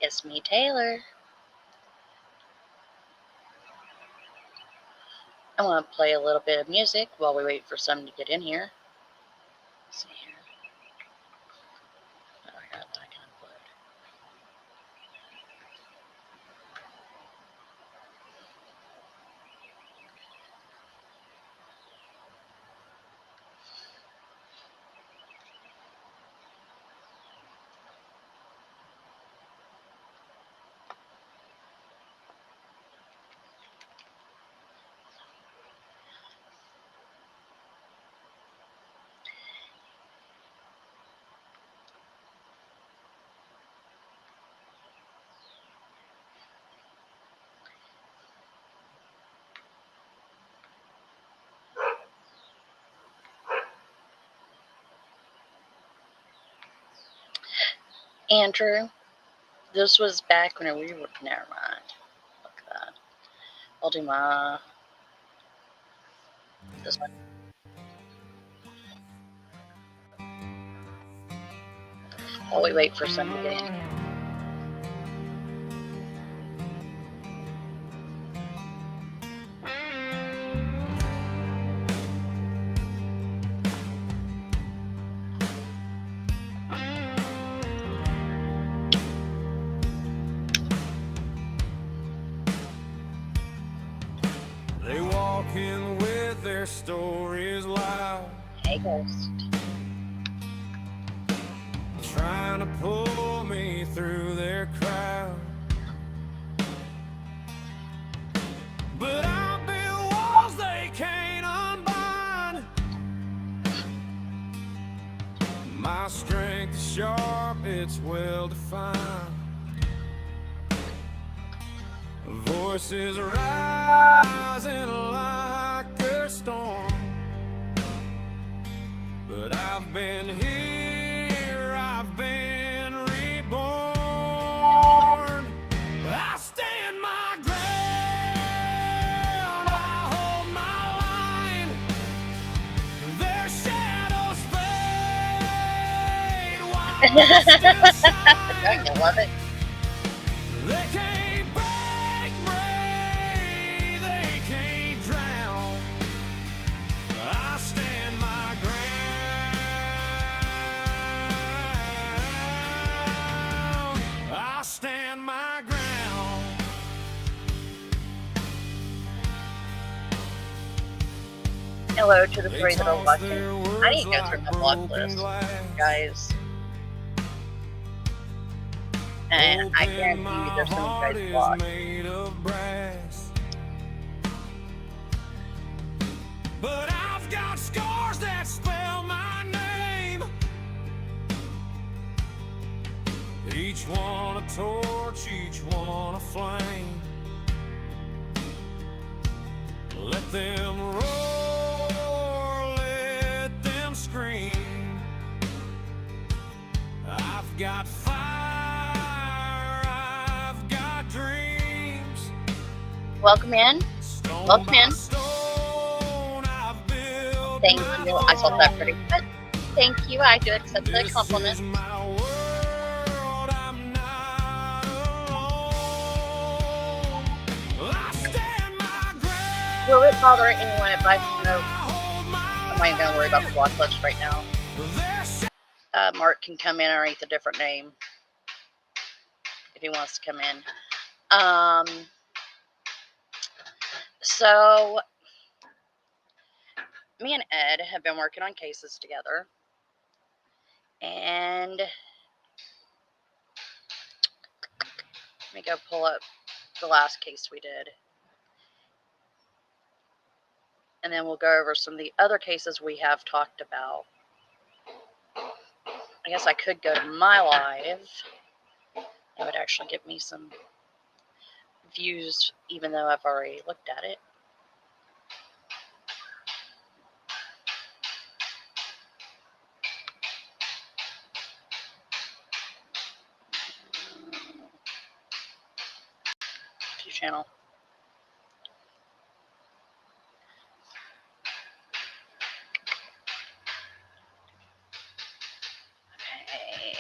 It's me, Taylor. I want to play a little bit of music while we wait for someone to get in here. Let's see here. Oh, I got that kind of upload. Andrew, this was back when we were. Never mind. Look at that. I'll do my. This one. While we wait for someone to get in. They walk in with their stories loud. Hey, Ghost. Trying to pull me through their crowd. But I build walls they can't unbind. My strength is sharp, it's well defined. Voices rising like a storm. But I've been here, I've been reborn. I stand my ground, I hold my line. Their shadows fade while I still shine. Don't you love it? They can't break me, they can't drown. I stand my ground. I stand my ground. Hello to the three that are watching. I need to go through my block list, guys. And I guarantee you there's some guys blocked. But I've got scars that spell my name. Each one a torch, each one a flame. Let them roar, let them scream. I've got fire, I've got dreams. Welcome in. Welcome in. Thank you. I saw that pretty good. Thank you. I do accept the compliment. Will it bother anyone if I smoke? I'm not even going to worry about the block list right now. Mark can come in underneath a different name if he wants to come in. So me and Ed have been working on cases together, and let me go pull up the last case we did, and then we'll go over some of the other cases we have talked about. I guess I could go to my live. That would actually give me some views, even though I've already looked at it. View channel. Okay.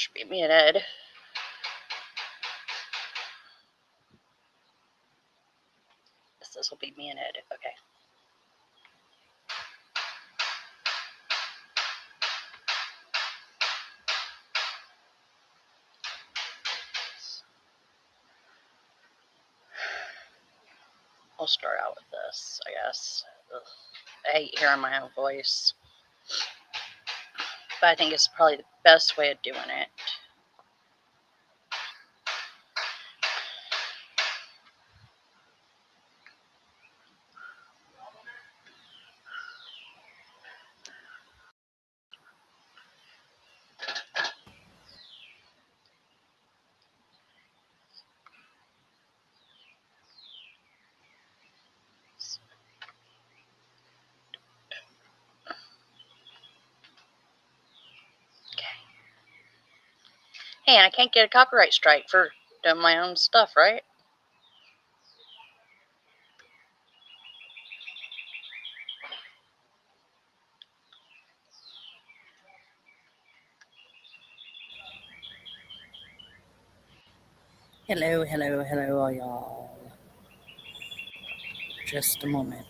Should be me and Ed. This will be me and Ed. Okay. I'll start out with this, I guess. Ugh. I hate hearing my own voice. But I think it's probably the best way of doing it. Hey, and I can't get a copyright strike for doing my own stuff, right? Hello, hello, hello, y'all. Just a moment.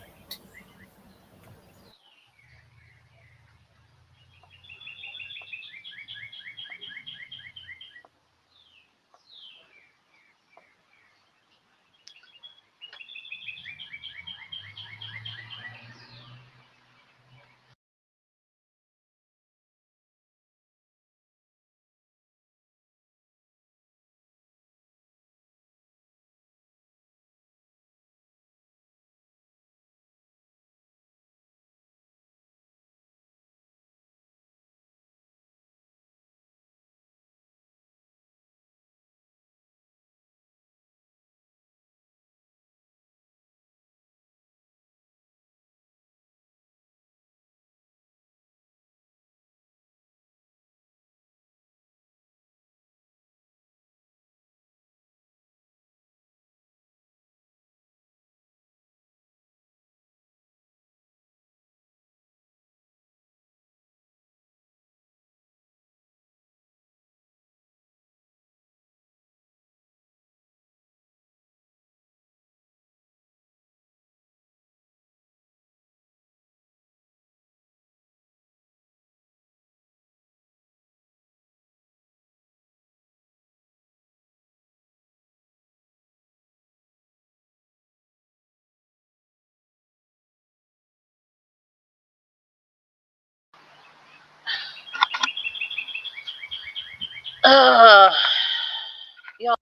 Y'all.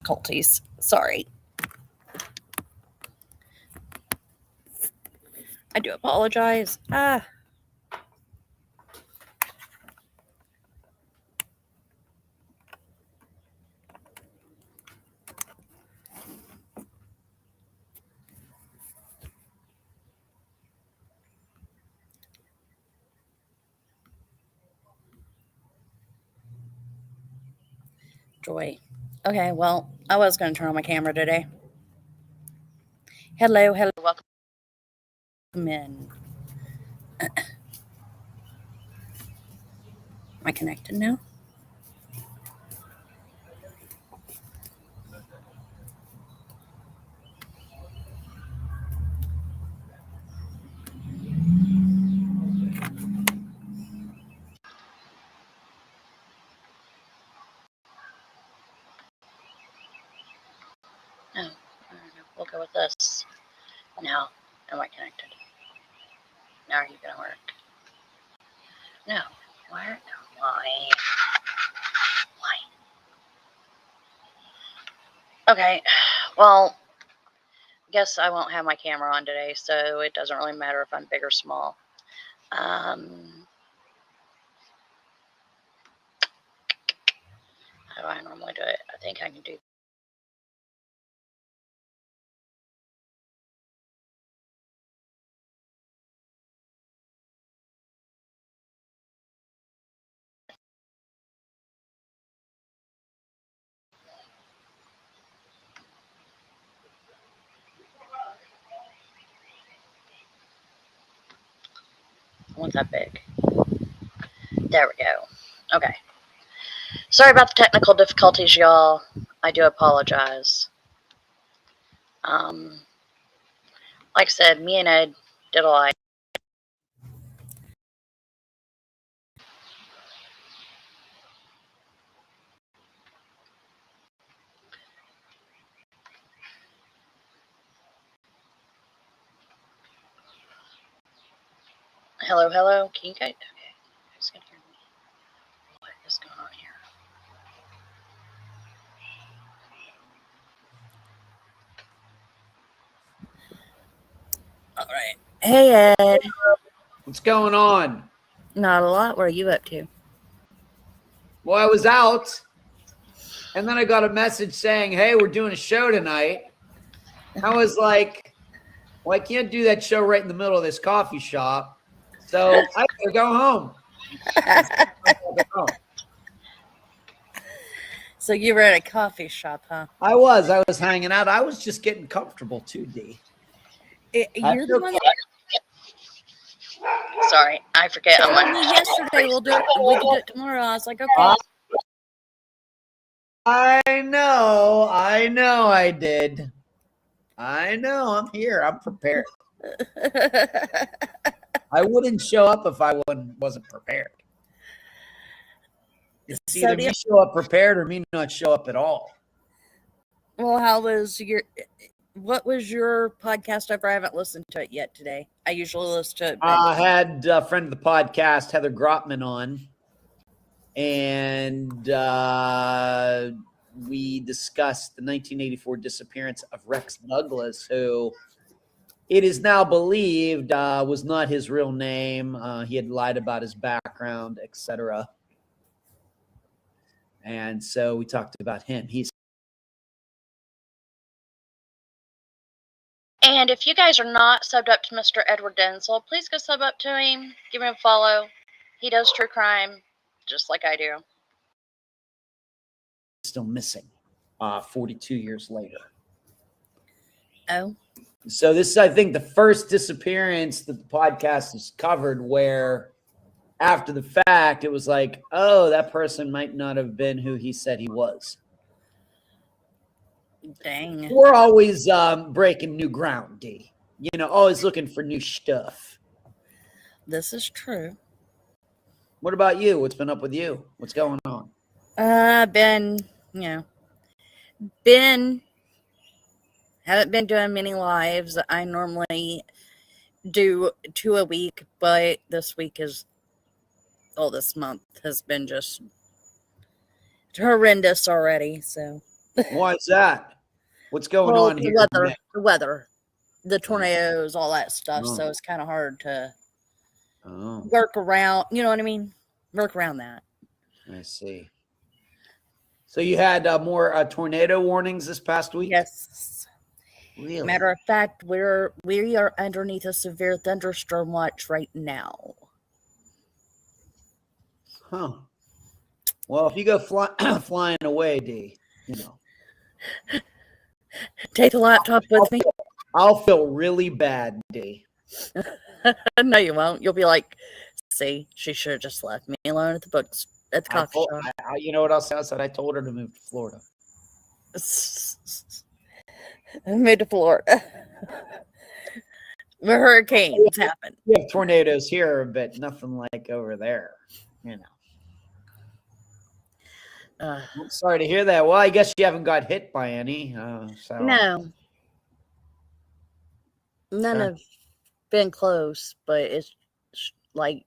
Difficulties. Sorry. I do apologize. Joy. Okay, well, I was going to turn on my camera today. Hello, hello, welcome in. Am I connected now? No, I don't know. We'll go with this. Now, am I connected? Now are you going to work? No. Why? No. Why? Okay, well, I guess I won't have my camera on today, so it doesn't really matter if I'm big or small. How do I normally do it? I think I can do. I want that big. There we go. Okay. Sorry about the technical difficulties, y'all. I do apologize. Like I said, me and Ed did a lot. Hello, hello. Can you guys? Okay, who's gonna hear me? What is going on here? All right. Hey, Ed. What's going on? Not a lot. What are you up to? Well, I was out, and then I got a message saying, "Hey, we're doing a show tonight." I was like, "Well, I can't do that show right in the middle of this coffee shop, so I gotta go home." So you were at a coffee shop, huh? I was hanging out. I was just getting comfortable too, D. You're the one. Sorry, I forget. I'm on. Yesterday, we can do it tomorrow. I was like, okay. I know, I did. I know, I'm here. I'm prepared. I wouldn't show up if I wasn't prepared. It's either me show up prepared or me not show up at all. Well, what was your podcast over? I haven't listened to it yet today. I usually listen to it. I had a friend of the podcast, Heather Grotman, on, and we discussed the 1984 disappearance of Rex Douglas, who it is now believed was not his real name. He had lied about his background, etc. And so we talked about him. And if you guys are not subbed up to Mr. Edward Denzel, please go sub up to him. Give him a follow. He does true crime just like I do. Still missing 42 years later. Oh. So this is, I think, the first disappearance that the podcast has covered where after the fact, it was like, oh, that person might not have been who he said he was. Dang. We're always breaking new ground, D. You know, always looking for new stuff. This is true. What about you? What's been up with you? What's going on? Haven't been doing many lives. I normally do 2 a week, but this month has been just horrendous already. So why is that? What's going on here? The weather, the tornadoes, all that stuff. Oh. So it's kind of hard to work around. You know what I mean? Work around that. I see. So you had more tornado warnings this past week? Yes. Really? Matter of fact, we are underneath a severe thunderstorm watch right now. Huh. Well, if you go flying away, D, you know. Take the laptop with me. I'll feel really bad, D. No, you won't. You'll be like, see, she should have just left me alone at the coffee shop. You know what else I said? I told her to move to Florida. Move to Florida. Where hurricanes happen. We have tornadoes here, but nothing like over there, you know. I'm sorry to hear that. Well, I guess you haven't got hit by any. So. No. None have been close, but it's like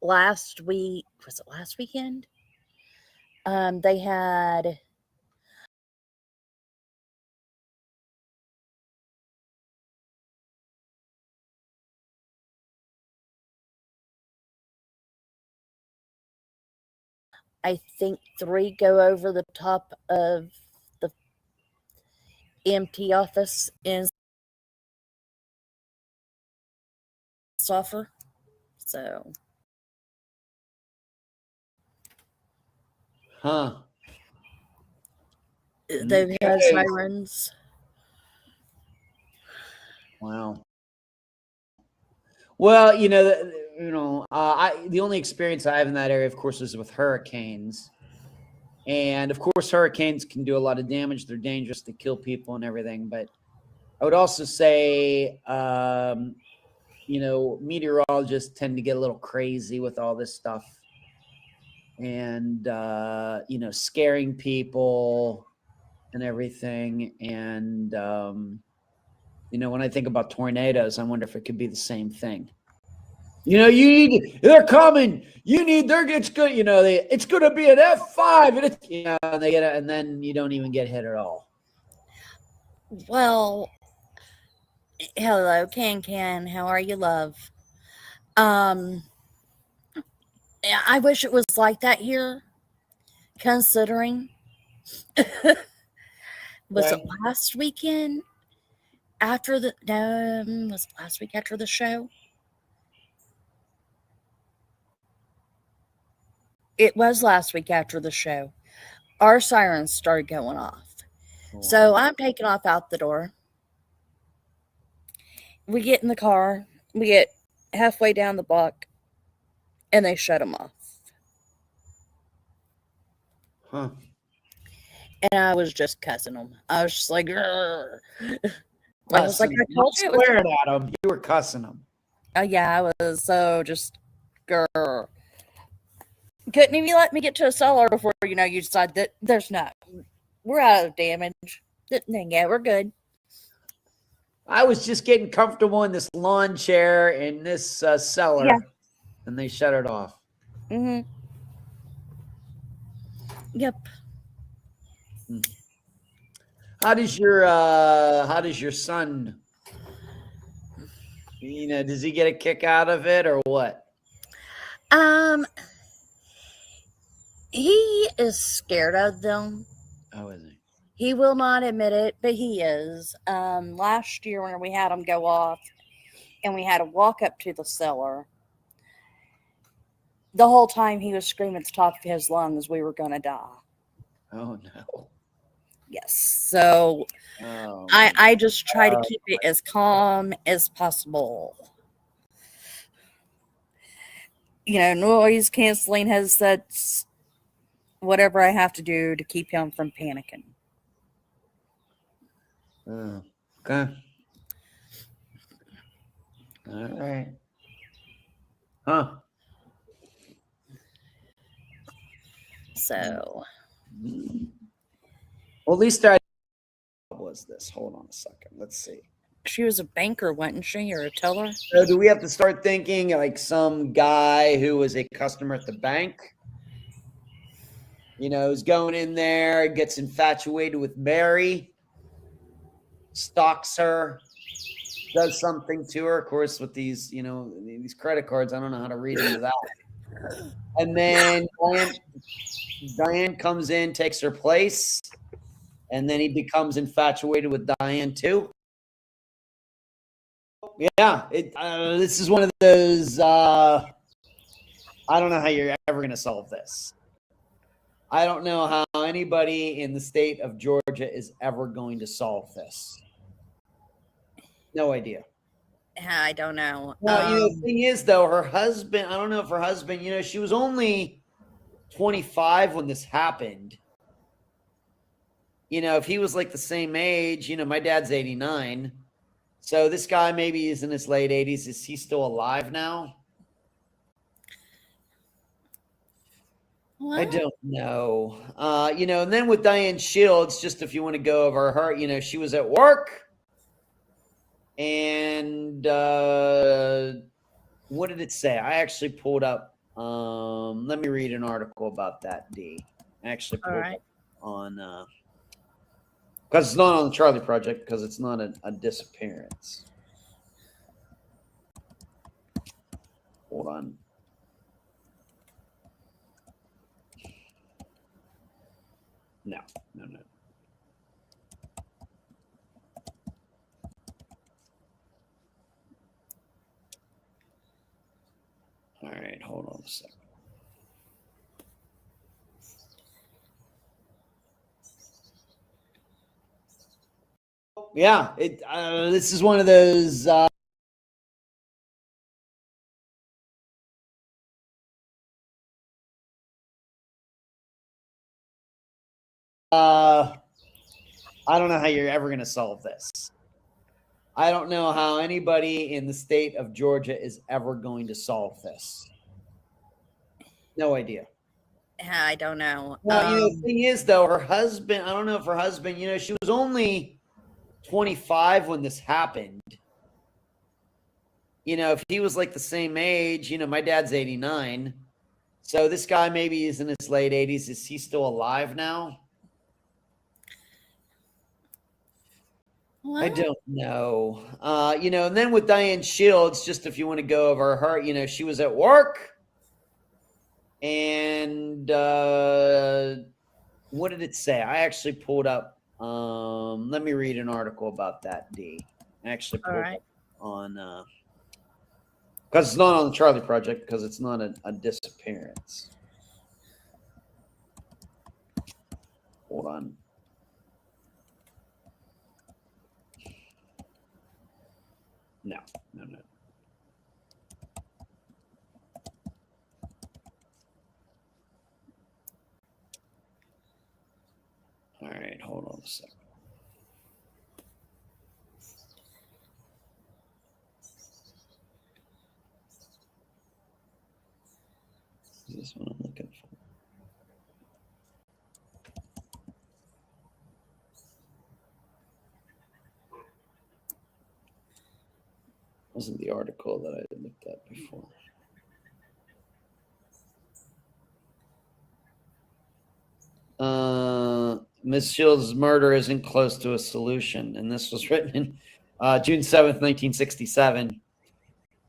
last week. Was it last weekend? They had I think 3 go over the top of the EMT office in Sulphur. So. Huh. They've had sirens. Wow. Well, the only experience I have in that area, of course, is with hurricanes. And of course, hurricanes can do a lot of damage. They're dangerous. They kill people and everything. But I would also say, meteorologists tend to get a little crazy with all this stuff and, scaring people and everything. And, when I think about tornadoes, I wonder if it could be the same thing. They're coming. It's good. It's going to be an F5 and they get it. And then you don't even get hit at all. Well, hello, Can. How are you, love? I wish it was like that here, considering was it last weekend after the was it last week after the show? It was last week after the show. Our sirens started going off. So I'm taking off out the door. We get in the car. We get halfway down the block, and they shut them off. Huh. And I was just cussing them. I was just like, "Grr." I was like, I told you, swearing at them. You were cussing them. Yeah, I was so just, grr. Couldn't even let me get to a cellar before you decide that we're out of damage. Yeah, we're good. I was just getting comfortable in this lawn chair in this cellar, and they shut it off. Mm-hmm. Yep. How does your son? Does he get a kick out of it or what? He is scared of them. Oh, is he? He will not admit it, but he is. Last year when we had him go off and we had to walk up to the cellar, the whole time he was screaming at the top of his lungs we were going to die. Oh, no. Yes. So I just try to keep it as calm as possible. Noise canceling headsets, whatever I have to do to keep him from panicking. Okay. All right. Huh. So. Well, at least what was this? Hold on a second. Let's see. She was a banker, wasn't she, or a teller? So do we have to start thinking like some guy who was a customer at the bank? Who's going in there, gets infatuated with Mary, stalks her, does something to her. Of course, with these, these credit cards, I don't know how to read into that. And then Diane comes in, takes her place, and then he becomes infatuated with Diane too. Yeah, this is one of those. I don't know how you're ever going to solve this. I don't know how anybody in the state of Georgia is ever going to solve this. No idea. I don't know. Well, the thing is, though, her husband, I don't know if her husband, she was only 25 when this happened. If he was like the same age, my dad's 89. So this guy maybe is in his late 80s. Is he still alive now? What? I don't know. And then with Diane Shields, just if you want to go over her, she was at work. And what did it say? I actually pulled up. Let me read an article about that, D. I actually pulled up on, because it's not on the Charlie Project, because it's not a disappearance. Hold on. No. All right, hold on a second. Yeah, this is one of those I don't know how you're ever going to solve this. I don't know how anybody in the state of Georgia is ever going to solve this. No idea. I don't know. Well, the thing is, though, her husband, I don't know if her husband, she was only 25 when this happened. If he was like the same age, my dad's 89. So this guy maybe is in his late 80s. Is he still alive now? Well, I don't know. And then with Diane Shields, just if you want to go over her, she was at work. And what did it say? I actually pulled up. Let me read an article about that, D. I actually pulled up on because it's not on the Charlie Project, because it's not a disappearance. Hold on. No. All right, hold on a second. Is this what I'm looking for? Wasn't the article that I looked at before. Ms. Shields' murder isn't close to a solution, and this was written in June 7th, 1967.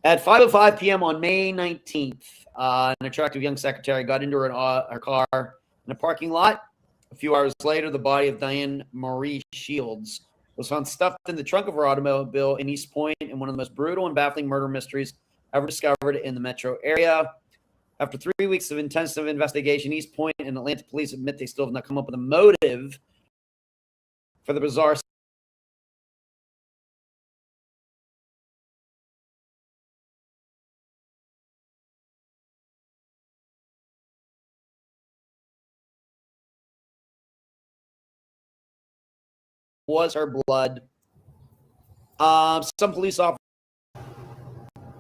At 5:05 p.m. on May 19th, an attractive young secretary got into her car in a parking lot. A few hours later, the body of Diane Marie Shields was found stuffed in the trunk of her automobile in East Point in one of the most brutal and baffling murder mysteries ever discovered in the metro area. After 3 weeks of intensive investigation, East Point and Atlanta police admit they still have not come up with a motive for the bizarre was her blood. Some police officers,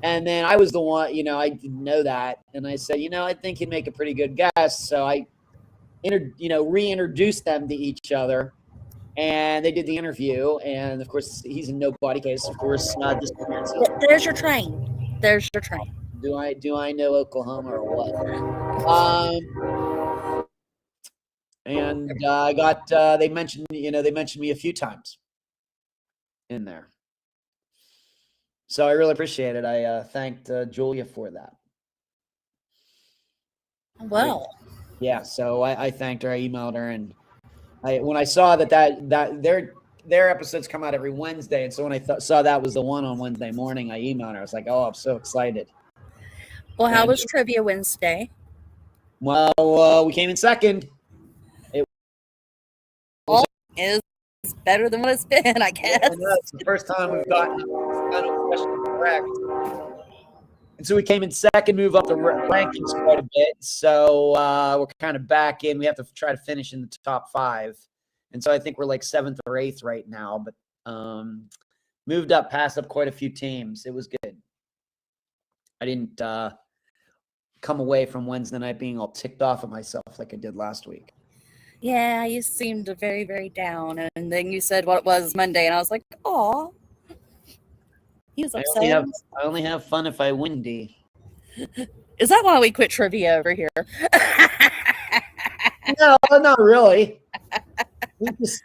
and then I was the one, I didn't know that, and I said, I think he'd make a pretty good guess. So I, reintroduced them to each other, and they did the interview, and of course he's in no body case. Of course, there's your train. There's your train. Do I know Oklahoma or what? And I got they mentioned me a few times in there. So I really appreciate it. I thanked Julia for that. Well, yeah. So I thanked her. I emailed her, and when I saw that their episodes come out every Wednesday, and so when I saw that was the one on Wednesday morning, I emailed her. I was like, "Oh, I'm so excited." Well, how was Trivia Wednesday? Well, we came in second. Is better than what it's been, I guess. It's the first time we've gotten the final question correct. And so we came in second, move up the rankings quite a bit. So we're kind of back in. We have to try to finish in the top 5. And so I think we're like 7th or 8th right now. But moved up, passed up quite a few teams. It was good. I didn't come away from Wednesday night being all ticked off at myself like I did last week. Yeah, you seemed very, very down. And then you said what it was Monday, and I was like, "Aw." He was upset. I only have fun if I win, D. Is that why we quit trivia over here? No, not really. We just,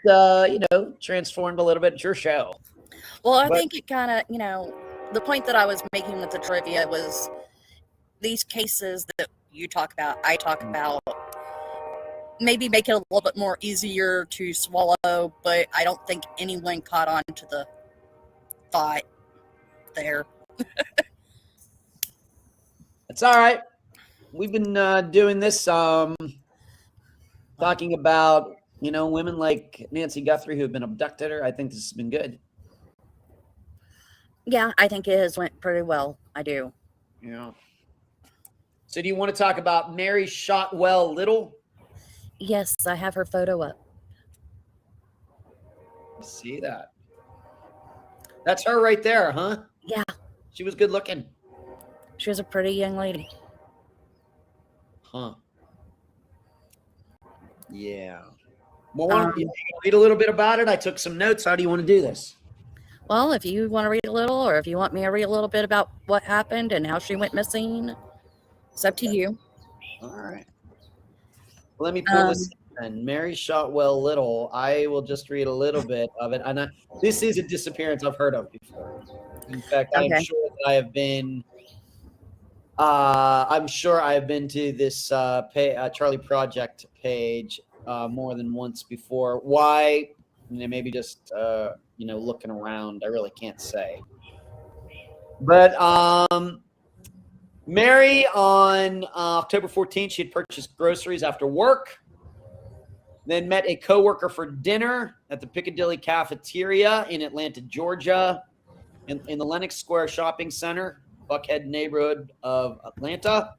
transformed a little bit. It's your show. Well, I think it kind of, the point that I was making with the trivia was these cases that you talk about, I talk about, maybe make it a little bit more easier to swallow, but I don't think anyone caught on to the thought there. It's all right. We've been doing this, talking about, women like Nancy Guthrie who have been abducted. I think this has been good. Yeah, I think it has went pretty well. I do. Yeah. So do you want to talk about Mary Shotwell Little? Yes, I have her photo up. See that? That's her right there, huh? Yeah, She was good looking. she was a pretty young lady. Huh. Yeah. Well, why don't you read a little bit about it? I took some notes. How do you want to do this? Well, if you want to read a little, or if you want me to read a little bit about what happened and how she went missing, it's up to you. All right. Let me pull this in. Mary Shotwell Little. I will just read a little bit of it. And this is a disappearance I've heard of before. In fact, I am sure that I have been. I'm sure I've been to this Charlie Project page more than once before. Why? Maybe just looking around. I really can't say. But Mary on October 14th, she had purchased groceries after work. Then met a coworker for dinner at the Piccadilly Cafeteria in Atlanta, Georgia, in the Lenox Square Shopping Center, Buckhead neighborhood of Atlanta.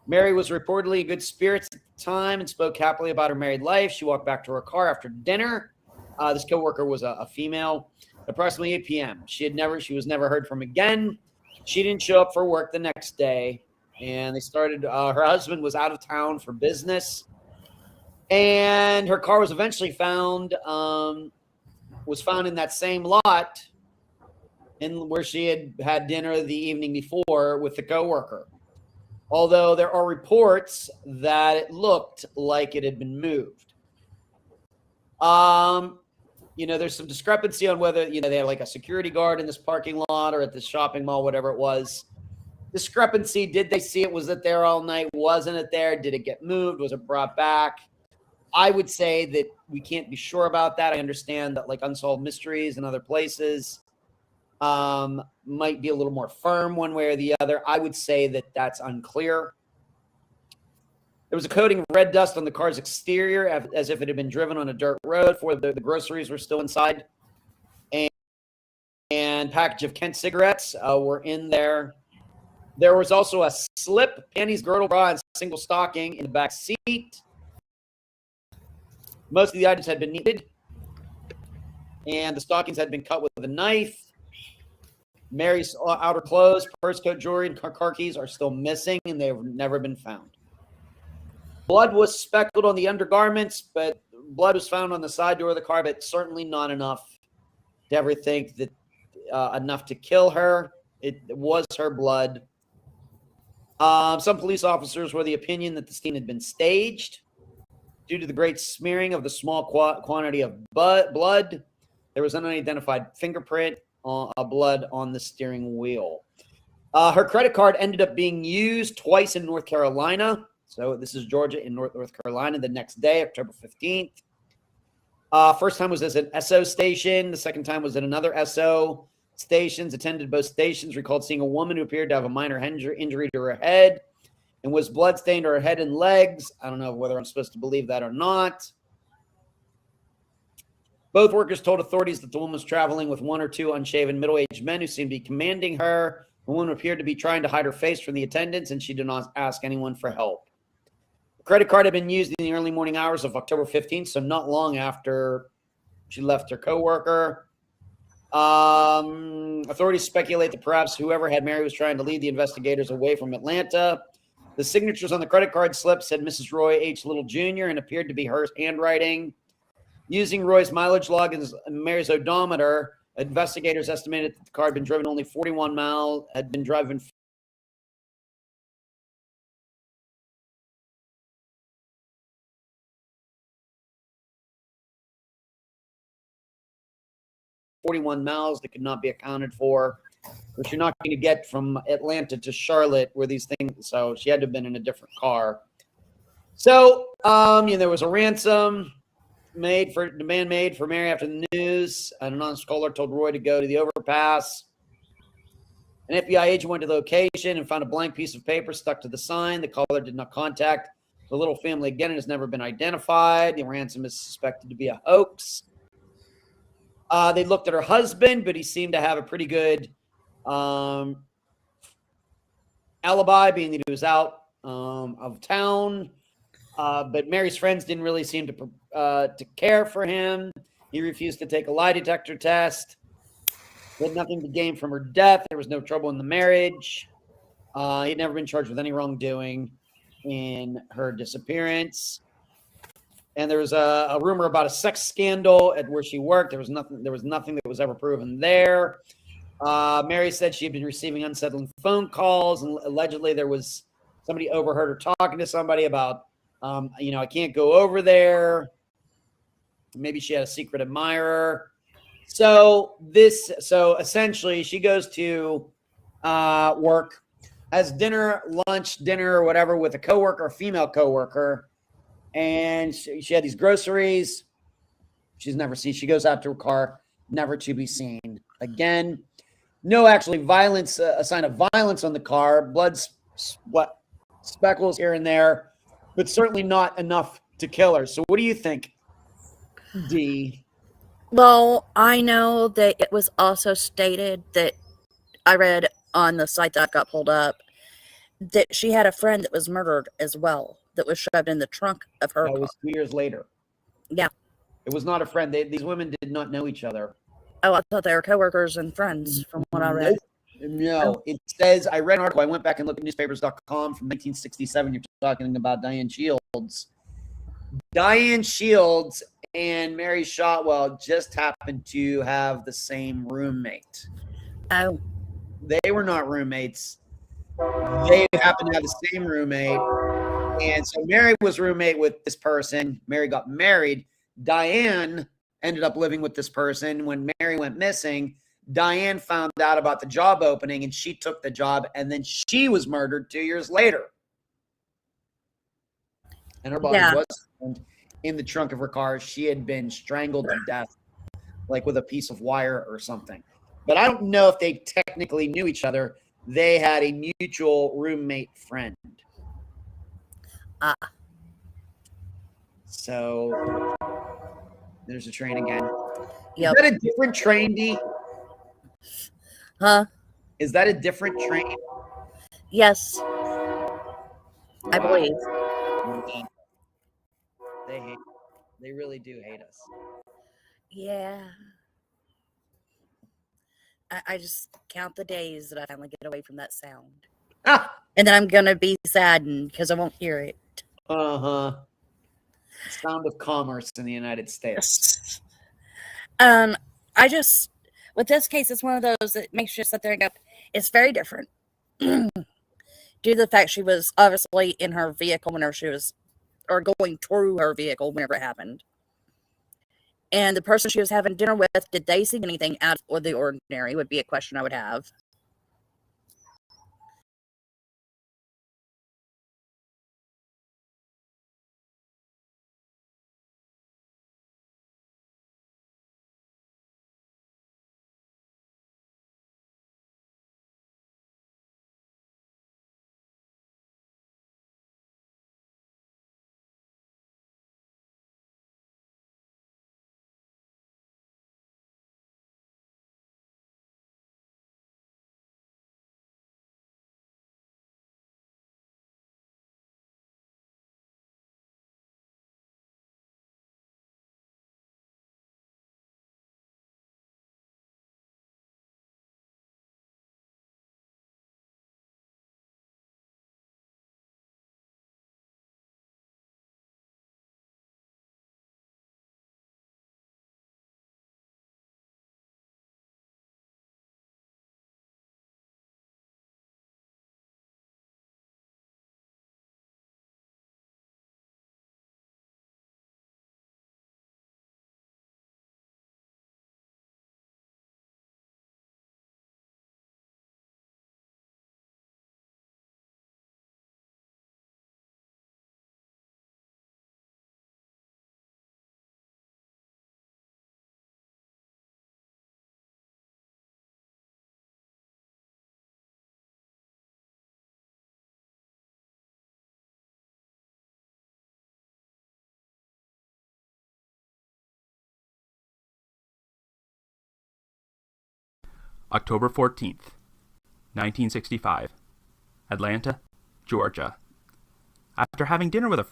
Mary was reportedly in good spirits at the time and spoke happily about her married life. She walked back to her car after dinner. This coworker was a female. Approximately 8 p.m. She was never heard from again. She didn't show up for work the next day, and they started. Her husband was out of town for business, and her car was eventually found. Was found in that same lot, where she had dinner the evening before with the coworker. Although there are reports that it looked like it had been moved. There's some discrepancy on whether, they had like a security guard in this parking lot or at the shopping mall, whatever it was. Discrepancy. Did they see it? Was it there all night? Wasn't it there? Did it get moved? Was it brought back? I would say that we can't be sure about that. I understand that like Unsolved Mysteries and other places might be a little more firm one way or the other. I would say that that's unclear. There was a coating of red dust on the car's exterior as if it had been driven on a dirt road. The groceries were still inside. And package of Kent cigarettes were in there. There was also a slip, panties, girdle, bra, and single stocking in the back seat. Most of the items had been kneaded. And the stockings had been cut with a knife. Mary's outer clothes, purse, coat, jewelry, and car keys are still missing, and they have never been found. Blood was speckled on the undergarments, but blood was found on the side door of the car, but certainly not enough to ever think that enough to kill her. It was her blood. Some police officers were of the opinion that the scene had been staged due to the great smearing of the small quantity of blood. There was an unidentified fingerprint of blood on the steering wheel. Her credit card ended up being used twice in North Carolina. So this is Georgia in North Carolina the next day, October 15th. First time was as an SO station. The second time was at another SO. Stations attended both stations recalled seeing a woman who appeared to have a minor injury to her head and was bloodstained to her head and legs. I don't know whether I'm supposed to believe that or not. Both workers told authorities that the woman was traveling with one or two unshaven middle-aged men who seemed to be commanding her. The woman appeared to be trying to hide her face from the attendants, and she did not ask anyone for help. The credit card had been used in the early morning hours of October 15th, so not long after she left her coworker. Authorities speculate that perhaps whoever had Mary was trying to lead the investigators away from Atlanta. The signatures on the credit card slip said Mrs. Roy H. Little Jr. and appeared to be her handwriting. Using Roy's mileage log and Mary's odometer, investigators estimated that the car had been driven only 41 miles, had been driven 41 miles that could not be accounted for, which you're not going to get from Atlanta to Charlotte where these things, so she had to have been in a different car. So, there was a ransom demand made for Mary after the news. An anonymous caller told Roy to go to the overpass. An FBI agent went to the location and found a blank piece of paper stuck to the sign. The caller did not contact the Little family again and has never been identified. The ransom is suspected to be a hoax. They looked at her husband, but he seemed to have a pretty good alibi, being that he was out of town. But Mary's friends didn't really seem to care for him. He refused to take a lie detector test. He had nothing to gain from her death. There was no trouble in the marriage. He'd never been charged with any wrongdoing in her disappearance. And there was a rumor about a sex scandal at where she worked. There was nothing that was ever proven there. Mary said she had been receiving unsettling phone calls, and allegedly there was somebody overheard her talking to somebody about, I can't go over there. Maybe she had a secret admirer. So essentially, she goes to work, has lunch, dinner, or whatever with a coworker, a female coworker, and she had these groceries. She's never seen. She goes out to her car, never to be seen again. No actually violence, a sign of violence on the car, blood, sweat, speckles here and there, but certainly not enough to kill her. So what do you think, Dee? Well, I know that it was also stated that I read on the site that got pulled up that she had a friend that was murdered as well, that was shoved in the trunk of her car. That was 2 years later. Yeah. It was not a friend. These women did not know each other. Oh, I thought they were coworkers and friends from what I read. No, it says, I read an article. I went back and looked at newspapers.com from 1967. You're talking about Diane Shields. Diane Shields and Mary Shotwell just happened to have the same roommate. Oh. They were not roommates. They happened to have the same roommate. And so Mary was roommate with this person. Mary got married. Diane ended up living with this person. When Mary went missing, Diane found out about the job opening and she took the job, and then she was murdered 2 years later. And her body was found in the trunk of her car. She had been strangled to death, like with a piece of wire or something. But I don't know if they technically knew each other. They had a mutual roommate friend. So there's a train again. Yep. Is that a different train, Dee? Huh? Is that a different train? Yes. I believe. They hate. They really do hate us. Yeah. I just count the days that I finally get away from that sound. And then I'm going to be saddened because I won't hear it. Uh-huh. Sound of commerce in the United States. With this case, it's one of those that makes you sit there and go, it's very different. Due to the fact she was obviously in her vehicle whenever she was, or going through her vehicle whenever it happened. And the person she was having dinner with, did they see anything out of the ordinary would be a question I would have. October 14th, 1965, Atlanta, Georgia. After having dinner with a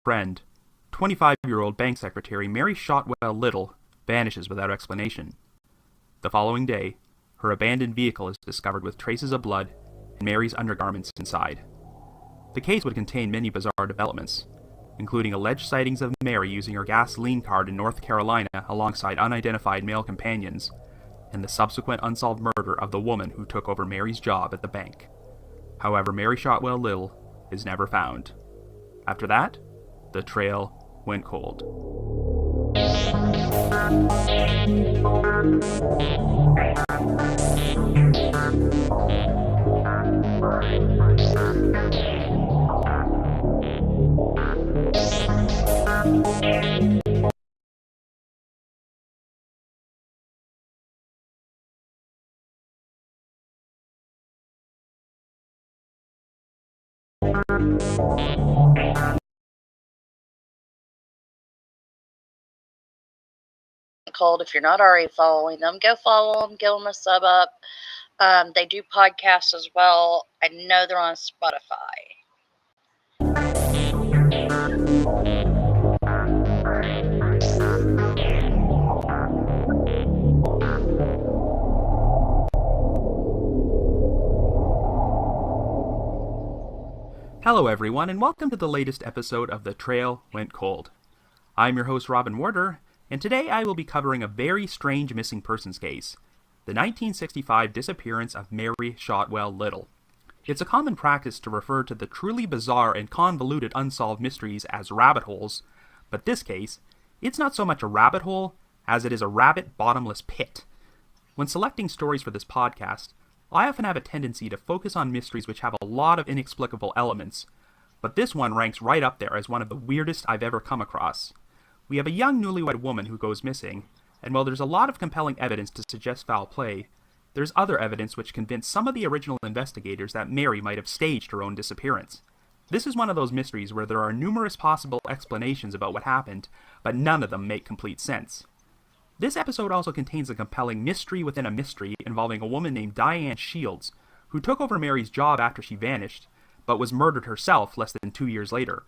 friend, 25-year-old bank secretary Mary Shotwell Little vanishes without explanation. The following day, her abandoned vehicle is discovered with traces of blood and Mary's undergarments inside. The case would contain many bizarre developments, including alleged sightings of Mary using her gasoline card in North Carolina alongside unidentified male companions, and the subsequent unsolved murder of the woman who took over Mary's job at the bank. However, Mary Shotwell Little is never found. After that, the trail went cold. Cold. If you're not already following them, go follow them, give them a sub up. They do podcasts as well. I know they're on Spotify. Hello everyone, and welcome to the latest episode of The Trail Went Cold. I'm your host Robin Warder, and today I will be covering a very strange missing persons case, the 1965 disappearance of Mary Shotwell Little. It's a common practice to refer to the truly bizarre and convoluted unsolved mysteries as rabbit holes, but this case, it's not so much a rabbit hole as it is a rabbit bottomless pit. When selecting stories for this podcast, I often have a tendency to focus on mysteries which have a lot of inexplicable elements, but this one ranks right up there as one of the weirdest I've ever come across. We have a young newlywed woman who goes missing, and while there's a lot of compelling evidence to suggest foul play, there's other evidence which convinced some of the original investigators that Mary might have staged her own disappearance. This is one of those mysteries where there are numerous possible explanations about what happened, but none of them make complete sense. This episode also contains a compelling mystery within a mystery involving a woman named Diane Shields, who took over Mary's job after she vanished, but was murdered herself less than 2 years later.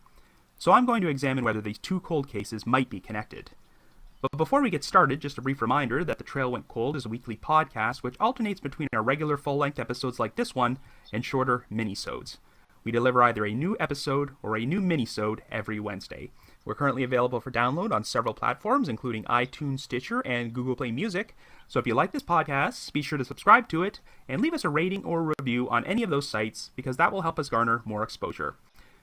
So I'm going to examine whether these two cold cases might be connected. But before we get started, just a brief reminder that The Trail Went Cold is a weekly podcast which alternates between our regular full-length episodes like this one and shorter minisodes. We deliver either a new episode or a new minisode every Wednesday. We're currently available for download on several platforms, including iTunes, Stitcher, and Google Play Music. So if you like this podcast, be sure to subscribe to it and leave us a rating or review on any of those sites, because that will help us garner more exposure.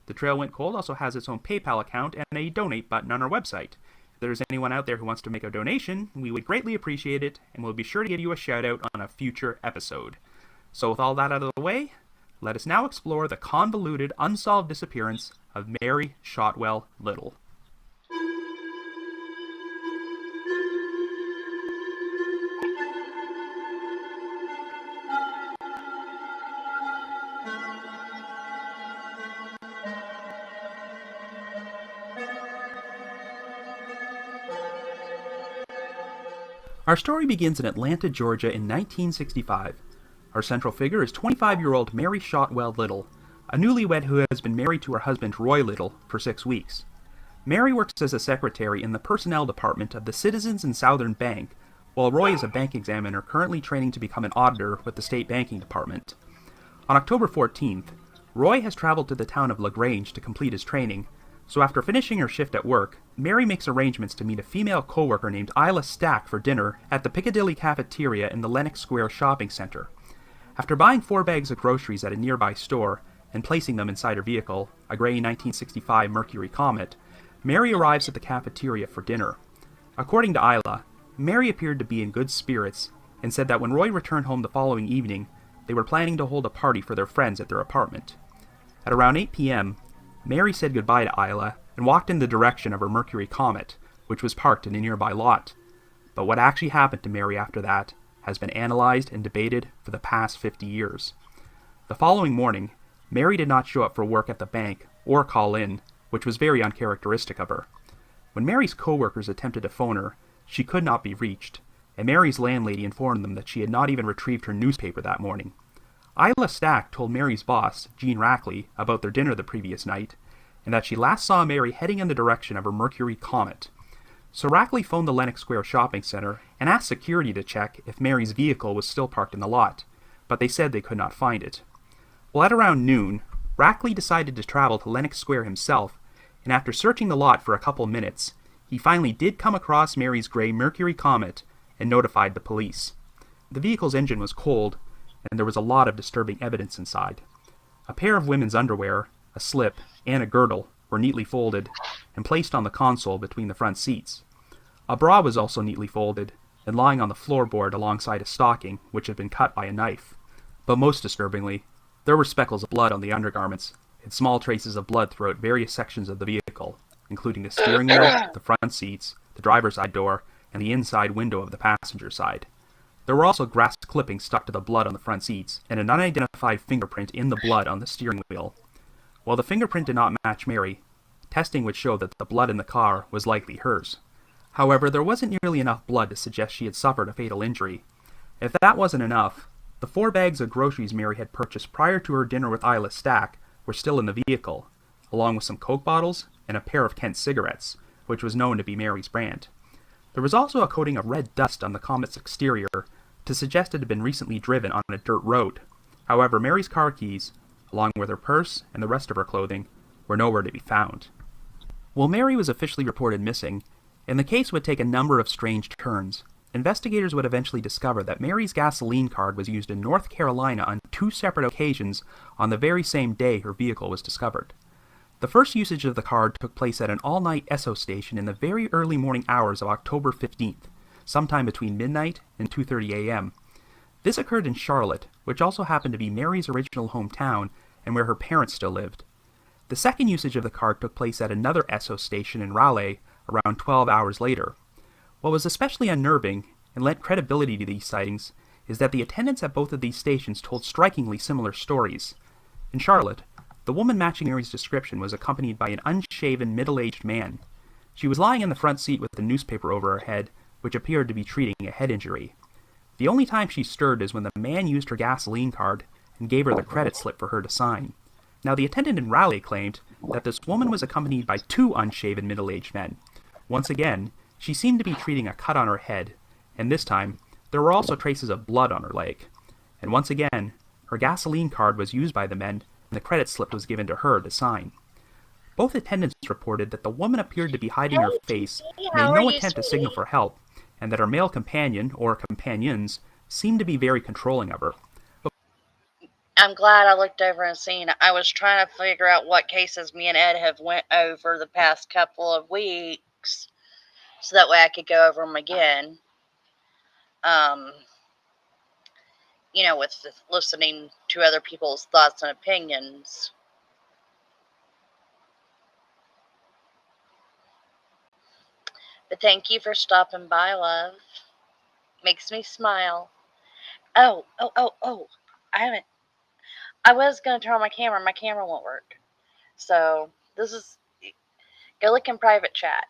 The Trail Went Cold also has its own PayPal account and a donate button on our website. If there's anyone out there who wants to make a donation, we would greatly appreciate it, and we'll be sure to give you a shout out on a future episode. So with all that out of the way, let us now explore the convoluted, unsolved disappearance of Mary Shotwell Little. Our story begins in Atlanta, Georgia in 1965. Our central figure is 25-year-old Mary Shotwell Little, a newlywed who has been married to her husband Roy Little for 6 weeks. Mary works as a secretary in the personnel department of the Citizens and Southern Bank, while Roy is a bank examiner currently training to become an auditor with the state banking department. On October 14th, Roy has traveled to the town of LaGrange to complete his training, so after finishing her shift at work, Mary makes arrangements to meet a female coworker named Isla Stack for dinner at the Piccadilly Cafeteria in the Lenox Square Shopping Center. After buying 4 bags of groceries at a nearby store and placing them inside her vehicle, a gray 1965 Mercury Comet, Mary arrives at the cafeteria for dinner. According to Isla, Mary appeared to be in good spirits and said that when Roy returned home the following evening, they were planning to hold a party for their friends at their apartment. At around 8 p.m., Mary said goodbye to Isla and walked in the direction of her Mercury Comet, which was parked in a nearby lot. But what actually happened to Mary after that has been analyzed and debated for the past 50 years. The following morning, Mary did not show up for work at the bank or call in, which was very uncharacteristic of her. When Mary's co-workers attempted to phone her, she could not be reached, and Mary's landlady informed them that she had not even retrieved her newspaper that morning. Isla Stack told Mary's boss, Gene Rackley, about their dinner the previous night, and that she last saw Mary heading in the direction of her Mercury comet. So Rackley phoned the Lenox Square shopping center and asked security to check if Mary's vehicle was still parked in the lot, but they said they could not find it. Well, at around noon, Rackley decided to travel to Lenox Square himself, and after searching the lot for a couple minutes, he finally did come across Mary's gray Mercury comet and notified the police. The vehicle's engine was cold, and there was a lot of disturbing evidence inside. A pair of women's underwear, a slip, and a girdle were neatly folded and placed on the console between the front seats. A bra was also neatly folded and lying on the floorboard alongside a stocking which had been cut by a knife. But most disturbingly, there were speckles of blood on the undergarments and small traces of blood throughout various sections of the vehicle, including the steering wheel, the front seats, the driver's side door, and the inside window of the passenger side. There were also grass clippings stuck to the blood on the front seats and an unidentified fingerprint in the blood on the steering wheel. While the fingerprint did not match Mary, testing would show that the blood in the car was likely hers. However, there wasn't nearly enough blood to suggest she had suffered a fatal injury. If that wasn't enough, the 4 bags of groceries Mary had purchased prior to her dinner with Isla Stack were still in the vehicle, along with some Coke bottles and a pair of Kent cigarettes, which was known to be Mary's brand. There was also a coating of red dust on the Comet's exterior to suggest it had been recently driven on a dirt road. However, Mary's car keys, along with her purse and the rest of her clothing, were nowhere to be found. Well, Mary was officially reported missing, and the case would take a number of strange turns. Investigators would eventually discover that Mary's gasoline card was used in North Carolina on 2 separate occasions on the very same day her vehicle was discovered. The first usage of the card took place at an all-night Esso station in the very early morning hours of October 15th, sometime between midnight and 2:30 a.m. This occurred in Charlotte, which also happened to be Mary's original hometown and where her parents still lived. The second usage of the card took place at another Esso station in Raleigh around 12 hours later. What was especially unnerving and lent credibility to these sightings is that the attendants at both of these stations told strikingly similar stories. In Charlotte, the woman matching Mary's description was accompanied by an unshaven, middle-aged man. She was lying in the front seat with a newspaper over her head, which appeared to be treating a head injury. The only time she stirred is when the man used her gasoline card and gave her the credit slip for her to sign. Now, the attendant in Raleigh claimed that this woman was accompanied by 2 unshaven middle-aged men. Once again, she seemed to be treating a cut on her head, and this time, there were also traces of blood on her leg. And once again, her gasoline card was used by the men, and the credit slip was given to her to sign. Both attendants reported that the woman appeared to be hiding her face, made no attempt to signal for help, and that her male companion, or companions, seemed to be very controlling of her. I'm glad I looked over and seen. I was trying to figure out what cases me and Ed have went over the past couple of weeks, so that way I could go over them again. With listening to other people's thoughts and opinions. But thank you for stopping by, love. Makes me smile. Oh. I was going to turn on my camera. My camera won't work. So, go look in private chat.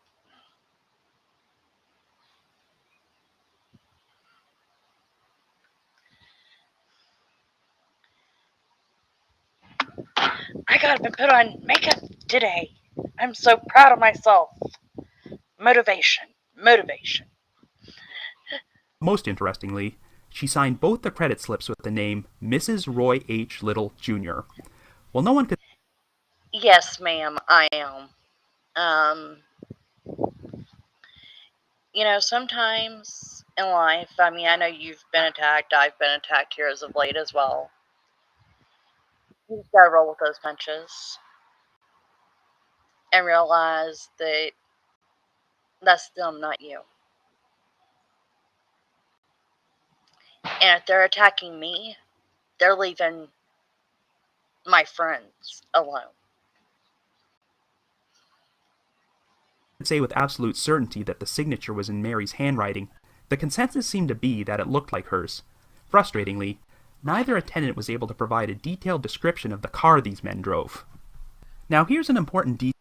I got up and put on makeup today. I'm so proud of myself. Motivation. Most interestingly, she signed both the credit slips with the name Mrs. Roy H. Little, Jr. Well, no one could... Yes, ma'am, I am. Sometimes in life, I know you've been attacked, I've been attacked here as of late as well. You just gotta roll with those punches and realize that that's them, not you. And if they're attacking me, they're leaving my friends alone. say with absolute certainty that the signature was in Mary's handwriting. The consensus seemed to be that it looked like hers. Frustratingly, neither attendant was able to provide a detailed description of the car these men drove. Now here's an important detail.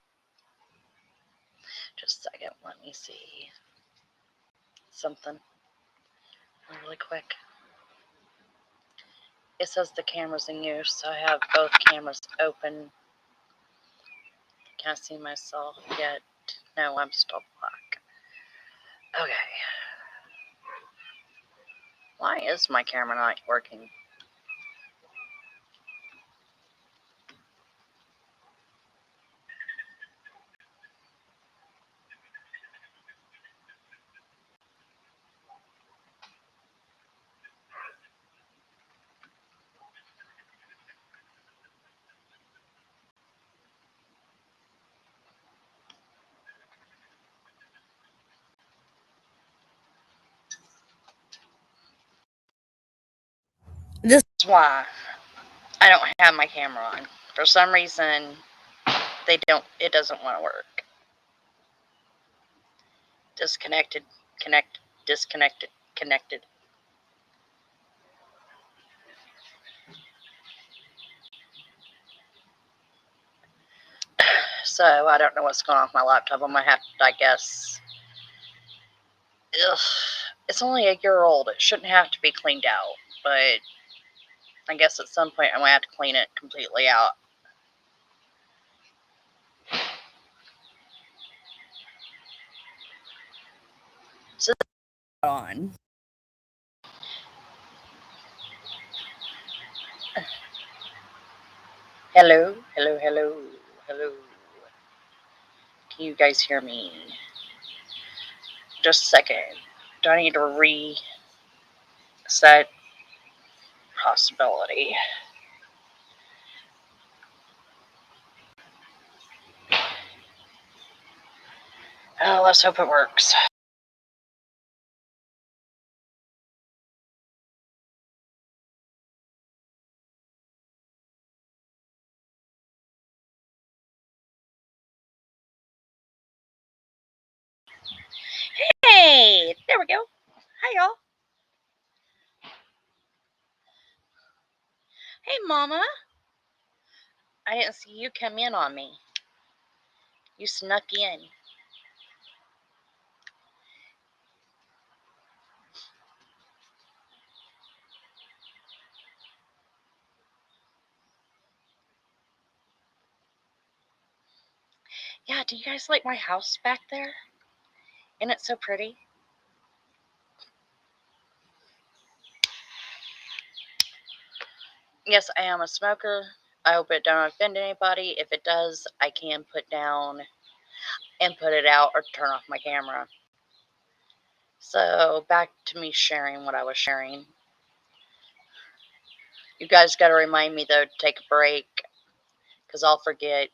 Just a second, let me see something really quick. It says the camera's in use, so I have both cameras open. Can I see myself yet? No, I'm still black. Okay. Why is my camera not working? This That's why I don't have my camera on. For some reason, it doesn't want to work. Disconnected, connect, disconnected, connected. So I don't know what's going on with my laptop. I'm gonna have to, I guess. Ugh, it's only a year old. It shouldn't have to be cleaned out, but I guess at some point I'm gonna have to clean it completely out. So on. hello, hello, hello, hello. Can you guys hear me? Just a second. Do I need to reset? Possibility. Oh, let's hope it works. Hey, there we go. Hi, y'all. Hey, Mama. I didn't see you come in on me. You snuck in. Yeah, do you guys like my house back there? Isn't it so pretty? Yes, I am a smoker. I hope it don't offend anybody. If it does, I can put down and put it out or turn off my camera. So back to me sharing what I was sharing. You guys got to remind me though to take a break because I'll forget.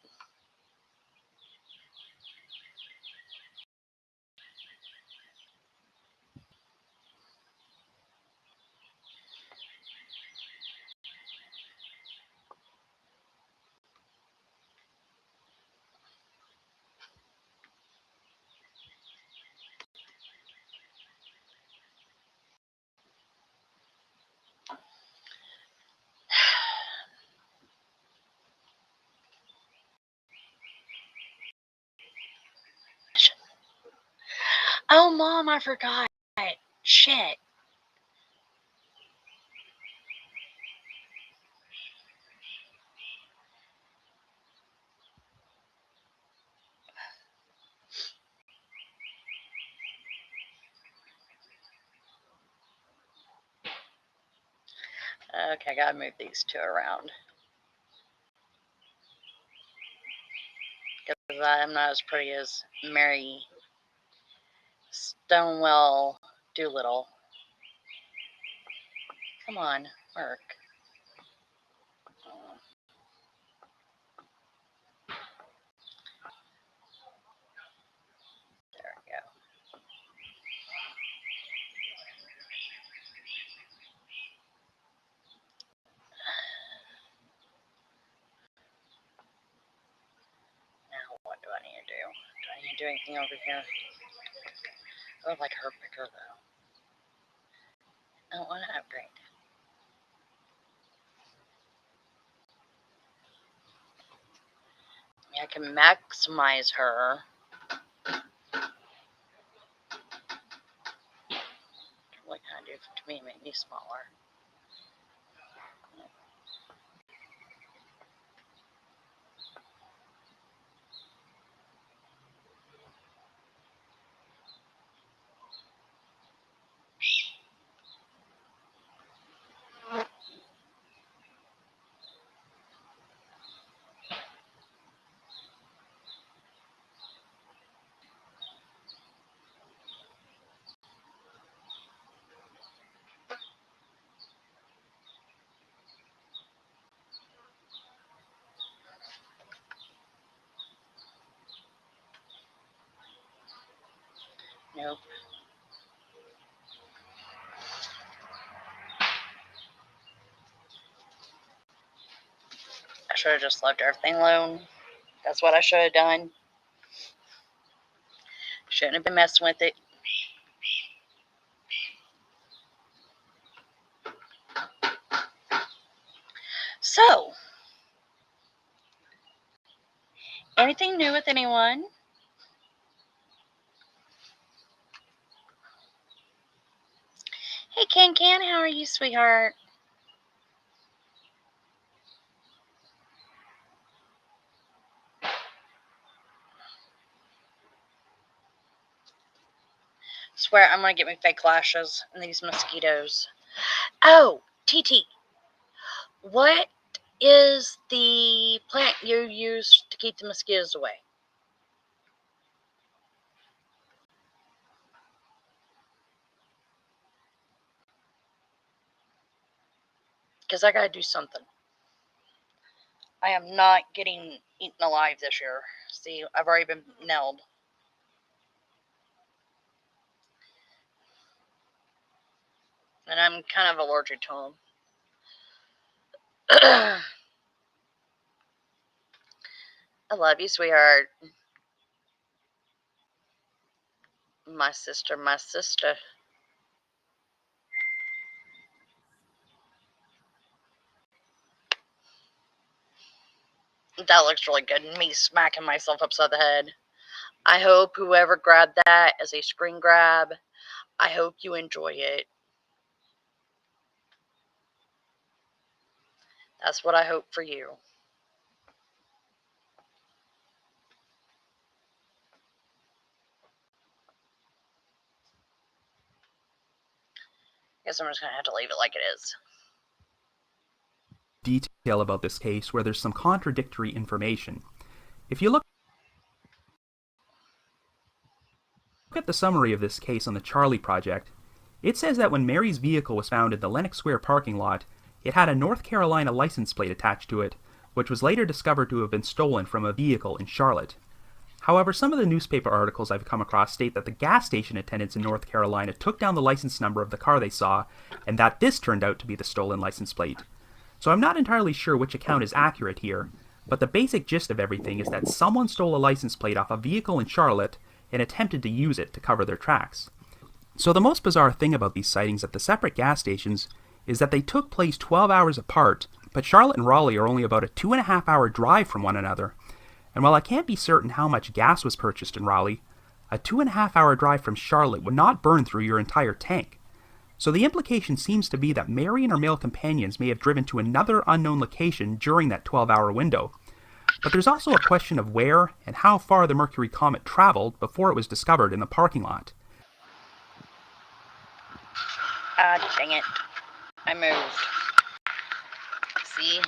Oh, Mom, I forgot. Shit. Okay, I gotta move these two around. Because I'm not as pretty as Mary Stonewell Doolittle. Come on, work. There we go. Now, what do I need to do? Do I need to do anything over here? I would like her picker, though. I don't want to upgrade. I can maximize her. What can I do to me make me smaller? Nope. I should have just left everything alone. That's what I should have done. Shouldn't have been messing with it. So, anything new with anyone? Hey, Can, how are you, sweetheart? Swear I'm gonna get me fake lashes and these mosquitoes. Oh, TT, what is the plant you use to keep the mosquitoes away? Because I gotta do something. I am not getting eaten alive this year. See, I've already been nailed. And I'm kind of allergic to them. I love you, sweetheart. My sister, my sister. That looks really good. Me smacking myself upside the head. I hope whoever grabbed that as a screen grab, I hope you enjoy it. That's what I hope for you. Guess I'm just going to have to leave it like it is. Detail about this case where there's some contradictory information. If you look at the summary of this case on the Charlie Project, it says that when Mary's vehicle was found in the Lenox Square parking lot, it had a North Carolina license plate attached to it, which was later discovered to have been stolen from a vehicle in Charlotte. However, some of the newspaper articles I've come across state that the gas station attendants in North Carolina took down the license number of the car they saw, and that this turned out to be the stolen license plate. So I'm not entirely sure which account is accurate here, but the basic gist of everything is that someone stole a license plate off a vehicle in Charlotte and attempted to use it to cover their tracks. So the most bizarre thing about these sightings at the separate gas stations is that they took place 12 hours apart, but Charlotte and Raleigh are only about a 2.5 hour drive from one another. And while I can't be certain how much gas was purchased in Raleigh, a 2.5 hour drive from Charlotte would not burn through your entire tank. So the implication seems to be that Mary and her male companions may have driven to another unknown location during that 12-hour window. But there's also a question of where and how far the Mercury comet traveled before it was discovered in the parking lot. Ah, dang it. I moved. See?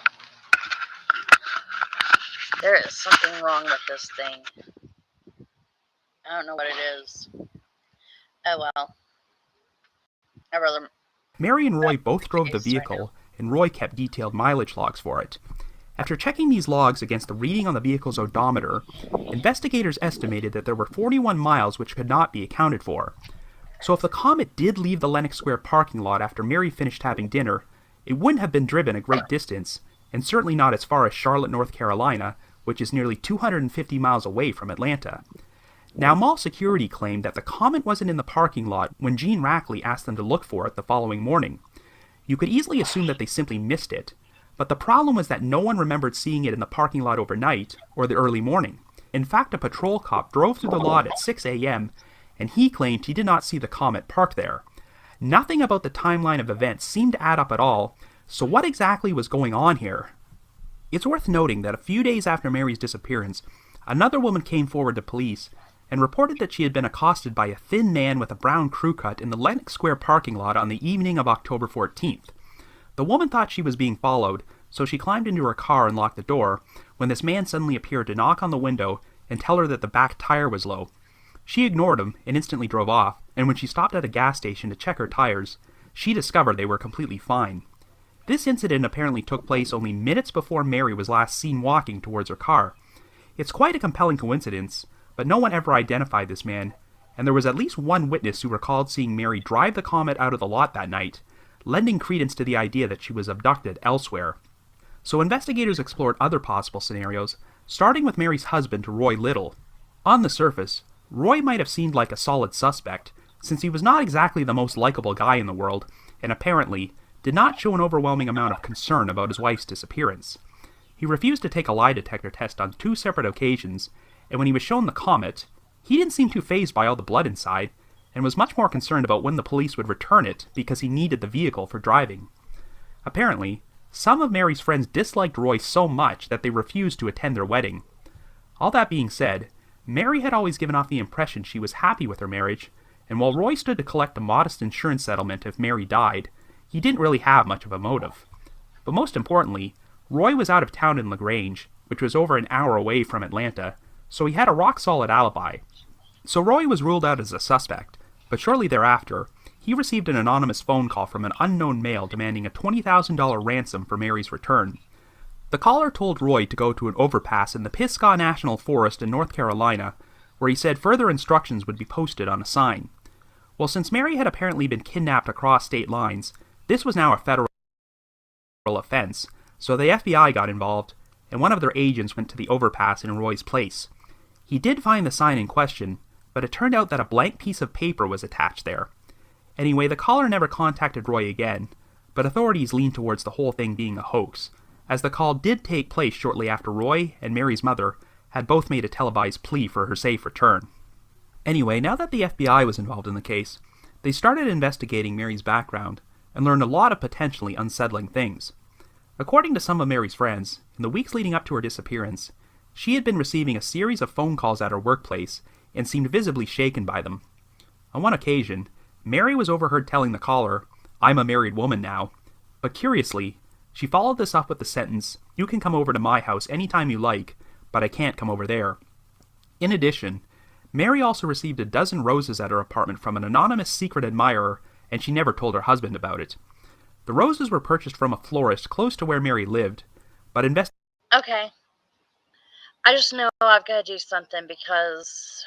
There is something wrong with this thing. I don't know what it is. Oh well. I rather... Mary and Roy both drove the vehicle, and Roy kept detailed mileage logs for it. After checking these logs against the reading on the vehicle's odometer, investigators estimated that there were 41 miles which could not be accounted for. So if the comet did leave the Lenox Square parking lot after Mary finished having dinner, it wouldn't have been driven a great distance, and certainly not as far as Charlotte, North Carolina, which is nearly 250 miles away from Atlanta. Now, mall security claimed that the comet wasn't in the parking lot when Gene Rackley asked them to look for it the following morning. You could easily assume that they simply missed it, but the problem was that no one remembered seeing it in the parking lot overnight or the early morning. In fact, a patrol cop drove through the lot at 6 a.m., and he claimed he did not see the comet parked there. Nothing about the timeline of events seemed to add up at all, so what exactly was going on here? It's worth noting that a few days after Mary's disappearance, another woman came forward to police and reported that she had been accosted by a thin man with a brown crew cut in the Lenox Square parking lot on the evening of October 14th. The woman thought she was being followed, so she climbed into her car and locked the door, when this man suddenly appeared to knock on the window and tell her that the back tire was low. She ignored him and instantly drove off, and when she stopped at a gas station to check her tires, she discovered they were completely fine. This incident apparently took place only minutes before Mary was last seen walking towards her car. It's quite a compelling coincidence, but no one ever identified this man, and there was at least one witness who recalled seeing Mary drive the Comet out of the lot that night, lending credence to the idea that she was abducted elsewhere. So investigators explored other possible scenarios, starting with Mary's husband, Roy Little. On the surface, Roy might have seemed like a solid suspect, since he was not exactly the most likable guy in the world, and apparently did not show an overwhelming amount of concern about his wife's disappearance. He refused to take a lie detector test on 2 separate occasions, and when he was shown the Comet, he didn't seem too fazed by all the blood inside, and was much more concerned about when the police would return it because he needed the vehicle for driving. Apparently, some of Mary's friends disliked Roy so much that they refused to attend their wedding. All that being said, Mary had always given off the impression she was happy with her marriage, and while Roy stood to collect a modest insurance settlement if Mary died, he didn't really have much of a motive. But most importantly, Roy was out of town in LaGrange, which was over an hour away from Atlanta, so he had a rock-solid alibi. So Roy was ruled out as a suspect, but shortly thereafter, he received an anonymous phone call from an unknown male demanding a $20,000 ransom for Mary's return. The caller told Roy to go to an overpass in the Pisgah National Forest in North Carolina, where he said further instructions would be posted on a sign. Well, since Mary had apparently been kidnapped across state lines, this was now a federal offense, so the FBI got involved, and one of their agents went to the overpass in Roy's place. He did find the sign in question, but it turned out that a blank piece of paper was attached there. Anyway, the caller never contacted Roy again, but authorities leaned towards the whole thing being a hoax, as the call did take place shortly after Roy and Mary's mother had both made a televised plea for her safe return. Anyway, now that the FBI was involved in the case, they started investigating Mary's background and learned a lot of potentially unsettling things. According to some of Mary's friends, in the weeks leading up to her disappearance, she had been receiving a series of phone calls at her workplace and seemed visibly shaken by them. On one occasion, Mary was overheard telling the caller, "I'm a married woman now," but curiously, she followed this up with the sentence, "You can come over to my house anytime you like, but I can't come over there." In addition, Mary also received a dozen roses at her apartment from an anonymous secret admirer, and she never told her husband about it. The roses were purchased from a florist close to where Mary lived, but Okay. I just know I've got to do something because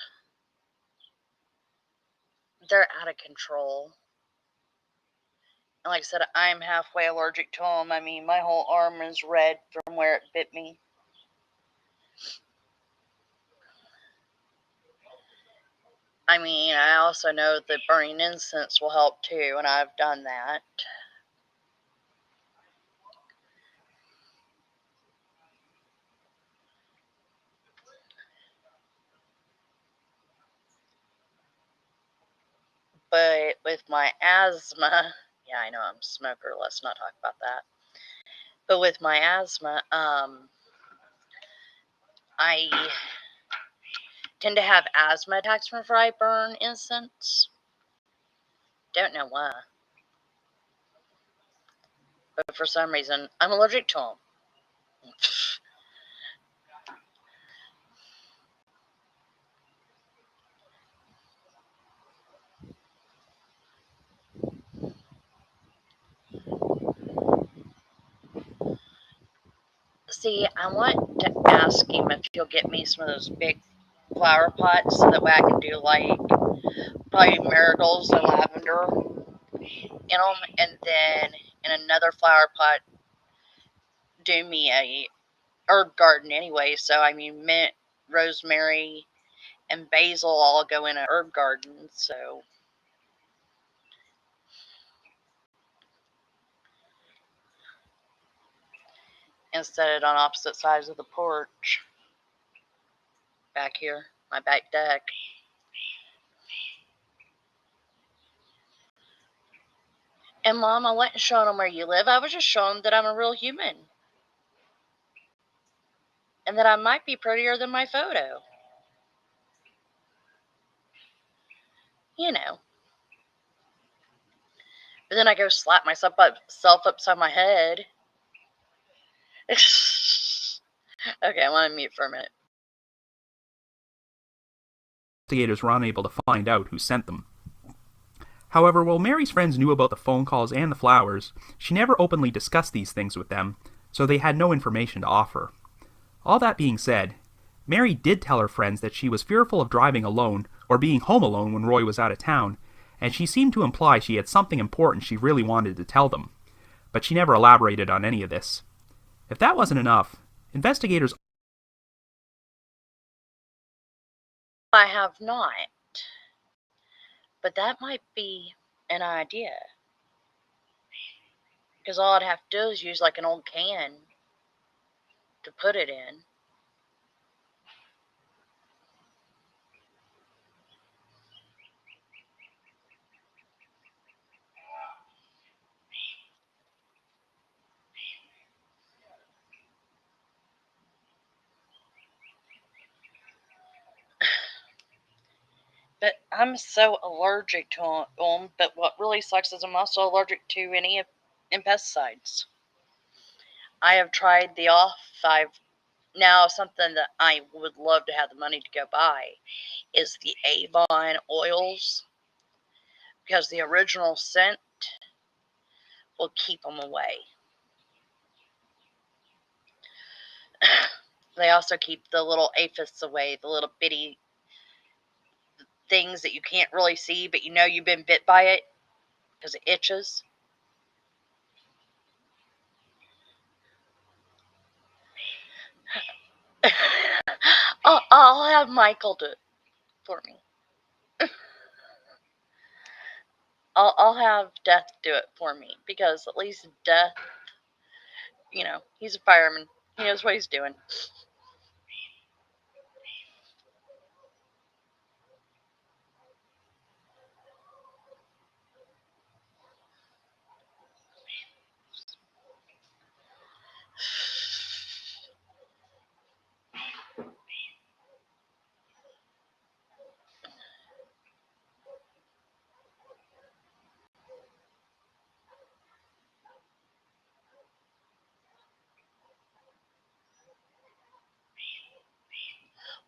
they're out of control. And like I said, I'm halfway allergic to them. I mean, my whole arm is red from where it bit me. I mean, I also know that burning incense will help too, and I've done that. But with my asthma, yeah, I know I'm a smoker, let's not talk about that. But with my asthma, I tend to have asthma attacks whenever I burn incense. Don't know why. But for some reason, I'm allergic to them. See, I want to ask him if he'll get me some of those big flower pots so that way I can do like probably marigolds and lavender in them, and then in another flower pot do me a herb garden anyway. So I mean, mint, rosemary, and basil all go in a herb garden. So instead on opposite sides of the porch back here, my back deck. And Mom, I wasn't showing them where you live. I was just showing them that I'm a real human. And that I might be prettier than my photo. You know. But then I go slap myself upside my head. Okay, I want to mute for a minute. investigators were unable to find out who sent them. However, while Mary's friends knew about the phone calls and the flowers, she never openly discussed these things with them, so they had no information to offer. All that being said, Mary did tell her friends that she was fearful of driving alone or being home alone when Roy was out of town, and she seemed to imply she had something important she really wanted to tell them. But she never elaborated on any of this. If that wasn't enough, investigators... I have not. But that might be an idea. Because all I'd have to do is use like an old can to put it in. But I'm so allergic to them. But what really sucks is I'm also allergic to any pesticides. I have tried the off. Now something that I would love to have the money to go buy is the Avon oils, because the original scent will keep them away. They also keep the little aphids away, the little bitty things that you can't really see, but you know you've been bit by it because it itches. I'll have Michael do it for me. I'll have Death do it for me, because at least Death, he's a fireman. He knows what he's doing.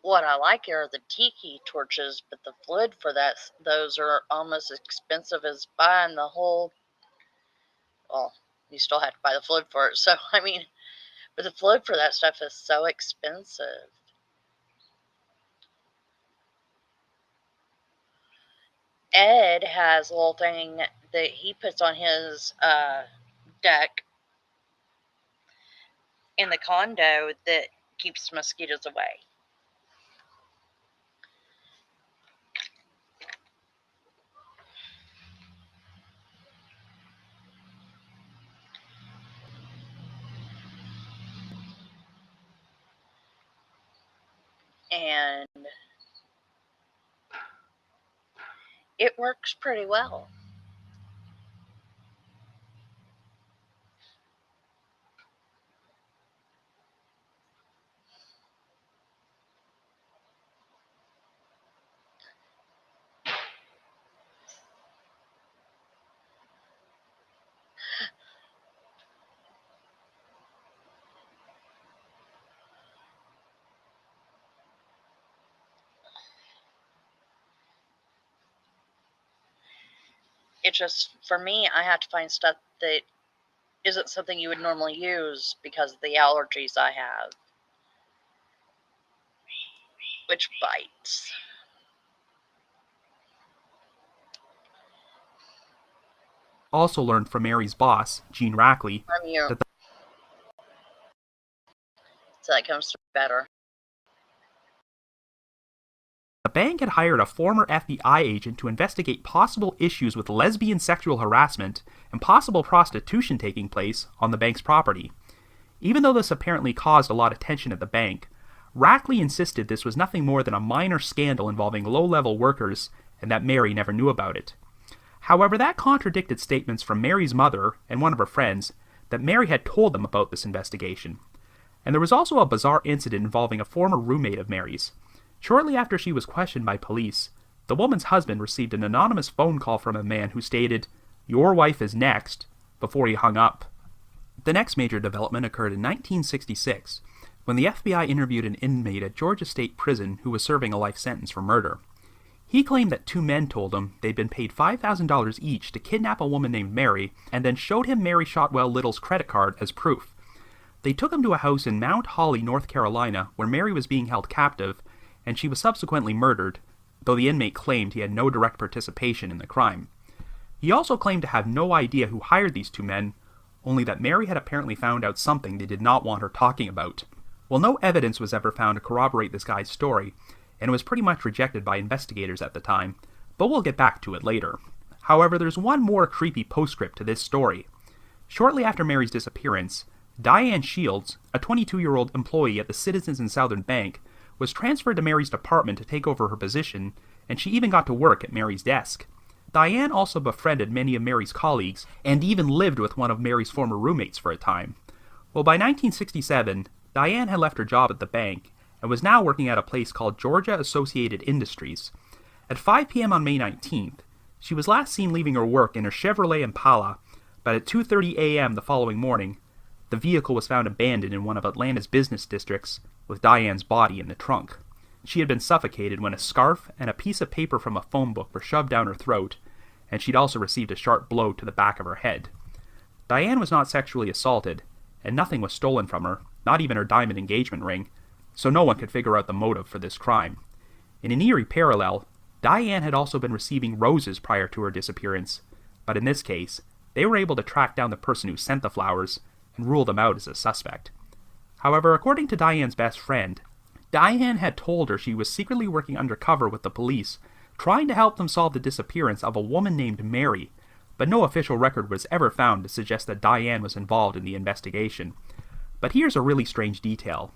What I like are the tiki torches, but the fluid for those are almost as expensive as buying the whole. Well, you still have to buy the fluid for it. So, but the fluid for that stuff is so expensive. Ed has a little thing that he puts on his deck in the condo that keeps mosquitoes away. And it works pretty well. It just, for me, I have to find stuff that isn't something you would normally use because of the allergies I have, which bites. Also learned from Mary's boss, Gene Rackley, From you. that So that comes through better. the bank had hired a former FBI agent to investigate possible issues with lesbian sexual harassment and possible prostitution taking place on the bank's property. Even though this apparently caused a lot of tension at the bank, Rackley insisted this was nothing more than a minor scandal involving low-level workers and that Mary never knew about it. However, that contradicted statements from Mary's mother and one of her friends that Mary had told them about this investigation. And there was also a bizarre incident involving a former roommate of Mary's. Shortly after she was questioned by police, the woman's husband received an anonymous phone call from a man who stated, "Your wife is next," before he hung up. The next major development occurred in 1966, when the FBI interviewed an inmate at Georgia State Prison who was serving a life sentence for murder. He claimed that two men told him they'd been paid $5,000 each to kidnap a woman named Mary, and then showed him Mary Shotwell Little's credit card as proof. They took him to a house in Mount Holly, North Carolina, where Mary was being held captive, and she was subsequently murdered, though the inmate claimed he had no direct participation in the crime. He also claimed to have no idea who hired these two men, only that Mary had apparently found out something they did not want her talking about. Well, no evidence was ever found to corroborate this guy's story, and it was pretty much rejected by investigators at the time, but we'll get back to it later. However, there's one more creepy postscript to this story. Shortly after Mary's disappearance, Diane Shields, a 22-year-old employee at the Citizens and Southern Bank, was transferred to Mary's department to take over her position, and she even got to work at Mary's desk. Diane also befriended many of Mary's colleagues, and even lived with one of Mary's former roommates for a time. Well, by 1967, Diane had left her job at the bank, and was now working at a place called Georgia Associated Industries. At 5 p.m. on May 19th, she was last seen leaving her work in her Chevrolet Impala, but at 2:30 a.m. the following morning, the vehicle was found abandoned in one of Atlanta's business districts, with Diane's body in the trunk. She had been suffocated when a scarf and a piece of paper from a phone book were shoved down her throat, and she'd also received a sharp blow to the back of her head. Diane was not sexually assaulted, and nothing was stolen from her, not even her diamond engagement ring, so no one could figure out the motive for this crime. In an eerie parallel, Diane had also been receiving roses prior to her disappearance, but in this case, they were able to track down the person who sent the flowers and rule them out as a suspect. However, according to Diane's best friend, Diane had told her she was secretly working undercover with the police, trying to help them solve the disappearance of a woman named Mary, but no official record was ever found to suggest that Diane was involved in the investigation. But here's a really strange detail.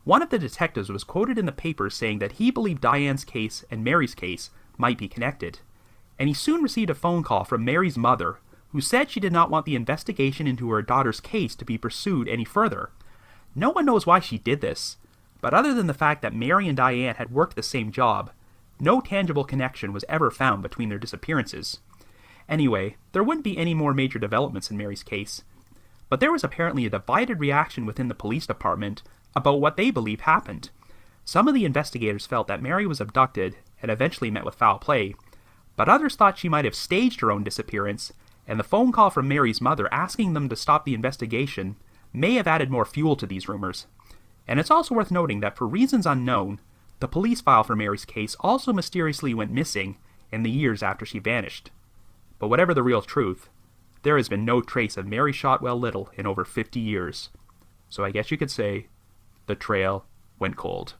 One of the detectives was quoted in the papers saying that he believed Diane's case and Mary's case might be connected, and he soon received a phone call from Mary's mother, who said she did not want the investigation into her daughter's case to be pursued any further. No one knows why she did this, but other than the fact that Mary and Diane had worked the same job, no tangible connection was ever found between their disappearances. Anyway, there wouldn't be any more major developments in Mary's case, but there was apparently a divided reaction within the police department about what they believe happened. Some of the investigators felt that Mary was abducted and eventually met with foul play, but others thought she might have staged her own disappearance, and the phone call from Mary's mother asking them to stop the investigation may have added more fuel to these rumors. And it's also worth noting that for reasons unknown, the police file for Mary's case also mysteriously went missing in the years after she vanished. But whatever the real truth, there has been no trace of Mary Shotwell Little in over 50 years. So I guess you could say, the trail went cold.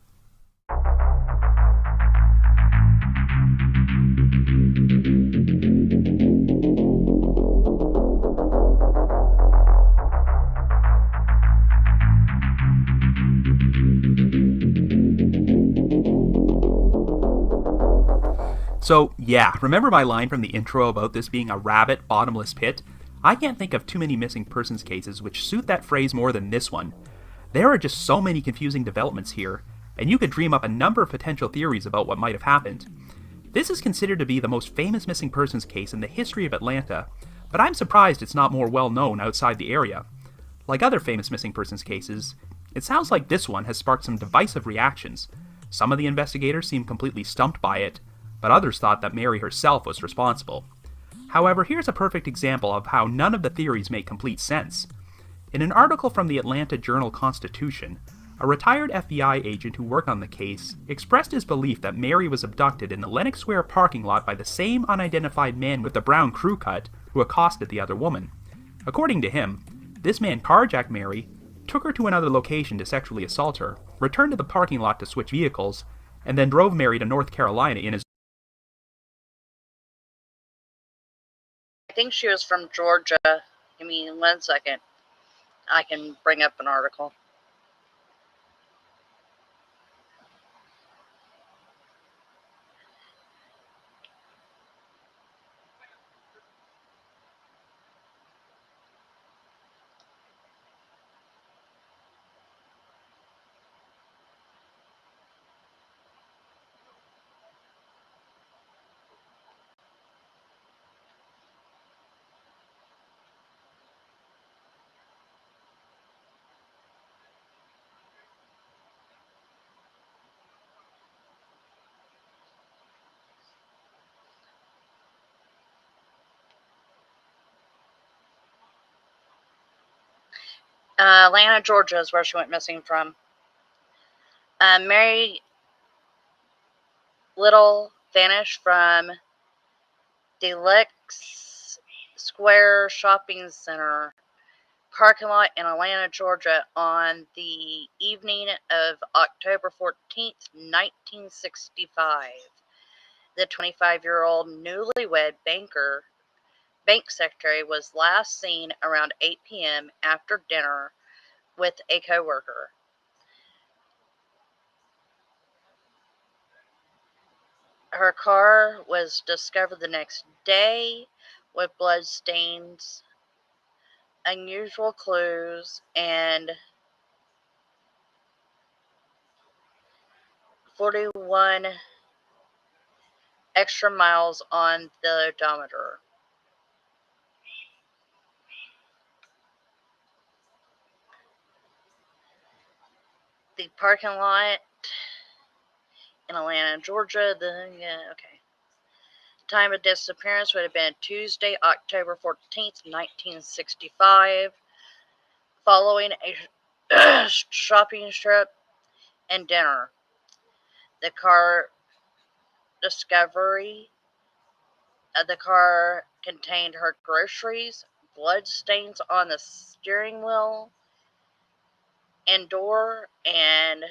So, yeah, remember my line from the intro about this being a rabbit bottomless pit? I can't think of too many missing persons cases which suit that phrase more than this one. There are just so many confusing developments here, and you could dream up a number of potential theories about what might have happened. This is considered to be the most famous missing persons case in the history of Atlanta, but I'm surprised it's not more well known outside the area. Like other famous missing persons cases, it sounds like this one has sparked some divisive reactions. Some of the investigators seem completely stumped by it, but others thought that Mary herself was responsible. However, here's a perfect example of how none of the theories make complete sense. In an article from the Atlanta Journal-Constitution, a retired FBI agent who worked on the case expressed his belief that Mary was abducted in the Lenox Square parking lot by the same unidentified man with the brown crew cut who accosted the other woman. According to him, this man carjacked Mary, took her to another location to sexually assault her, returned to the parking lot to switch vehicles, and then drove Mary to North Carolina in his... I think she was from Georgia. Give me 1 second. I can bring up an article. Atlanta, Georgia is where she went missing from. Mary Little vanished from the Lex Square Shopping Center parking lot in Atlanta, Georgia on the evening of October 14th, 1965. The 25-year-old newlywed bank secretary was last seen around 8 p.m. after dinner with a coworker. Her car was discovered the next day with blood stains, unusual clues, and 41 extra miles on the odometer. The parking lot in Atlanta, Georgia. Time of disappearance would have been Tuesday, October 14th, 1965, following a shopping trip and dinner. The car contained her groceries, blood stains on the steering wheel and door, and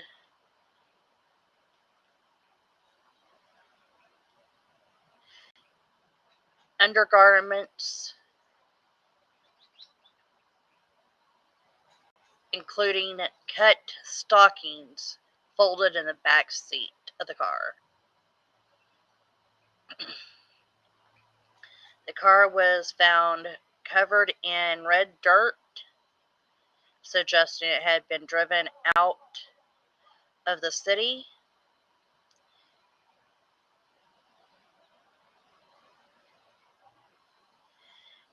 undergarments, including cut stockings, folded in the back seat of the car. The car was found covered in red dirt, suggesting it had been driven out of the city.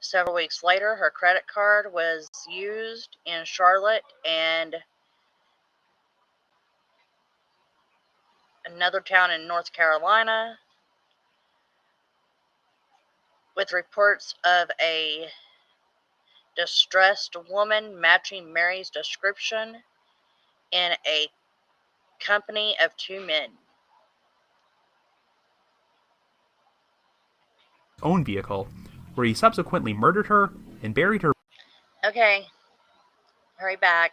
Several weeks later, her credit card was used in Charlotte and another town in North Carolina, with reports of a distressed woman matching Mary's description in a company of two men. Own vehicle, where he subsequently murdered her and buried her Okay, hurry back.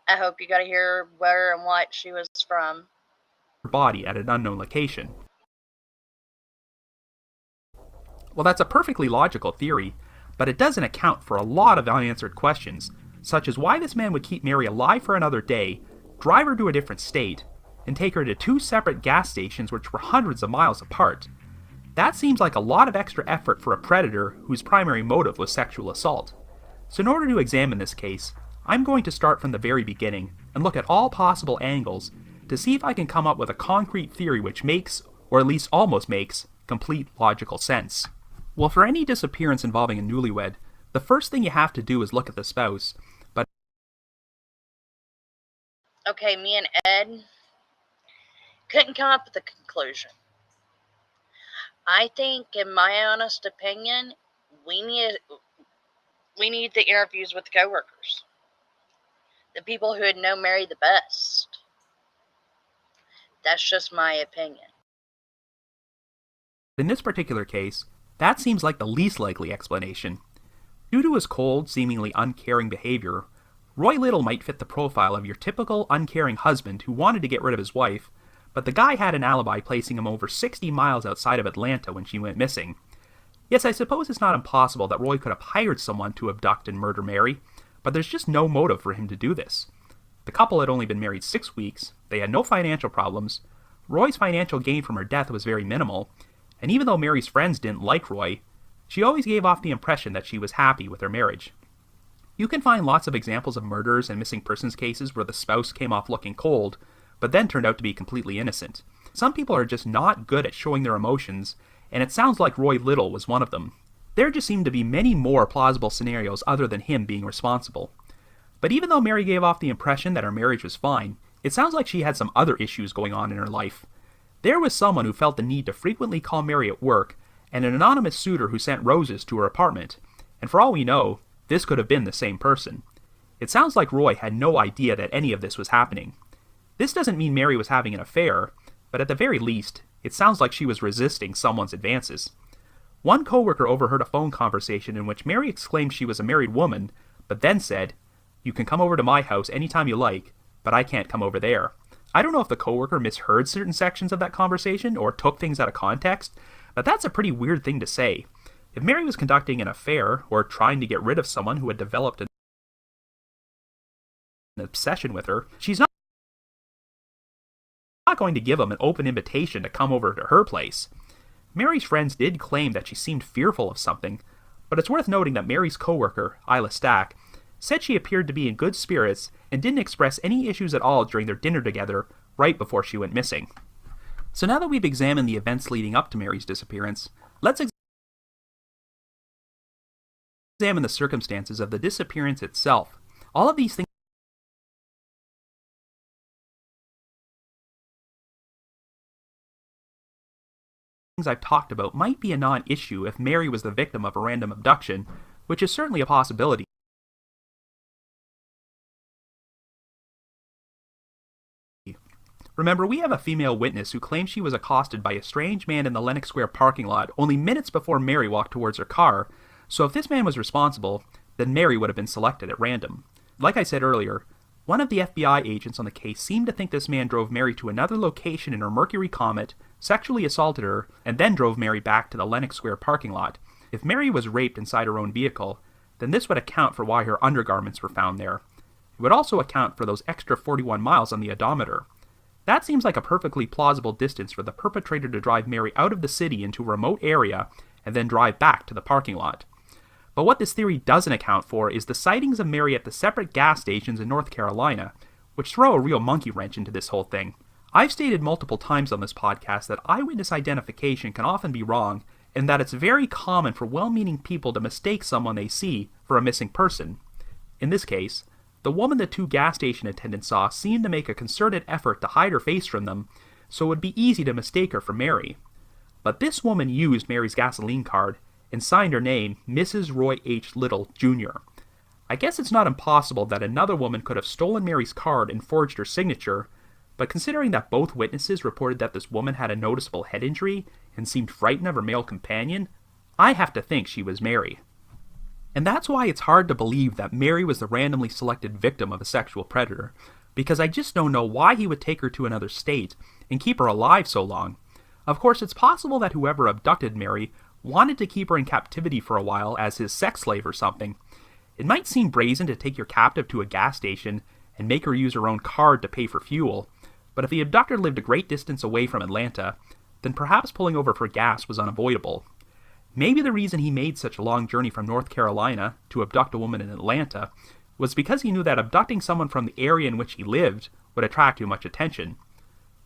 I hope you got to hear where and what she was from. body at an unknown location. Well, that's a perfectly logical theory, but it doesn't account for a lot of unanswered questions, such as why this man would keep Mary alive for another day, drive her to a different state, and take her to two separate gas stations which were hundreds of miles apart. That seems like a lot of extra effort for a predator whose primary motive was sexual assault. So in order to examine this case, I'm going to start from the very beginning and look at all possible angles to see if I can come up with a concrete theory which makes, or at least almost makes, complete logical sense. Well, for any disappearance involving a newlywed, the first thing you have to do is look at the spouse, but... Okay, me and Ed couldn't come up with a conclusion. I think, in my honest opinion, we need the interviews with the coworkers. The people who had known Mary the best. That's just my opinion. in this particular case, that seems like the least likely explanation. Due to his cold, seemingly uncaring behavior, Roy Little might fit the profile of your typical uncaring husband who wanted to get rid of his wife, but the guy had an alibi placing him over 60 miles outside of Atlanta when she went missing. Yes, I suppose it's not impossible that Roy could have hired someone to abduct and murder Mary, but there's just no motive for him to do this. The couple had only been married 6 weeks, they had no financial problems, Roy's financial gain from her death was very minimal, and even though Mary's friends didn't like Roy, she always gave off the impression that she was happy with her marriage. You can find lots of examples of murders and missing persons cases where the spouse came off looking cold, but then turned out to be completely innocent. Some people are just not good at showing their emotions, and it sounds like Roy Little was one of them. There just seem to be many more plausible scenarios other than him being responsible. But even though Mary gave off the impression that her marriage was fine, it sounds like she had some other issues going on in her life. There was someone who felt the need to frequently call Mary at work, and an anonymous suitor who sent roses to her apartment, and for all we know, this could have been the same person. It sounds like Roy had no idea that any of this was happening. This doesn't mean Mary was having an affair, but at the very least, It sounds like she was resisting someone's advances. One coworker overheard a phone conversation in which Mary exclaimed she was a married woman, but then said, "You can come over to my house anytime you like, but I can't come over there." I don't know if the coworker misheard certain sections of that conversation or took things out of context, but that's a pretty weird thing to say. If Mary was conducting an affair or trying to get rid of someone who had developed an obsession with her, she's not going to give him an open invitation to come over to her place. Mary's friends did claim that she seemed fearful of something, but it's worth noting that Mary's coworker, Isla Stack, said she appeared to be in good spirits and didn't express any issues at all during their dinner together right before she went missing. So now that we've examined the events leading up to Mary's disappearance, let's examine the circumstances of the disappearance itself. All of these things I've talked about might be a non-issue if Mary was the victim of a random abduction, which is certainly a possibility. Remember, we have a female witness who claims she was accosted by a strange man in the Lenox Square parking lot only minutes before Mary walked towards her car, so if this man was responsible, then Mary would have been selected at random. Like I said earlier, one of the FBI agents on the case seemed to think this man drove Mary to another location in her Mercury Comet, sexually assaulted her, and then drove Mary back to the Lenox Square parking lot. If Mary was raped inside her own vehicle, then this would account for why her undergarments were found there. It would also account for those extra 41 miles on the odometer. That seems like a perfectly plausible distance for the perpetrator to drive Mary out of the city into a remote area and then drive back to the parking lot. But what this theory doesn't account for is the sightings of Mary at the separate gas stations in North Carolina, which throw a real monkey wrench into this whole thing. I've stated multiple times on this podcast that eyewitness identification can often be wrong, and that it's very common for well-meaning people to mistake someone they see for a missing person. In this case, the woman the two gas station attendants saw seemed to make a concerted effort to hide her face from them, so it would be easy to mistake her for Mary. But this woman used Mary's gasoline card and signed her name Mrs. Roy H. Little, Jr. I guess it's not impossible that another woman could have stolen Mary's card and forged her signature, but considering that both witnesses reported that this woman had a noticeable head injury and seemed frightened of her male companion, I have to think she was Mary. And that's why it's hard to believe that Mary was the randomly selected victim of a sexual predator, because I just don't know why he would take her to another state and keep her alive so long. Of course, it's possible that whoever abducted Mary wanted to keep her in captivity for a while as his sex slave or something. It might seem brazen to take your captive to a gas station and make her use her own card to pay for fuel, but if the abductor lived a great distance away from Atlanta, then perhaps pulling over for gas was unavoidable. Maybe the reason he made such a long journey from North Carolina to abduct a woman in Atlanta was because he knew that abducting someone from the area in which he lived would attract too much attention.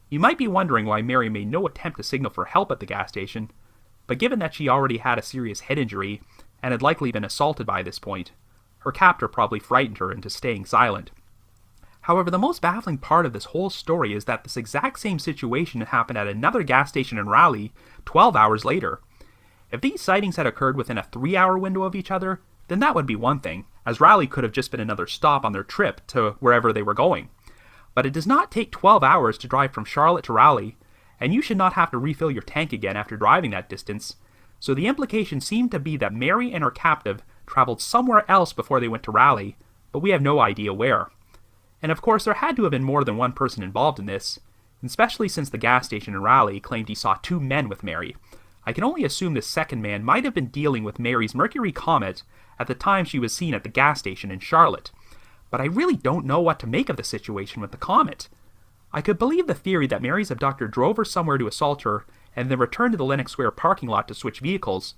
You might be wondering why Mary made no attempt to signal for help at the gas station, but given that she already had a serious head injury and had likely been assaulted by this point, her captor probably frightened her into staying silent. However, the most baffling part of this whole story is that this exact same situation happened at another gas station in Raleigh 12 hours later. If these sightings had occurred within a 3-hour window of each other, then that would be one thing, as Raleigh could have just been another stop on their trip to wherever they were going. But it does not take 12 hours to drive from Charlotte to Raleigh, and you should not have to refill your tank again after driving that distance, so the implication seemed to be that Mary and her captive traveled somewhere else before they went to Raleigh, but we have no idea where. And of course there had to have been more than one person involved in this, especially since the gas station in Raleigh claimed he saw 2 men with Mary. I can only assume this second man might have been dealing with Mary's Mercury Comet at the time she was seen at the gas station in Charlotte. But I really don't know what to make of the situation with the Comet. I could believe the theory that Mary's abductor drove her somewhere to assault her and then returned to the Lenox Square parking lot to switch vehicles,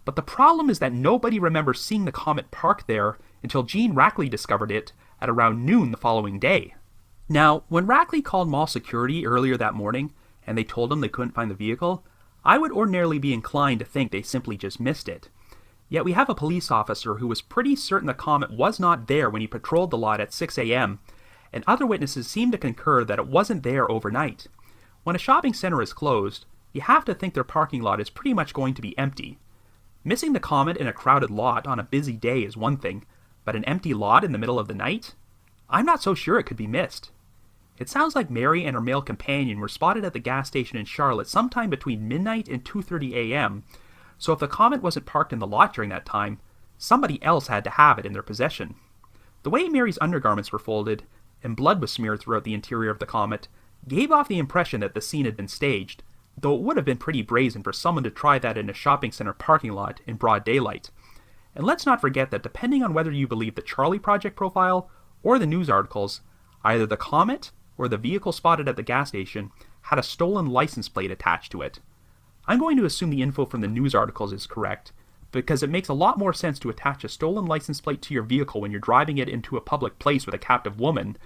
but the problem is that nobody remembers seeing the Comet parked there until Gene Rackley discovered it at around noon the following day. Now, when Rackley called mall security earlier that morning and they told him they couldn't find the vehicle, I would ordinarily be inclined to think they simply just missed it. Yet we have a police officer who was pretty certain the Comet was not there when he patrolled the lot at 6 a.m., and other witnesses seem to concur that it wasn't there overnight. When a shopping center is closed, you have to think their parking lot is pretty much going to be empty. Missing the Comet in a crowded lot on a busy day is one thing, but an empty lot in the middle of the night? I'm not so sure it could be missed. It sounds like Mary and her male companion were spotted at the gas station in Charlotte sometime between midnight and 2:30 a.m., so if the Comet wasn't parked in the lot during that time, somebody else had to have it in their possession. The way Mary's undergarments were folded, and blood was smeared throughout the interior of the Comet, gave off the impression that the scene had been staged, though it would have been pretty brazen for someone to try that in a shopping center parking lot in broad daylight. And let's not forget that depending on whether you believe the Charlie Project profile or the news articles, either the Comet or the vehicle spotted at the gas station had a stolen license plate attached to it. I'm going to assume the info from the news articles is correct, because it makes a lot more sense to attach a stolen license plate to your vehicle when you're driving it into a public place with a captive woman,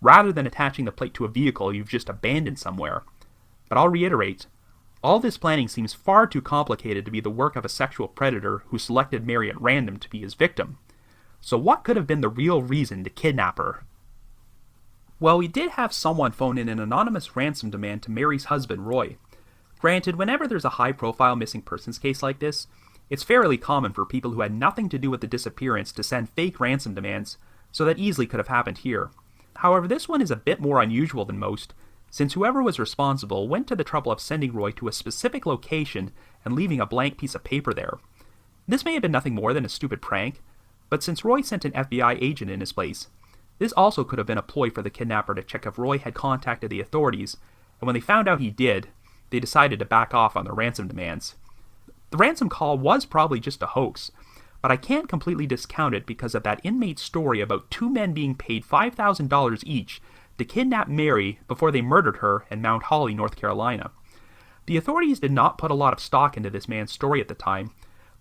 rather than attaching the plate to a vehicle you've just abandoned somewhere. But I'll reiterate, all this planning seems far too complicated to be the work of a sexual predator who selected Mary at random to be his victim. So what could have been the real reason to kidnap her? Well, we did have someone phone in an anonymous ransom demand to Mary's husband, Roy. Granted, whenever there's a high-profile missing persons case like this, it's fairly common for people who had nothing to do with the disappearance to send fake ransom demands, so that easily could have happened here. However, this one is a bit more unusual than most, since whoever was responsible went to the trouble of sending Roy to a specific location and leaving a blank piece of paper there. This may have been nothing more than a stupid prank, but since Roy sent an FBI agent in his place, this also could have been a ploy for the kidnapper to check if Roy had contacted the authorities, and when they found out he did, they decided to back off on their ransom demands. The ransom call was probably just a hoax, but I can't completely discount it because of that inmate's story about two men being paid $5,000 each to kidnap Mary before they murdered her in Mount Holly, North Carolina. The authorities did not put a lot of stock into this man's story at the time,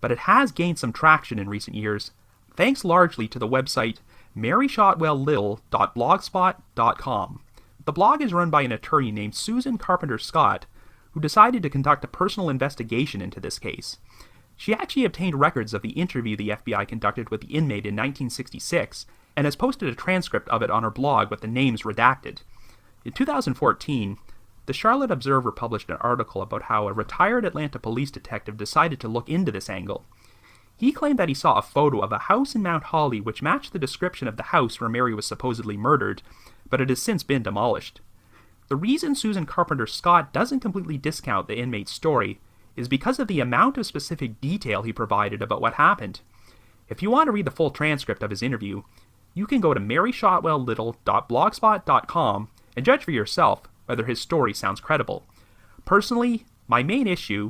but it has gained some traction in recent years, thanks largely to the website maryshotwelllittle.blogspot.com. The blog is run by an attorney named Susan Carpenter Scott, who decided to conduct a personal investigation into this case. She actually obtained records of the interview the FBI conducted with the inmate in 1966, and has posted a transcript of it on her blog with the names redacted. In 2014, the Charlotte Observer published an article about how a retired Atlanta police detective decided to look into this angle. He claimed that he saw a photo of a house in Mount Holly which matched the description of the house where Mary was supposedly murdered, but it has since been demolished. The reason Susan Carpenter Scott doesn't completely discount the inmate's story is because of the amount of specific detail he provided about what happened. If you want to read the full transcript of his interview, you can go to maryshotwelllittle.blogspot.com and judge for yourself whether his story sounds credible. Personally, my main issue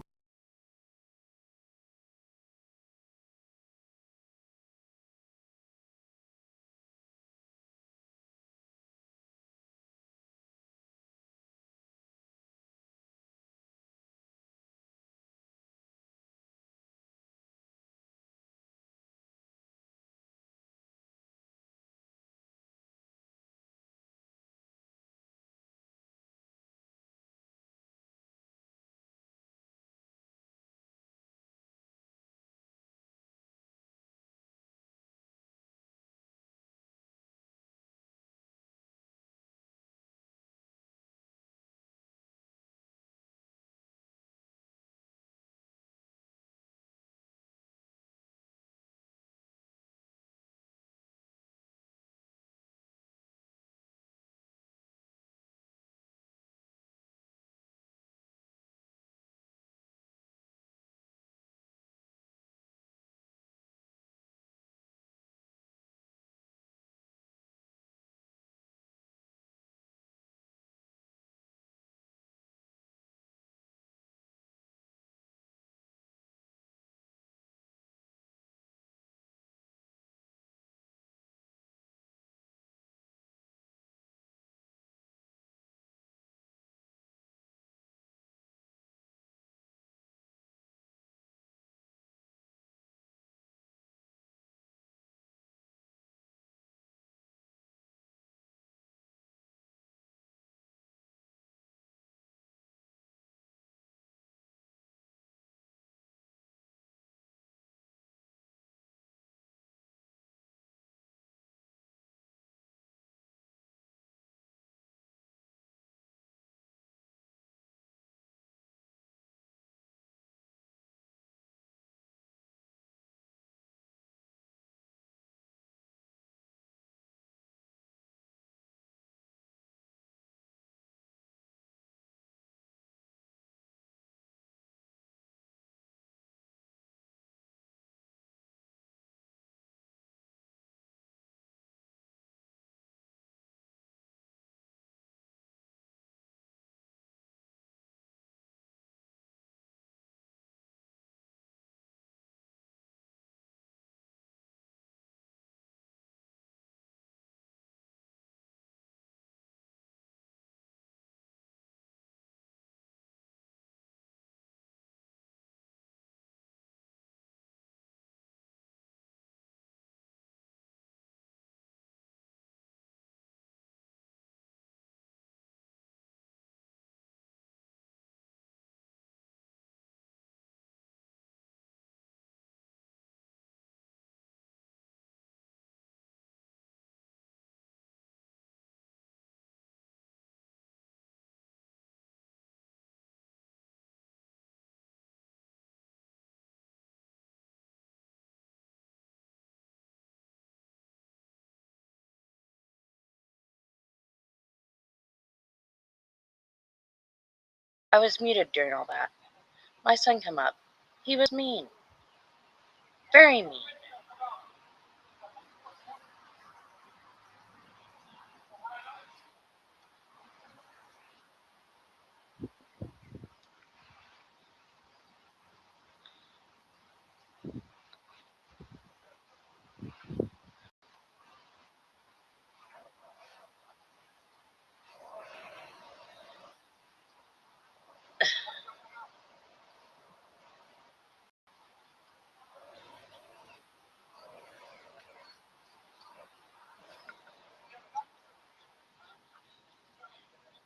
I was muted during all that. My son come up. He was mean. Very mean.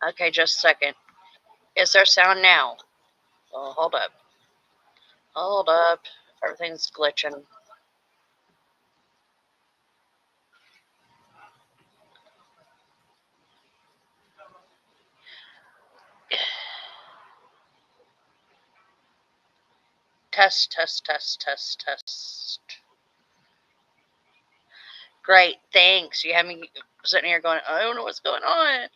Okay, just a second. Is there sound now? Oh, hold up. Hold up. Everything's glitching. Test, test, test, test, test. Great, thanks. You have me sitting here going, I don't know what's going on.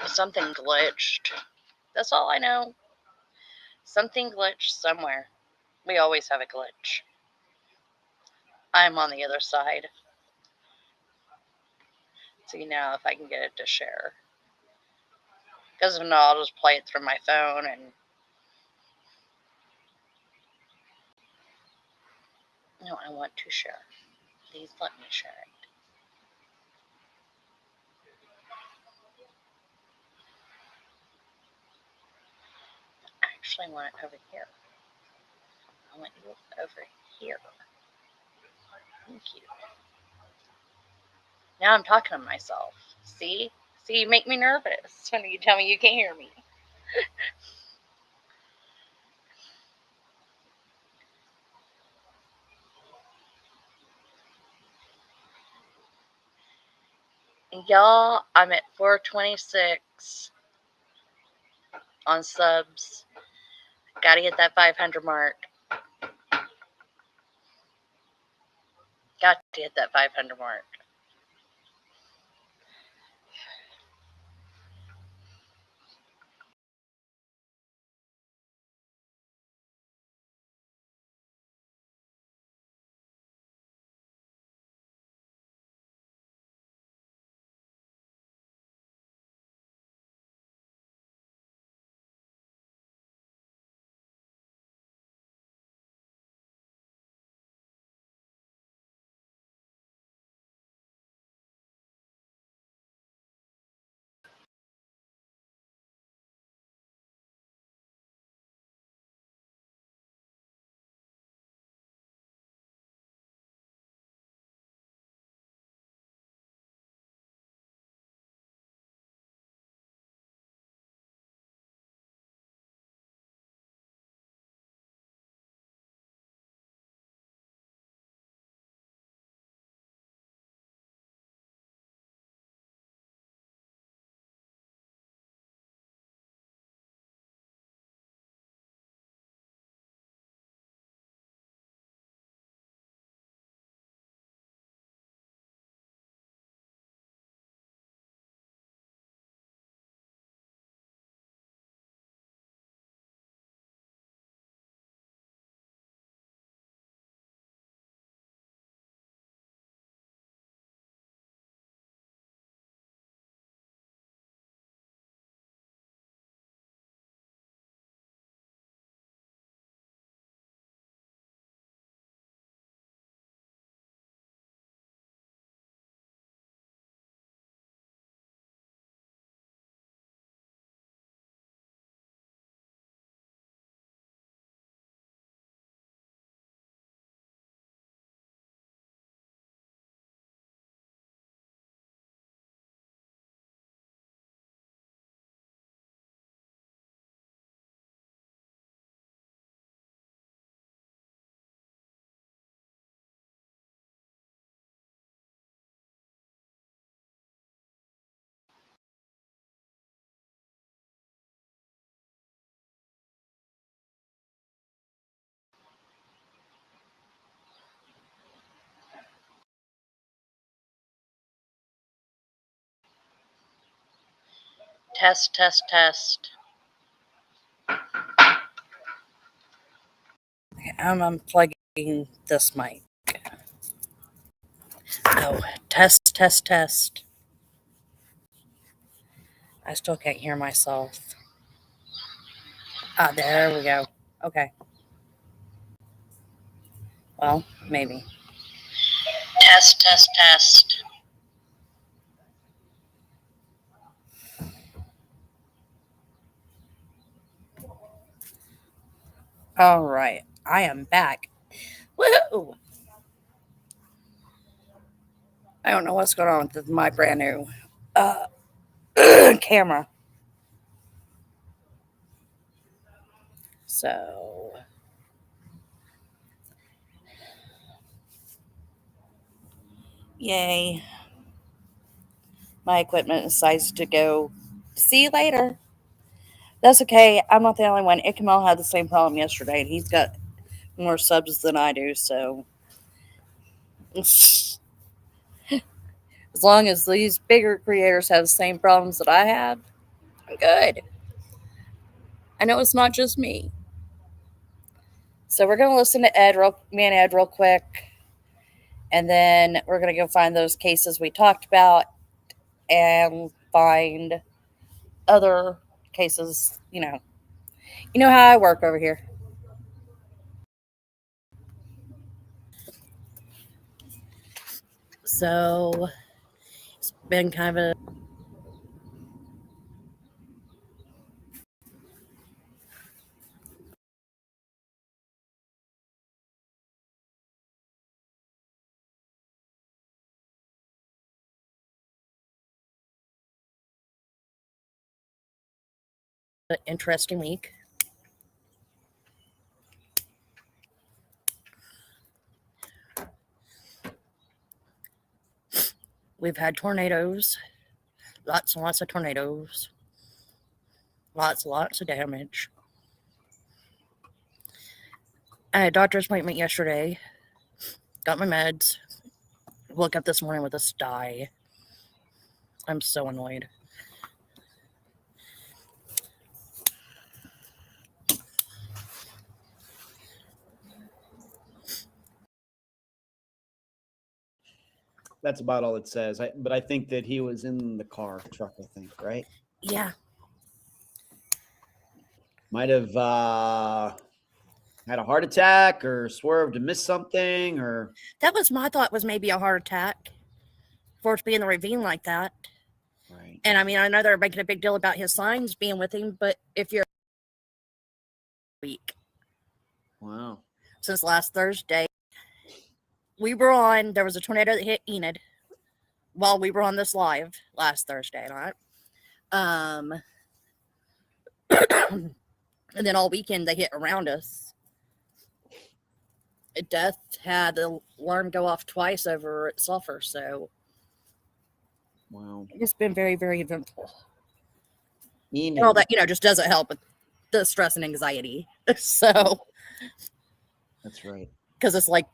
Something glitched. That's all I know. Something glitched somewhere. We always have a glitch. I'm on the other side. See now if I can get it to share. Because if not, I'll just play it through my phone and no, I want to share. Please let me share it. I actually want it over here. I want you over here. Thank you. Now I'm talking to myself. See? See, you make me nervous when you tell me you can't hear me. Y'all, I'm at 426 on subs. Gotta hit that 500 mark. Got to hit that 500 mark. Test, test, test. I'm unplugging this mic. Oh, test, test, test. I still can't hear myself. Ah, there we go. Okay. Well, maybe. Test, test, test. All right. I am back. Woohoo! I don't know what's going on with my brand new camera. So, yay. My equipment decides to go. See you later. That's okay. I'm not the only one. Ikamal had the same problem yesterday, and he's got more subs than I do, so. As long as these bigger creators have the same problems that I had, I'm good. I know it's not just me. So we're going to listen to me and Ed real quick, and then we're going to go find those cases we talked about and find other cases, you know. You know how I work over here. So it's been kind of an interesting week. We've had tornadoes, lots and lots of tornadoes, lots and lots of damage. I had a doctor's appointment yesterday, got my meds, woke up this morning with a sty. I'm so annoyed. That's about all it says. But I think that he was in the truck, I think, right? Yeah. Might have had a heart attack or swerved to miss something, or That was my thought, was maybe a heart attack for it to be in the ravine like that. right. And I mean, I know they're making a big deal about his signs being with him, but if you're week Wow. since last Thursday, there was a tornado that hit Enid while we were on this live last Thursday night. And then all weekend they hit around us. Death had the alarm go off twice over at Sulphur, so Wow. it's been very, very eventful. Enid. And all that, just doesn't help with the stress and anxiety. So That's right. because it's like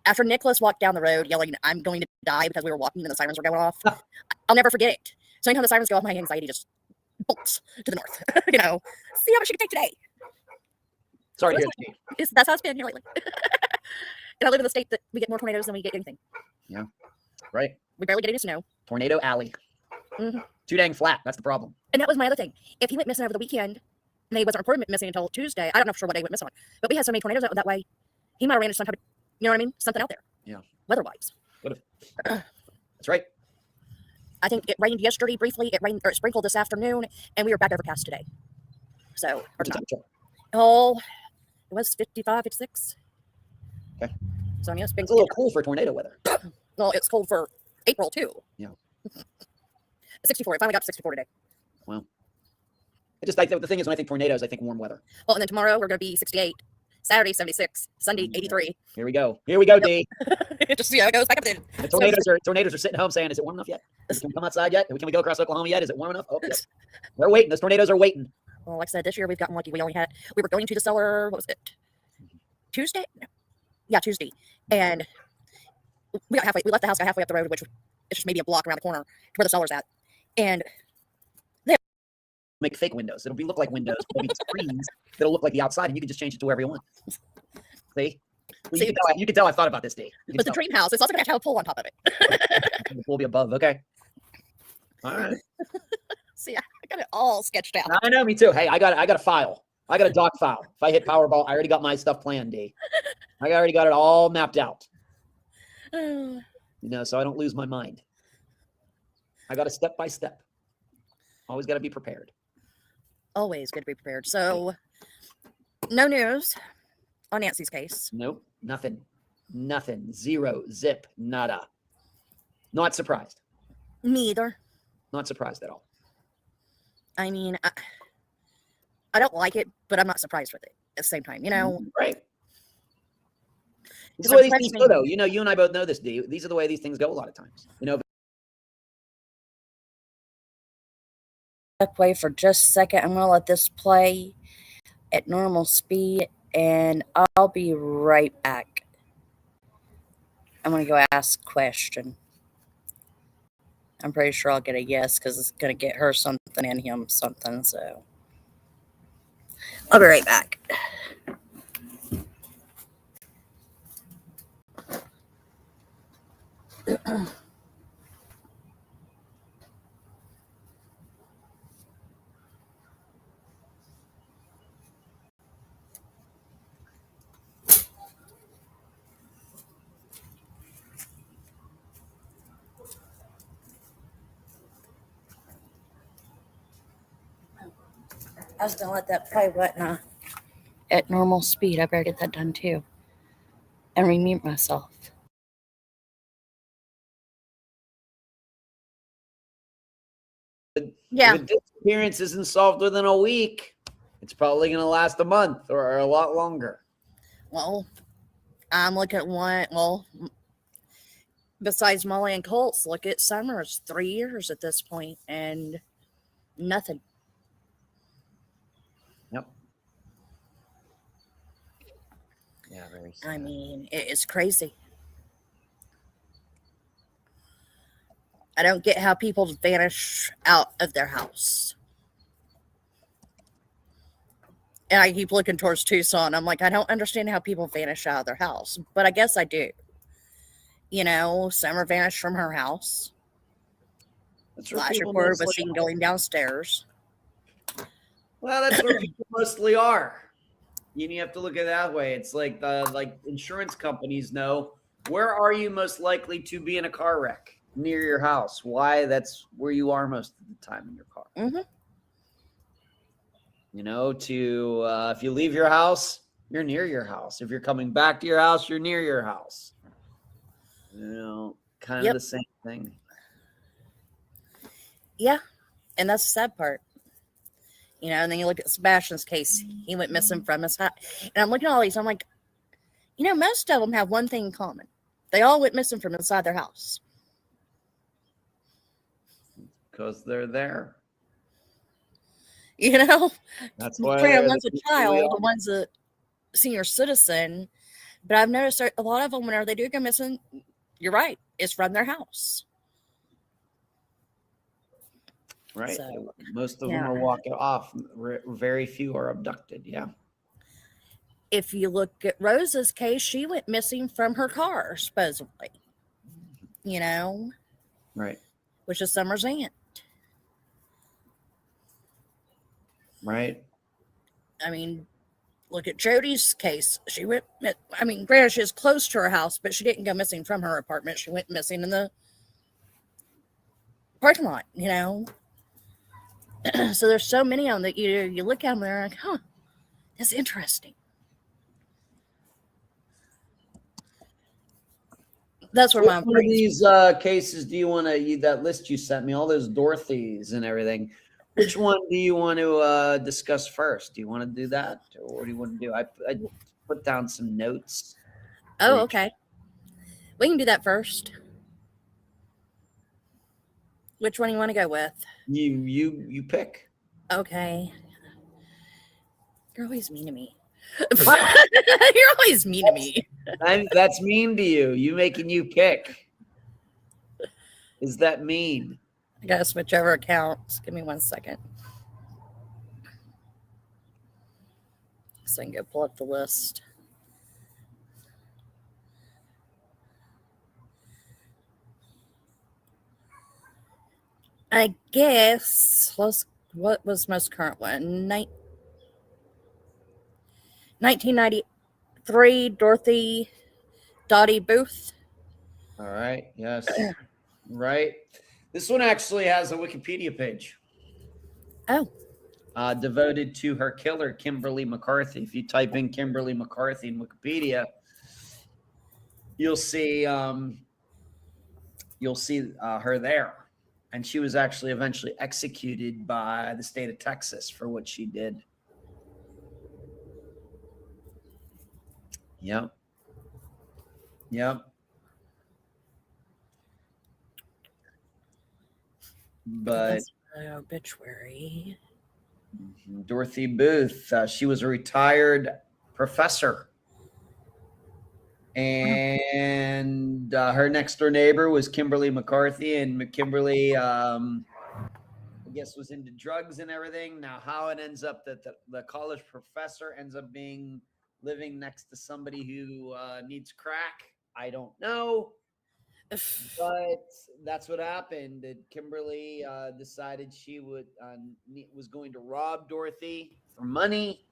after Nicholas walked down the road yelling, "I'm going to die," because we were walking and the sirens were going off, I'll never forget it. So anytime the sirens go off, my anxiety just bolts to the north. See how much you can take today. Sorry to hear that. That's how it's been here lately. And I live in the state that we get more tornadoes than we get anything. Yeah. Right. We barely get any snow. Tornado Alley. Mm-hmm. Too dang flat. That's the problem. And that was my other thing. If he went missing over the weekend, and he wasn't reported missing until Tuesday, I don't know for sure what day he went missing on. But we had so many tornadoes out that way, he might have ran into some type of, you know what I mean? Something out there. Yeah. Weather-wise. That's right. I think it rained yesterday briefly. It sprinkled this afternoon, and we were back overcast today. So, or not. Oh, it was 55, 56. Okay. So, yeah, it's been a little cool for tornado weather. Well, it's cold for April, too. Yeah. 64. It finally got to 64 today. Wow. The thing is, when I think tornadoes, I think warm weather. Well, and then tomorrow we're going to be 68. Saturday, 76. Sunday, 83. Here we go. Here we go, D. Just see how it goes back up there. The tornadoes are sitting home saying, "Is it warm enough yet? Can we come outside yet? Can we go across Oklahoma yet? Is it warm enough?" Oh, yes. They're waiting. Those tornadoes are waiting. Well, like I said, this year we've gotten lucky. We were going to the cellar, what was it? Tuesday? No. Yeah, Tuesday. And we left the house, got halfway up the road, which is just maybe a block around the corner to where the cellar's at. And make fake windows. It'll look like windows. There'll be screens that'll look like the outside, and you can just change it to wherever you want. See? Well, you can tell I've thought about this, D. But the dream house, it's also going to have a pool on top of it. The pool will be above. Okay. All right. See, I got it all sketched out. I know, me too. Hey, I got a file. I got a doc file. If I hit Powerball, I already got my stuff planned, D. I already got it all mapped out. You know, so I don't lose my mind. I got a step by step. Always got to be prepared. Always good to be prepared. So, no news on Nancy's case. Nope. Nothing. Nothing. Zero. Zip. Nada. Not surprised. Me either. Not surprised at all. I mean, I don't like it, but I'm not surprised with it at the same time, you know? Right. This is the way these things go, though. You know, you and I both know this, D. These are the way these things go a lot of times. You know, Play for just a second. I'm going to let this play at normal speed, and I'll be right back. I'm going to go ask a question. I'm pretty sure I'll get a yes because it's going to get her something and him something. So I'll be right back. I was going to let that play, but at normal speed. I better get that done too. And remute myself. Yeah. If a disappearance isn't solved within a week, it's probably going to last a month or a lot longer. Well, I'm looking at one. Well, besides Molly and Colts, look at Summers. 3 years at this point, and nothing. Yep. Yeah, very sad. I mean, it's crazy. I don't get how people vanish out of their house. And I keep looking towards Tucson. I'm like, I don't understand how people vanish out of their house. But I guess I do. You know, Summer vanished from her house. Flash report was seen going downstairs. Well, that's where people mostly are. You have to look at it that way. It's like insurance companies know, where are you most likely to be in a car wreck? Near your house. Why? That's where you are most of the time in your car. Mm-hmm. You know, if you leave your house, you're near your house. If you're coming back to your house, you're near your house. You know, kind of the same thing. Yeah. And that's the sad part. You know, and then you look at Sebastian's case. He went missing from his house. And I'm looking at all these. I'm like, you know, most of them have one thing in common. They all went missing from inside their house. Because they're there. You know? That's why one's a child, one's a senior citizen. But I've noticed a lot of them, whenever they do go missing, you're right, it's from their house. Right. So, most of them are walking off. Very few are abducted. Yeah. If you look at Rosa's case, she went missing from her car, supposedly. You know? Right. Which is Summer's aunt. Right. I mean, look at Jody's case. She went, I mean, granted, she was close to her house, but she didn't go missing from her apartment. She went missing in the parking lot, you know? So there's so many of them that you look at them and they're like, huh, that's interesting. That's where one of these cases do you want to, that list you sent me, all those Dorothys and everything, which one do you want to discuss first? Do you want to do that? Or what do you want to do? I put down some notes. Oh, okay. We can do that first. Which one do you want to go with? You pick. Okay. You're always mean to me. You're always mean to me. That's mean to you. You making you pick. Is that mean? I gotta switch over accounts. Give me 1 second. so I can go pull up the list. I guess, what was the most current one? 1993, Dorothy Dottie Booth. All right. Yes. Right. This one actually has a Wikipedia page. Oh. Devoted to her killer, Kimberly McCarthy. If you type in Kimberly McCarthy in Wikipedia, you'll see her there. And she was actually eventually executed by the state of Texas for what she did. Yep. But That's my obituary. Dorothy Booth, she was a retired professor. And her next door neighbor was Kimberly McCarthy, and Kimberly, I guess, was into drugs and everything. Now, how it ends up that the college professor ends up living next to somebody who needs crack, I don't know. But that's what happened. That Kimberly decided she was going to rob Dorothy for money.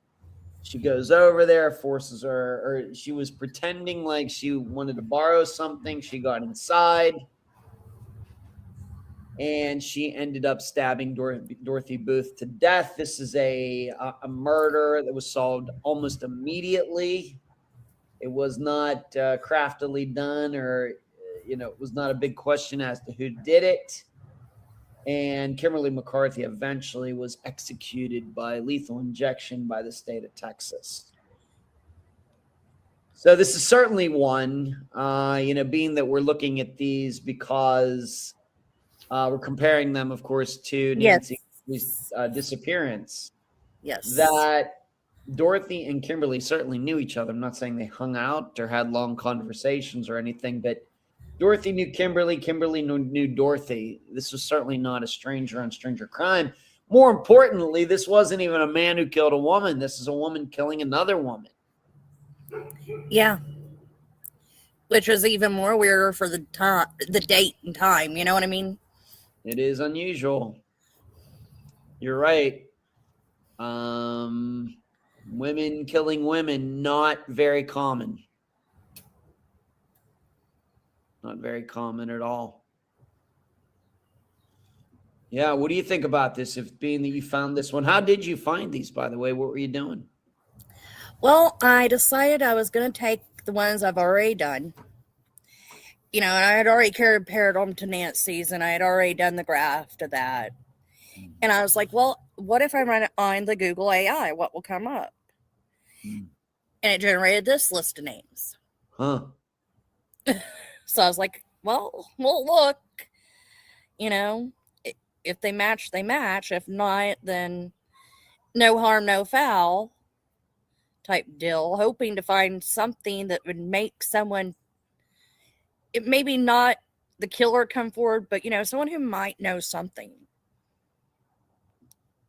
She goes over there, forces her, or she was pretending like she wanted to borrow something. She got inside, and she ended up stabbing Dorothy Booth to death. This is a murder that was solved almost immediately. It was not craftily done, or it was not a big question as to who did it. And Kimberly McCarthy eventually was executed by lethal injection by the state of Texas. So this is certainly one, being that we're looking at these because we're comparing them, of course, to Nancy's disappearance. Yes. That Dorothy and Kimberly certainly knew each other. I'm not saying they hung out or had long conversations or anything, but Dorothy knew Kimberly. Kimberly knew Dorothy. This was certainly not a stranger on stranger crime. More importantly, this wasn't even a man who killed a woman. This is a woman killing another woman. Yeah. Which was even more weirder for the date and time. You know what I mean? It is unusual. You're right. Women killing women, not very common. Not very common at all. Yeah, what do you think about this? If being that you found this one, how did you find these, by the way? What were you doing? Well, I decided I was going to take the ones I've already done. And I had already compared them to Nancy's, and I had already done the graph to that. And I was like, well, what if I run it on the Google AI? What will come up? And it generated this list of names. Huh. So I was like, well, look. If they match, they match. If not, then no harm, no foul type deal. Hoping to find something that would make someone, it maybe not the killer come forward, but, someone who might know something.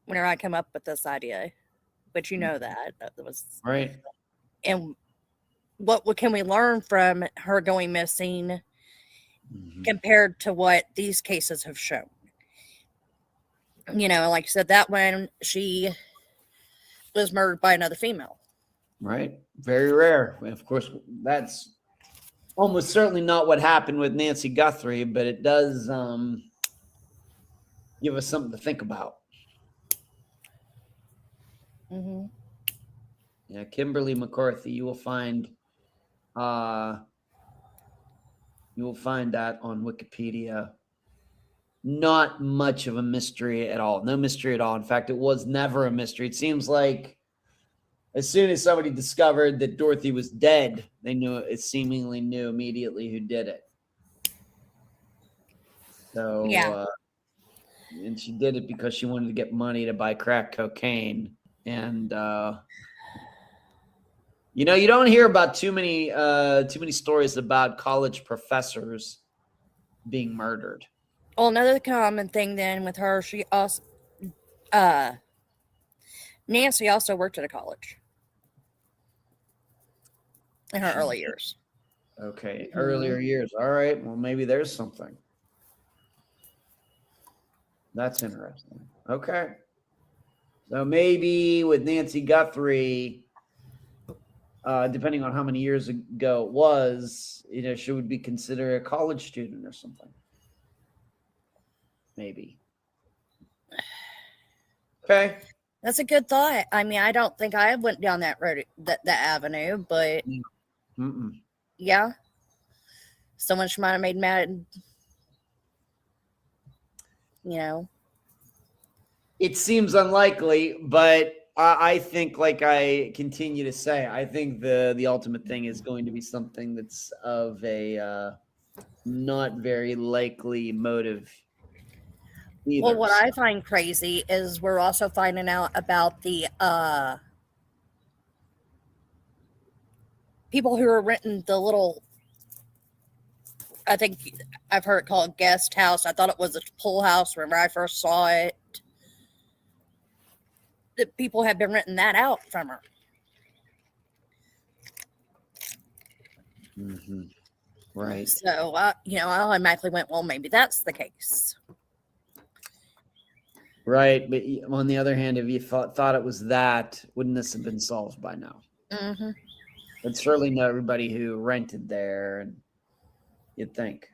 Whenever I come up with this idea, but that was right. And what can we learn from her going missing compared to what these cases have shown? Like I said, that one, she was murdered by another female. Right. Very rare. Of course, that's almost certainly not what happened with Nancy Guthrie, but it does give us something to think about. Mm-hmm. Yeah, Kimberly McCarthy. You will find that on Wikipedia. Not much of a mystery at all. No mystery at all. In fact, it was never a mystery. It seems like as soon as somebody discovered that Dorothy was dead, it seemingly knew immediately who did it. So, yeah. And she did it because she wanted to get money to buy crack cocaine. And, you don't hear about too many stories about college professors being murdered. Well, another common thing then with her, she also, Nancy also worked at a college. in her early years. Okay, earlier years. All right, well, maybe there's something. That's interesting. Okay. So maybe with Nancy Guthrie, depending on how many years ago it was, she would be considered a college student or something. Maybe. Okay. That's a good thought. I mean, I don't think I went down that road, that avenue, but yeah, someone she might have made mad. It seems unlikely, but I think, like I continue to say, I think the ultimate thing is going to be something that's of a not very likely motive either. Well, what I find crazy is we're also finding out about the people who are renting the little, I think I've heard it called guest house. I thought it was a pool house whenever I first saw it. That people have been renting that out from her. Right. So, I automatically went, well, maybe that's the case. Right. But on the other hand, if you thought it was that, wouldn't this have been solved by now? But certainly know everybody who rented there, and you'd think.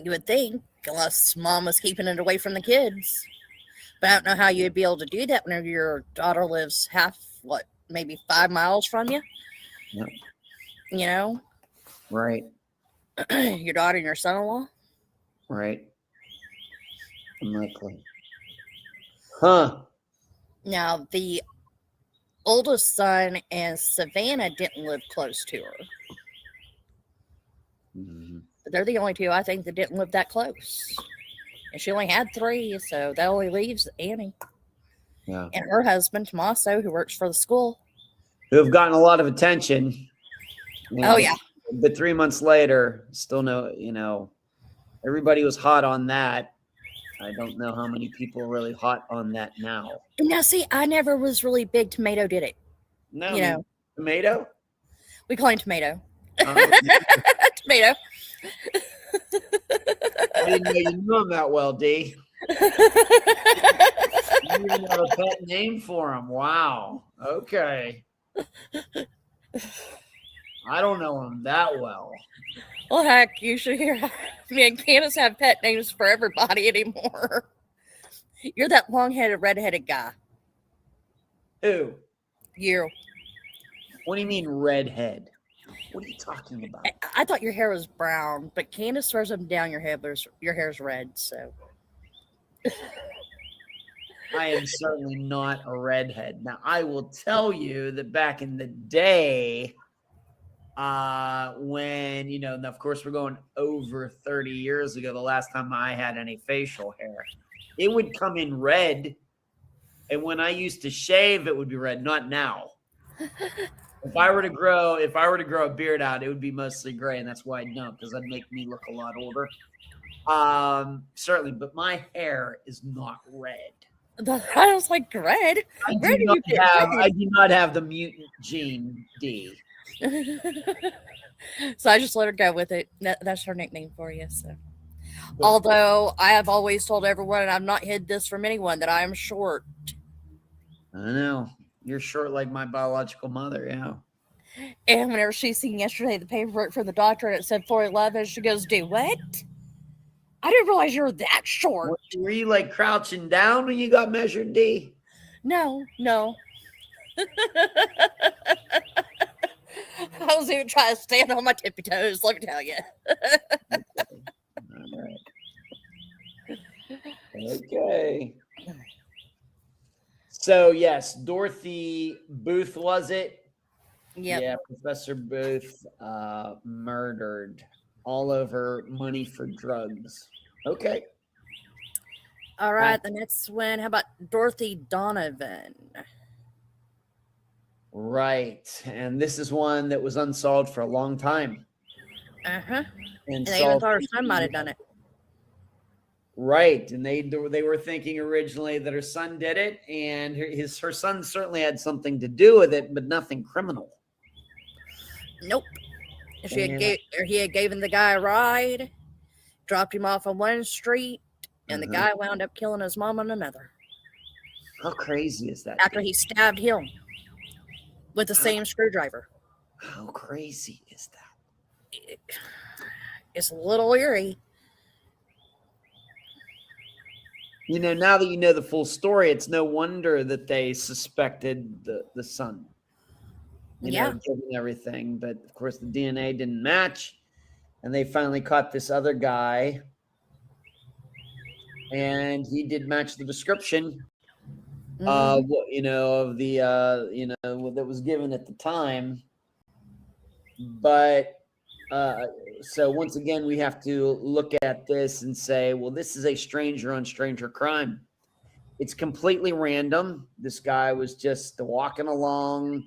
You would think, unless mom was keeping it away from the kids. But I don't know how you'd be able to do that whenever your daughter lives maybe 5 miles from you. Yeah. Right. Your daughter and your son-in-law. Right. Unlikely. Huh. Now, the oldest son and Savannah didn't live close to her. But they're the only two, I think, that didn't live that close. And she only had 3, so that only leaves Annie. Yeah. And her husband, Tommaso, who works for the school. Who have gotten a lot of attention. Oh, yeah. But 3 months later, still everybody was hot on that. I don't know how many people are really hot on that now. Now, see, I never was really big Tomato, did it? No. Tomato? We call him Tomato. Oh, Tomato. I didn't know you knew him that well, D. You even have a pet name for him. Wow. Okay. I don't know him that well. Well, heck, you should hear. Me and Candace have pet names for everybody anymore. You're that long-headed, red-headed guy. Who? You. What do you mean redhead? What are you talking about? I thought your hair was brown, but Candace throws them down your hair. Your hair's red, so. I am certainly not a redhead. Now, I will tell you that back in the day, when, of course, we're going over 30 years ago, the last time I had any facial hair, it would come in red. And when I used to shave, it would be red. Not now. If I were to grow a beard out, it would be mostly gray, and that's why I don't, because that'd make me look a lot older. Certainly, but my hair is not red. I was like, red? I do not have the mutant gene, D. So I just let her go with it. That's her nickname for you. So, although I have always told everyone, and I've not hid this from anyone, that I am short. I know. You're short like my biological mother, yeah. And whenever she seen yesterday the paperwork from the doctor and it said 4'11", she goes, "Do what? I didn't realize you were that short." Were you like crouching down when you got measured, D? No. I was even trying to stand on my tippy toes, let me tell you. All right. Okay. So, yes, Dorothy Booth, was it? Yep. Yeah, Professor Booth murdered all over money for drugs. Okay. All right, the next one. How about Dorothy Donovan? Right. And this is one that was unsolved for a long time. Uh-huh. And they even thought her son might have done it. Right. And they were thinking originally that her son did it, and her son certainly had something to do with it, but nothing criminal. Nope. She had Yeah. he had given the guy a ride, dropped him off on one street, and the guy wound up killing his mom on another. How crazy is that? After he stabbed him with the same screwdriver. How crazy is that? It's a little eerie. You know, now that you know the full story, it's no wonder that they suspected the son. You know, given everything. But of course, the DNA didn't match, and they finally caught this other guy, and he did match the description of of the that was given at the time. But so once again, we have to look at this and say, well, this is a stranger on stranger crime. It's completely random. This guy was just walking along,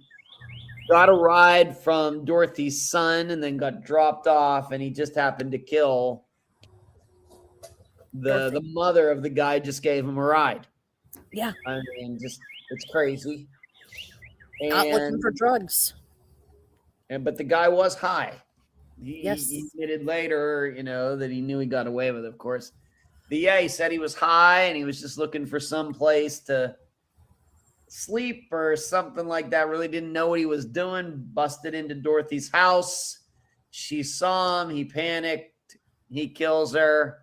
got a ride from Dorothy's son, and then got dropped off, and he just happened to kill the mother of the guy just gave him a ride. Yeah. I mean, just it's crazy. Not looking for drugs. But the guy was high. He admitted later, that he knew he got away with it, of course. But yeah, he said he was high and he was just looking for some place to sleep or something like that. Really didn't know what he was doing. Busted into Dorothy's house. She saw him. He panicked. He kills her.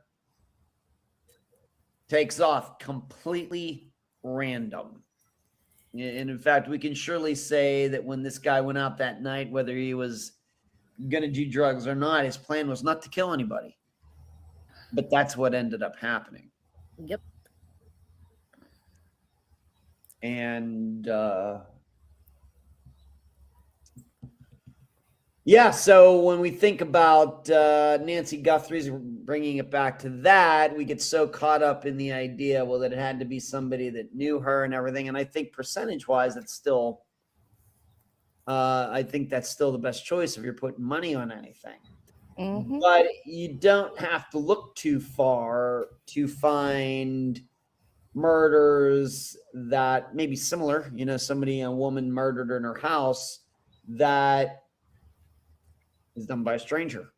Takes off. Completely random. And in fact, we can surely say that when this guy went out that night, whether he was going to do drugs or not, his plan was not to kill anybody. But that's what ended up happening. Yep. And so when we think about Nancy Guthrie's, bringing it back to that, we get so caught up in the idea, well, that it had to be somebody that knew her and everything. And I think percentage-wise, it's still, I think that's still the best choice if you're putting money on anything. Mm-hmm. But you don't have to look too far to find murders that may be similar. A woman murdered in her house that is done by a stranger.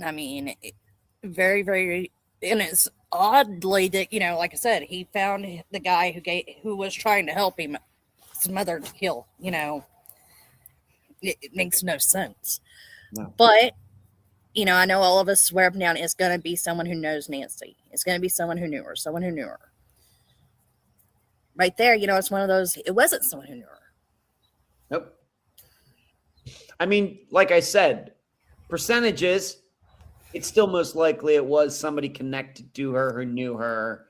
I mean, very, very, and it's oddly that, like I said, he found the guy who was trying to help him, his mother, to kill. It makes no sense. No. But, I know all of us swear up and down, it's going to be someone who knows Nancy. It's going to be someone who knew her, Right there, it's one of those, it wasn't someone who knew her. Nope. I mean, like I said, percentages, it's still most likely it was somebody connected to her who knew her,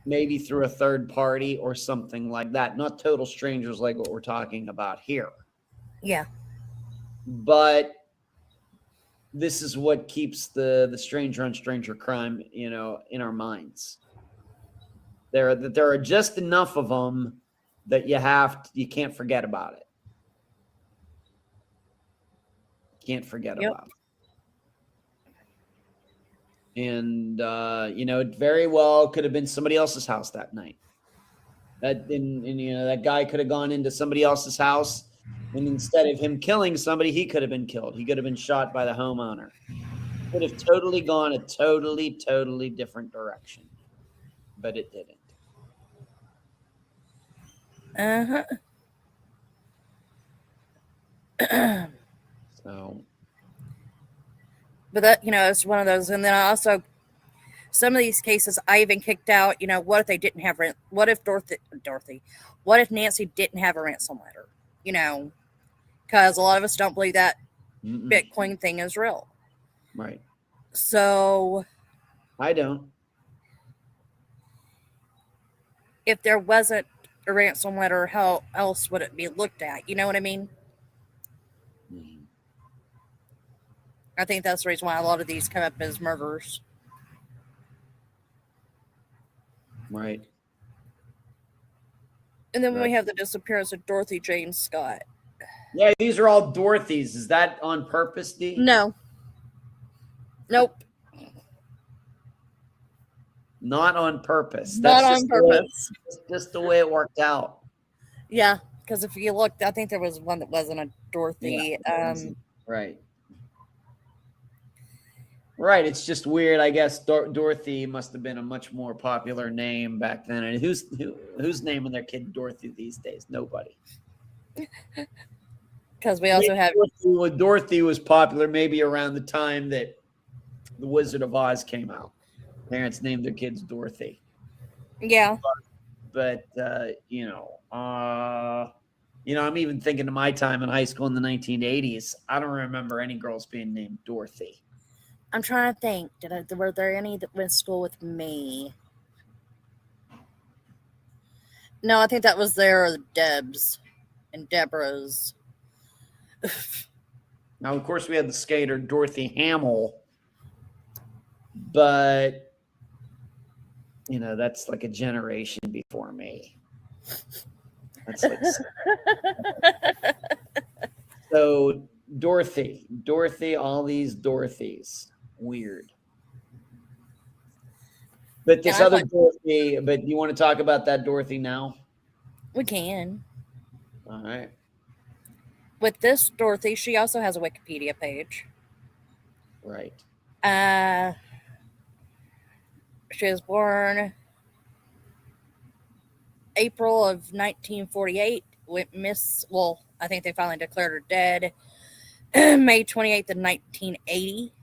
maybe through a third party or something like that. Not total strangers like what we're talking about here. Yeah. But this is what keeps the stranger on stranger crime, in our minds. There are just enough of them that you can't forget about it. Can't forget about it. And it very well could have been somebody else's house that night. That guy could have gone into somebody else's house, and instead of him killing somebody, he could have been killed. He could have been shot by the homeowner. Could have totally gone a totally different direction, but it didn't. So, but that, it's one of those. And then I also, some of these cases I even kicked out, what if they didn't have rent? What if what if Nancy didn't have a ransom letter? Because a lot of us don't believe that Bitcoin thing is real. Right. So I don't. If there wasn't a ransom letter, how else would it be looked at? You know what I mean? Mm-hmm. I think that's the reason why a lot of these come up as murders. Right. And then we have the disappearance of Dorothy Jane Scott. Yeah, these are all Dorothy's. Is that on purpose, Dee? No. Nope. Not on purpose. Not on purpose. Just the way it worked out. Yeah, Because if you looked, I think there was one that wasn't a Dorothy. Right. Right. It's just weird. I guess Dorothy must have been a much more popular name back then. And who's naming their kid Dorothy these days? Nobody. Because we also have Dorothy was popular maybe around the time that The Wizard of Oz came out. Parents named their kids Dorothy. Yeah. But I'm even thinking of my time in high school in the 1980s. I don't remember any girls being named Dorothy. I'm trying to think. Were there any that went to school with me? No, I think that was their Debs and Deborah's. Now, of course, we had the skater Dorothy Hamill, but that's like a generation before me. That's like so Dorothy, all these Dorothys, weird. But this other Dorothy, but you want to talk about that Dorothy now? We can. All right. With this Dorothy, she also has a Wikipedia page. Right. She was born April of 1948. I think they finally declared her dead May 28th of 1980.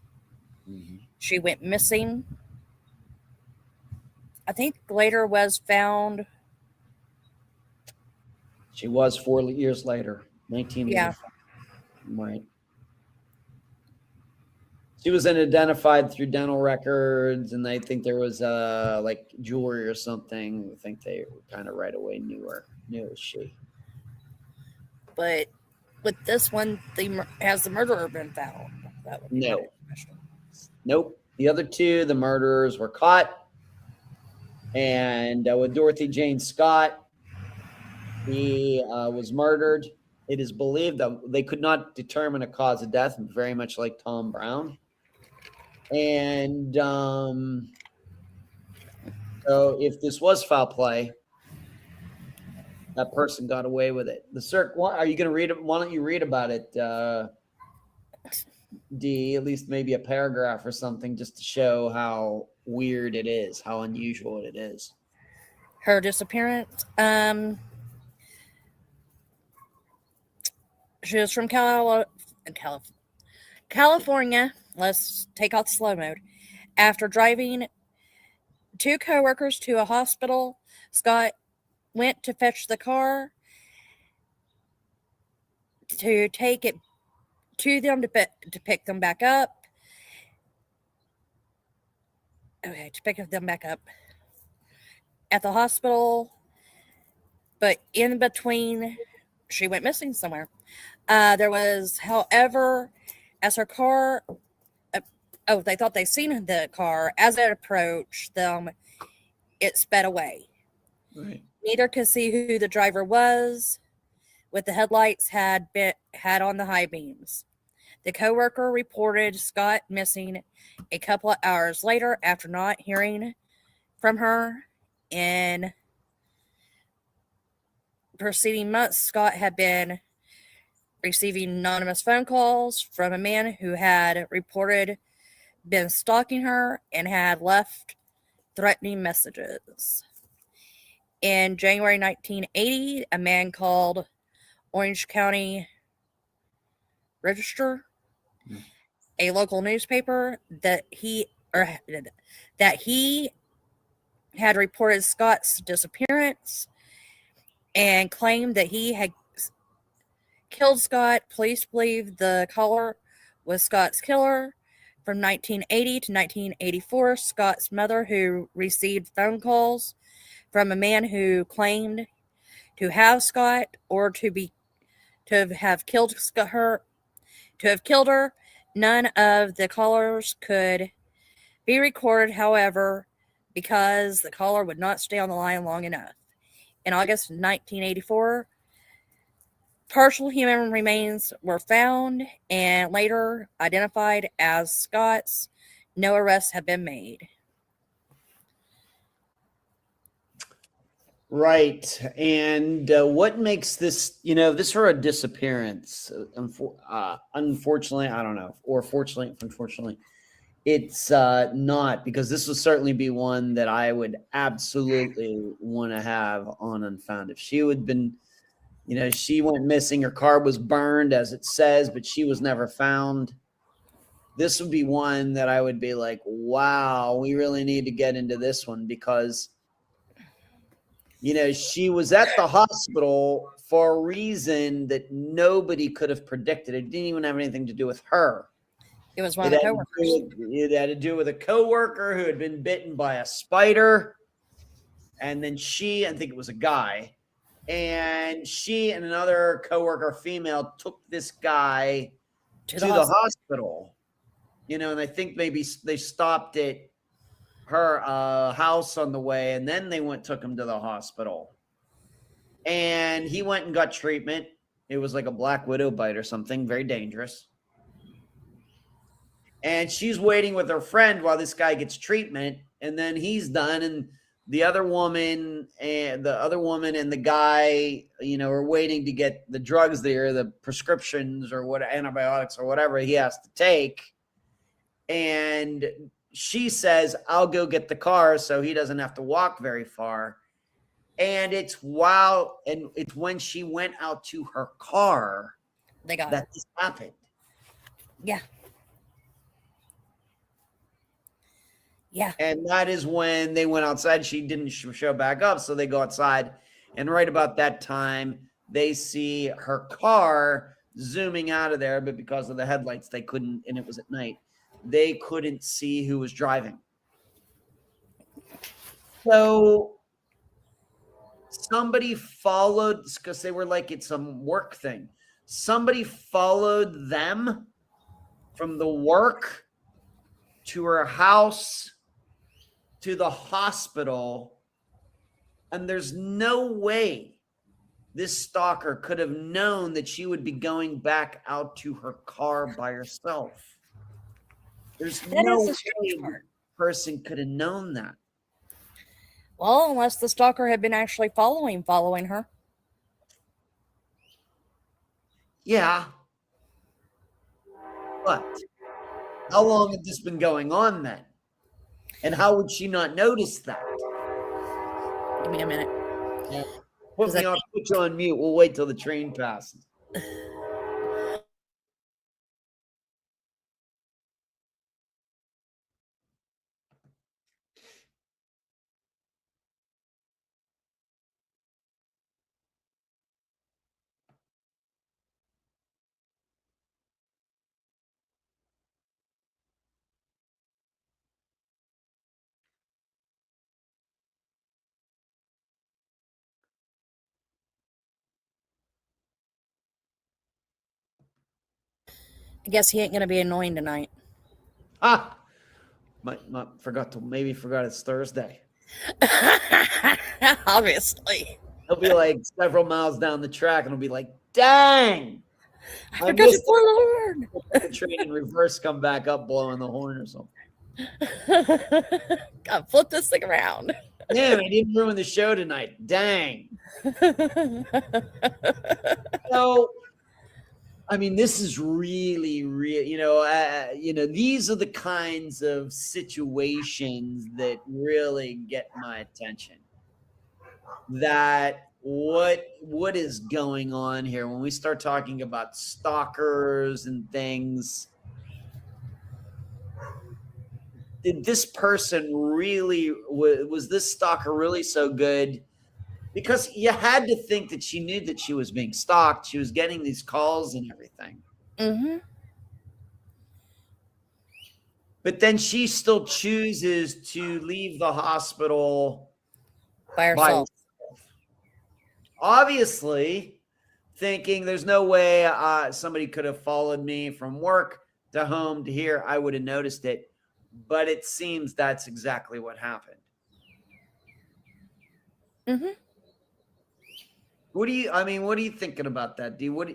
Mm-hmm. She went missing. I think later was found. She was 4 years later, 1985. Yeah. Right. She was identified through dental records, and I think there was like jewelry or something. I think they kind of right away knew it was she. But with this one, has the murderer been found? That would be No. Nope. The other two, the murderers were caught. And with Dorothy Jane Scott, he was murdered. It is believed that they could not determine a cause of death, very much like Tom Brown. And so if this was foul play, that person got away with it. Are you going to read it? Why don't you read about it, D, at least maybe a paragraph or something, just to show how weird it is, how unusual it is. Her disappearance. She was from California. Let's take off the slow mode. After driving two coworkers to a hospital, Scott went to fetch the car to take it to them to pick them back up. Okay, to pick them back up at the hospital. But in between, she went missing somewhere. There was, however, as her car, they thought they seen the car. As it approached them, it sped away. Right. Neither could see who the driver was, with the headlights had on the high beams. The coworker reported Scott missing a couple of hours later after not hearing from her. In preceding months, Scott had been receiving anonymous phone calls from a man who had reported been stalking her and had left threatening messages. In January 1980, a man called Orange County Register, a local newspaper, that he had reported Scott's disappearance and claimed that he had killed Scott. Police believe the caller was Scott's killer. From 1980 to 1984, Scott's mother, who received phone calls from a man who claimed to have Scott or to have killed her. None of the callers could be recorded, however, because the caller would not stay on the line long enough. In August 1984, partial human remains were found and later identified as Scott's. No arrests have been made. Right. And what makes this, this her a disappearance? Unfortunately, I don't know, or fortunately, unfortunately, it's not, because this would certainly be one that I would absolutely want to have on Unfound. If she would been, she went missing, her car was burned, as it says, but she was never found. This would be one that I would be like, wow, we really need to get into this one, because she was at the hospital for a reason that nobody could have predicted. It didn't even have anything to do with her. It was one of the coworkers. It had to do with a coworker who had been bitten by a spider. And then I think it was a guy, and she and another coworker, female, took this guy to the hospital. And I think maybe they stopped at her house on the way, and then they took him to the hospital. And he went and got treatment. It was like a black widow bite or something, very dangerous. And she's waiting with her friend while this guy gets treatment, and then he's done, and the other woman and the guy, are waiting to get the drugs there, the prescriptions or what, antibiotics or whatever he has to take. And she says, I'll go get the car so he doesn't have to walk very far. And it's when she went out to her car that this happened. Yeah. Yeah. And that is when they went outside. She didn't show back up, so they go outside. And right about that time, they see her car zooming out of there, but because of the headlights, they couldn't, and it was at night, they couldn't see who was driving. So somebody followed, because they were like, it's some work thing. Somebody followed them from the work to her house to the hospital, and there's no way this stalker could have known that she would be going back out to her car by herself. There's no way the person could have known that. Well, unless the stalker had been actually following her. Yeah. But how long had this been going on then? And how would she not notice that? Give me a minute. Yeah. Put you on mute. We'll wait till the train passes. I guess he ain't going to be annoying tonight. Forgot it's Thursday. Obviously. He'll be like several miles down the track, and he'll be like, dang! I forgot to blow the horn. The train in reverse, come back up blowing the horn or something. God, flip this thing around. Damn, I didn't ruin the show tonight. Dang. So, I mean, this is really, these are the kinds of situations that really get my attention. That what is going on here when we start talking about stalkers and things? Did this person really, was this stalker really so good? Because you had to think that she knew that she was being stalked. She was getting these calls and everything. Mm-hmm. But then she still chooses to leave the hospital by herself. Obviously, thinking there's no way somebody could have followed me from work to home to here. I would have noticed it. But it seems that's exactly what happened. Mm-hmm. What are you thinking about that, Dee? What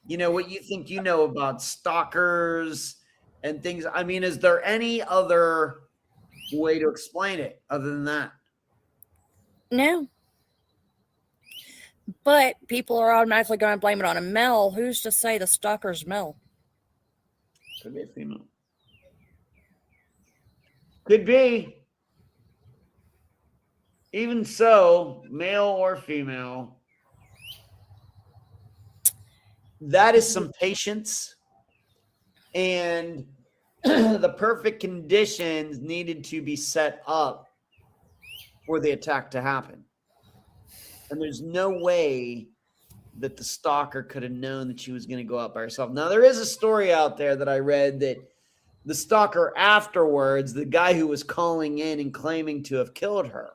you think about stalkers and things? I mean, is there any other way to explain it other than that? No. But people are automatically going to blame it on a male. Who's to say the stalker's male? Could be a female. Could be. Even so, male or female, that is some patience, and the perfect conditions needed to be set up for the attack to happen. And there's no way that the stalker could have known that she was going to go out by herself. Now, there is a story out there that I read that the stalker afterwards, the guy who was calling in and claiming to have killed her,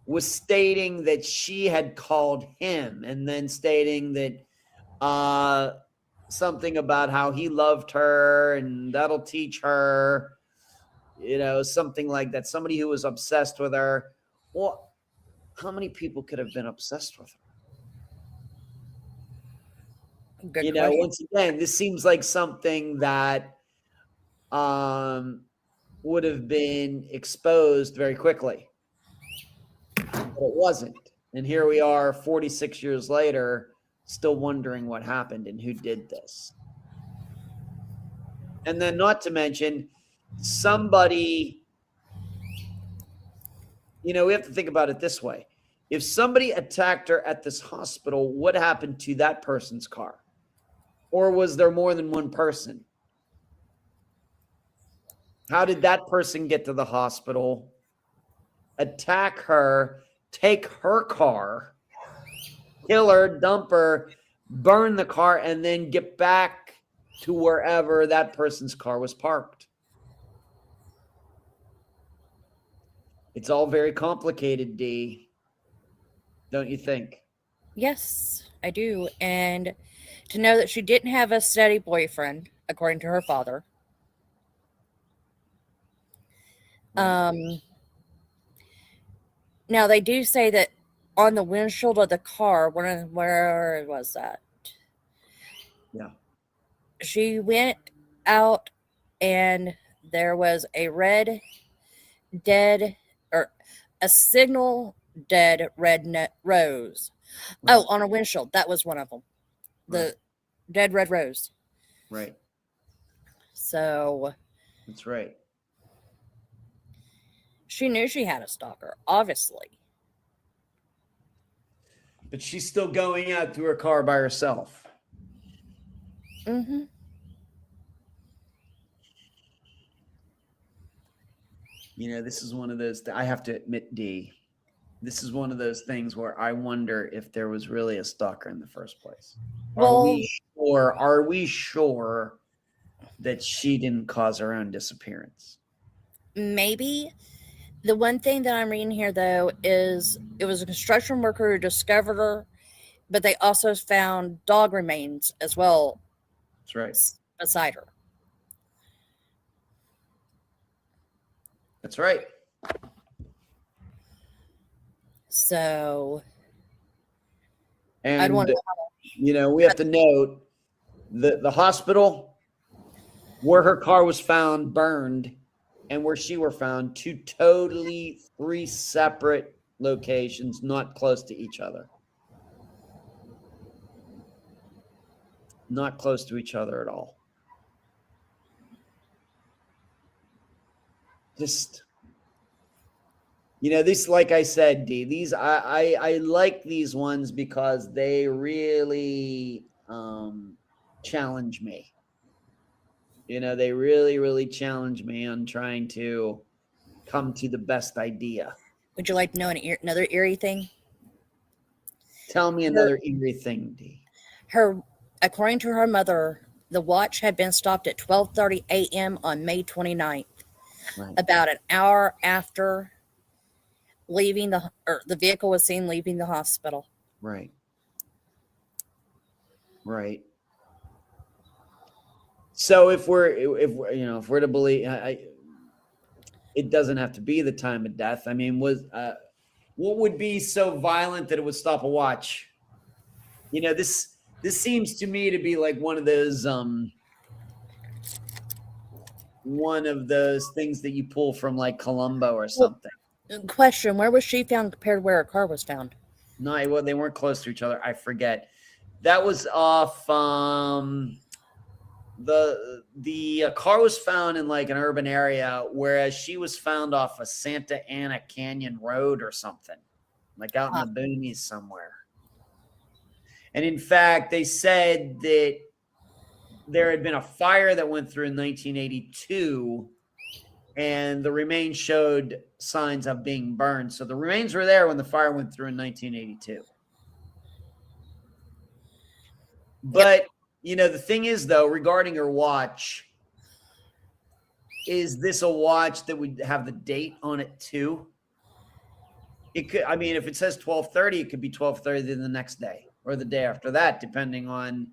was stating that she had called him and then stating that something about how he loved her and that'll teach her, something like that. Somebody who was obsessed with her. Well, how many people could have been obsessed with her? Good question. Once again, this seems like something that would have been exposed very quickly. But it wasn't. And here we are 46 years later, still wondering what happened and who did this. And then not to mention somebody, we have to think about it this way. If somebody attacked her at this hospital, what happened to that person's car? Or was there more than one person? How did that person get to the hospital, attack her, take her car, kill her, dump her, burn the car, and then get back to wherever that person's car was parked? It's all very complicated, Dee. Don't you think? Yes, I do. And to know that she didn't have a steady boyfriend, according to her father. Now they do say that on the windshield of the car, where was that? Yeah. She went out and there was a a signal dead red rose. Right. Oh, on a windshield. That was one of them. The dead red rose. Right. So. That's right. She knew she had a stalker, obviously. But she's still going out to her car by herself. Mm-hmm. This is one of those, I have to admit, Dee, this is one of those things where I wonder if there was really a stalker in the first place. Well, are we sure that she didn't cause her own disappearance? Maybe. The one thing that I'm reading here, though, is it was a construction worker who discovered her, but they also found dog remains as well. That's right. Beside her. That's right. So, and I'd want we have to note the hospital where her car was found burned and where she were found, three separate locations, not close to each other. Not close to each other at all. Just, this, like I said, Dee, these, I like these ones because they really challenge me. They really, really challenge me on trying to come to the best idea. Would you like to know another eerie thing? Tell me another eerie thing, Dee. According to her mother, the watch had been stopped at 12:30 a.m. on May 29th, right. About an hour after leaving the vehicle was seen leaving the hospital. Right. Right. So if we're to believe, it doesn't have to be the time of death. I mean, what would be so violent that it would stop a watch? This seems to me to be like one of those things that you pull from like Columbo or something. Question: where was she found compared to where her car was found? No, well, they weren't close to each other. I forget. That was off. The car was found in like an urban area, whereas she was found off a Santa Ana Canyon Road or something, like out in the boonies somewhere. And in fact, they said that there had been a fire that went through in 1982, and the remains showed signs of being burned. So the remains were there when the fire went through in 1982. But, you know, the thing is, though, regarding her watch, is this a watch that would have the date on it too? It could, I mean, if it says 12:30, it could be 12:30 the next day or the day after that, depending on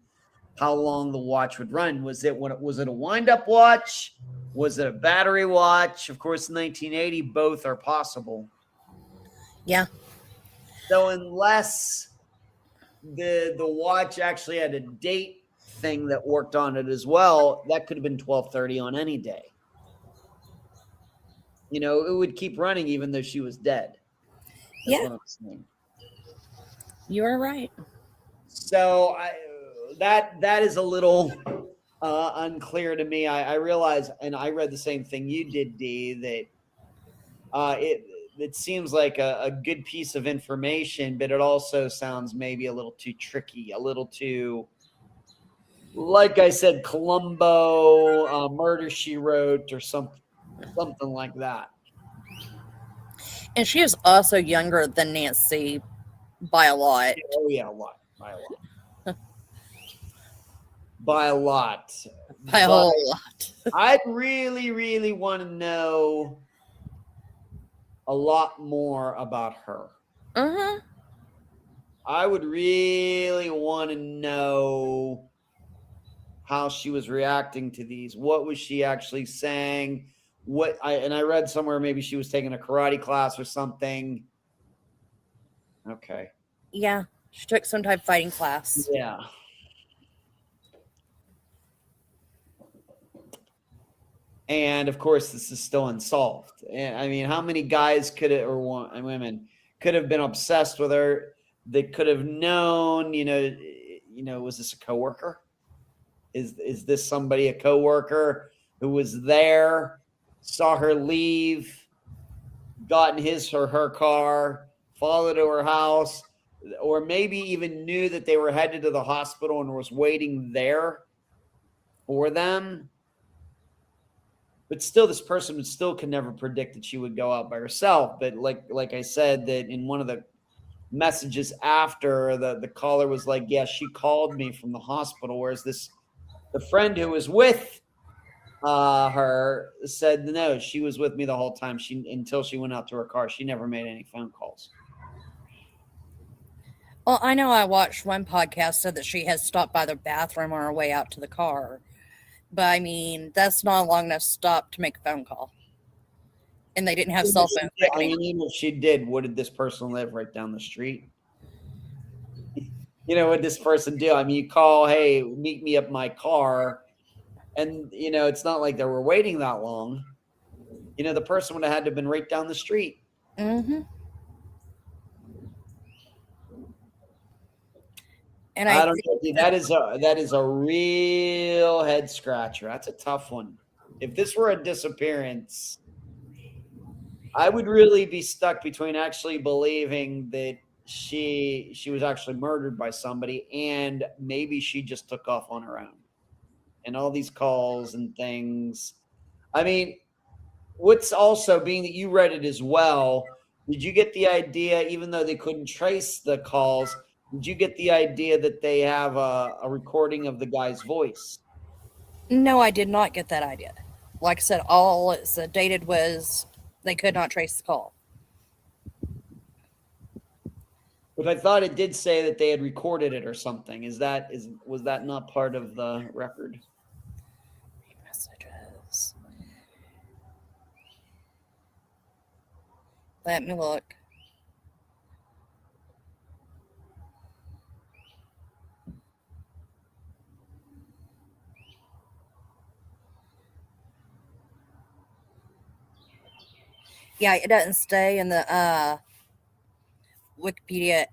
how long the watch would run. Was it a wind-up watch? Was it a battery watch? Of course, in 1980, both are possible. Yeah. So unless the watch actually had a date thing that worked on it as well, that could have been 12:30 on any day. You know, it would keep running even though she was dead. That's what I'm saying. You are right. So that is a little unclear to me. I realize, and I read the same thing you did, Dee, that it seems like a good piece of information, but it also sounds maybe a little too tricky, a little too, like I said, Columbo, Murder, She Wrote, or something like that. And she is also younger than Nancy by a lot. Oh yeah, a lot. By a lot. By a lot. By a whole lot. I'd really, really want to know a lot more about her. Uh-huh. I would really want to know how she was reacting to these. What was she actually saying? I read somewhere maybe she was taking a karate class or something. Okay. Yeah, she took some type of fighting class. Yeah. And of course, this is still unsolved. I mean, how many guys and women could have been obsessed with her? They could have known, was this a coworker? Is this somebody, a coworker who was there, saw her leave, got in his or her car, followed to her house, or maybe even knew that they were headed to the hospital and was waiting there for them? But still, this person could never predict that she would go out by herself. But like I said, that in one of the messages after, the caller was like, yeah, she called me from the hospital. Whereas the friend who was with her said, no, she was with me the whole time. Until she went out to her car, she never made any phone calls. Well, I know I watched one podcast said that she had stopped by the bathroom on her way out to the car. But, I mean, that's not a long enough stop to make a phone call. And they didn't have cell phones. I mean, even if she did, what did this person live right down the street? What did this person do? I mean, you call, hey, meet me up my car. And, it's not like they were waiting that long. The person would have had to have been right down the street. Mm-hmm. And I don't know. That is a real head scratcher. That's a tough one. If this were a disappearance, I would really be stuck between actually believing that she was actually murdered by somebody, and maybe she just took off on her own. And all these calls and things. I mean, what's also, being that you read it as well, did you get the idea, even though they couldn't trace the calls, did you get the idea that they have a recording of the guy's voice? No, I did not get that idea. Like I said, all it dated was they could not trace the call. But I thought it did say that they had recorded it or something. Was that not part of the record? Messages. Let me look. Yeah, it doesn't stay in the Wikipedia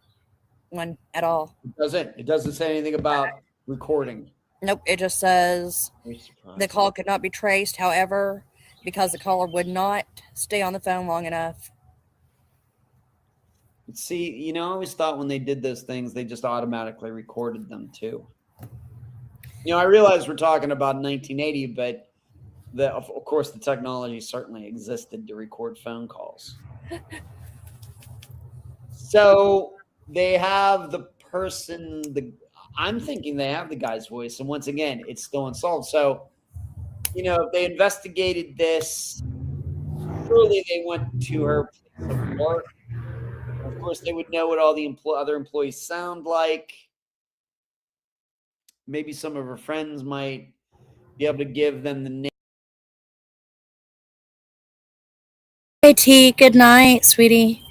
one at all. It doesn't say anything about recording. Nope, it just says Very surprised. the call could not be traced. However, because the caller would not stay on the phone long enough. See, I always thought when they did those things, they just automatically recorded them too. I realize we're talking about 1980, but of course the technology certainly existed to record phone calls. So they have the person, I'm thinking they have the guy's voice, and once again, it's still unsolved. So, if they investigated this, surely they went to her place of work. Of course, they would know what all the other employees sound like. Maybe some of her friends might be able to give them the Hey T, good night, sweetie.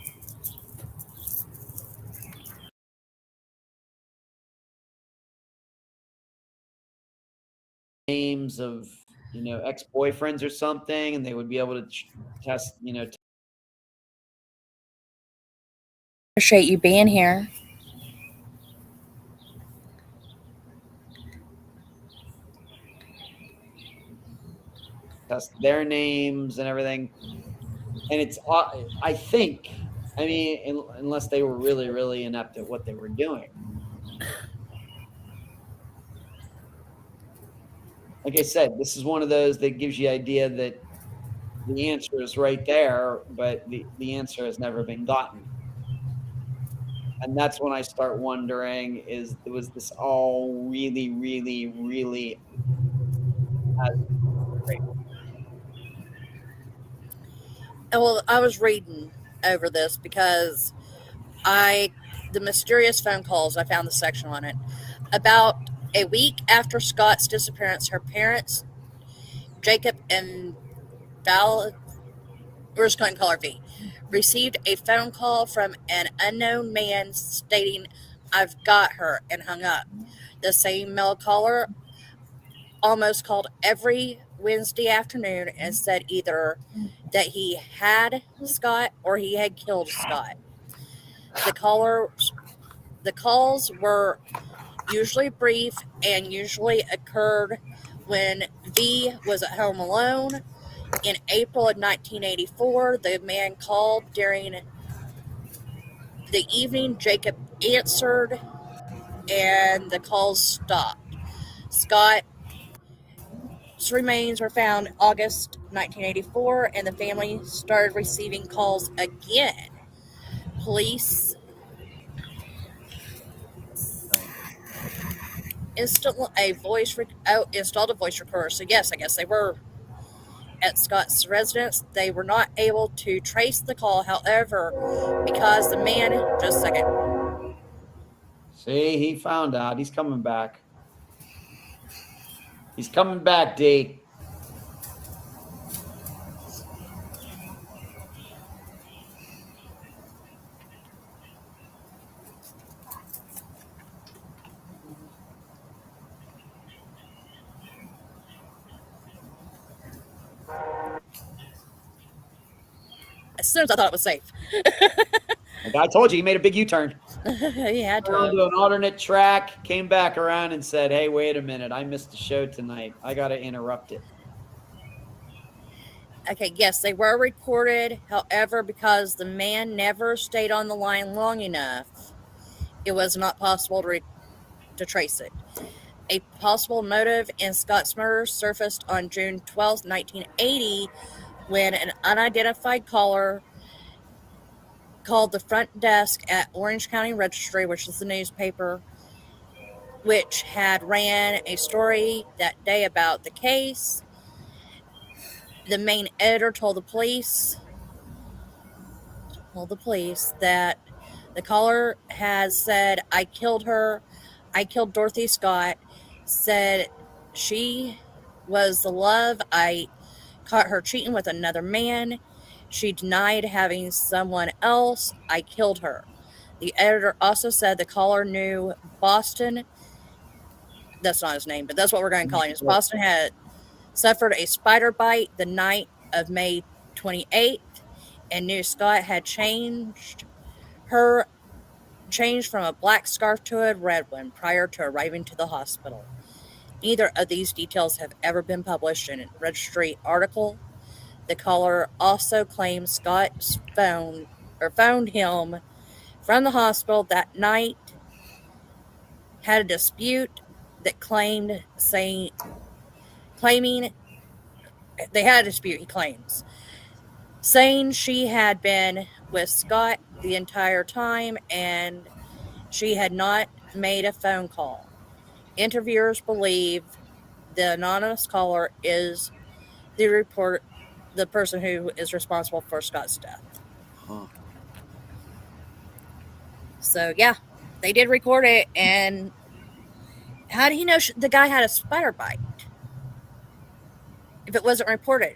names of, ex-boyfriends or something, and they would be able to test, Appreciate you being here. test their names and everything. And it's, I think, unless they were really, really inept at what they were doing. Like I said, this is one of those that gives you idea that the answer is right there, but the answer has never been gotten. And that's when I start wondering, was this all really, really, really great? Well, I was reading over this because the mysterious phone calls, I found the section on it. About a week after Scott's disappearance, her parents, Jacob and Val, we're just going to call her V, received a phone call from an unknown man stating, "I've got her," and hung up. The same male caller almost called every Wednesday afternoon and said either that he had Scott or he had killed Scott. The calls were usually brief and usually occurred when V was at home alone. In April of 1984, the man called during the evening. Jacob answered and the calls stopped. Scott's remains were found August 1984 and the family started receiving calls again. Police installed a voice recorder. So yes, I guess they were at Scott's residence. They were not able to trace the call, however, because the man, just a second. See, he found out. He's coming back. He's coming back, D. As soon as I thought it was safe. I told you, he made a big U-turn. He had to. Went to an alternate track, came back around and said, "Hey, wait a minute. I missed the show tonight. I got to interrupt it." Okay, yes, they were recorded. However, because the man never stayed on the line long enough, it was not possible to trace it. A possible motive in Scott's murder surfaced on June 12, 1980, when an unidentified caller called the front desk at Orange County Registry, which is the newspaper, which had ran a story that day about the case. The main editor told the police that the caller has said, "I killed her. I killed Dorothy Scott," said she was the love. "I caught her cheating with another man. She denied having someone else. I killed her." The editor also said the caller knew Boston. That's not his name, but that's what we're going to call him. Boston had suffered a spider bite the night of May 28th and knew Scott had changed her changed from a black scarf to a red one prior to arriving to the hospital. Neither of these details have ever been published in a registry article. The caller also claims Scott phoned him from the hospital that night, had a dispute that claiming they had a dispute, he claims, saying she had been with Scott the entire time and she had not made a phone call. Interviewers believe the anonymous caller is the person who is responsible for Scott's death. Huh. So yeah, they did record it, and how do you know the guy had a spider bite if it wasn't reported?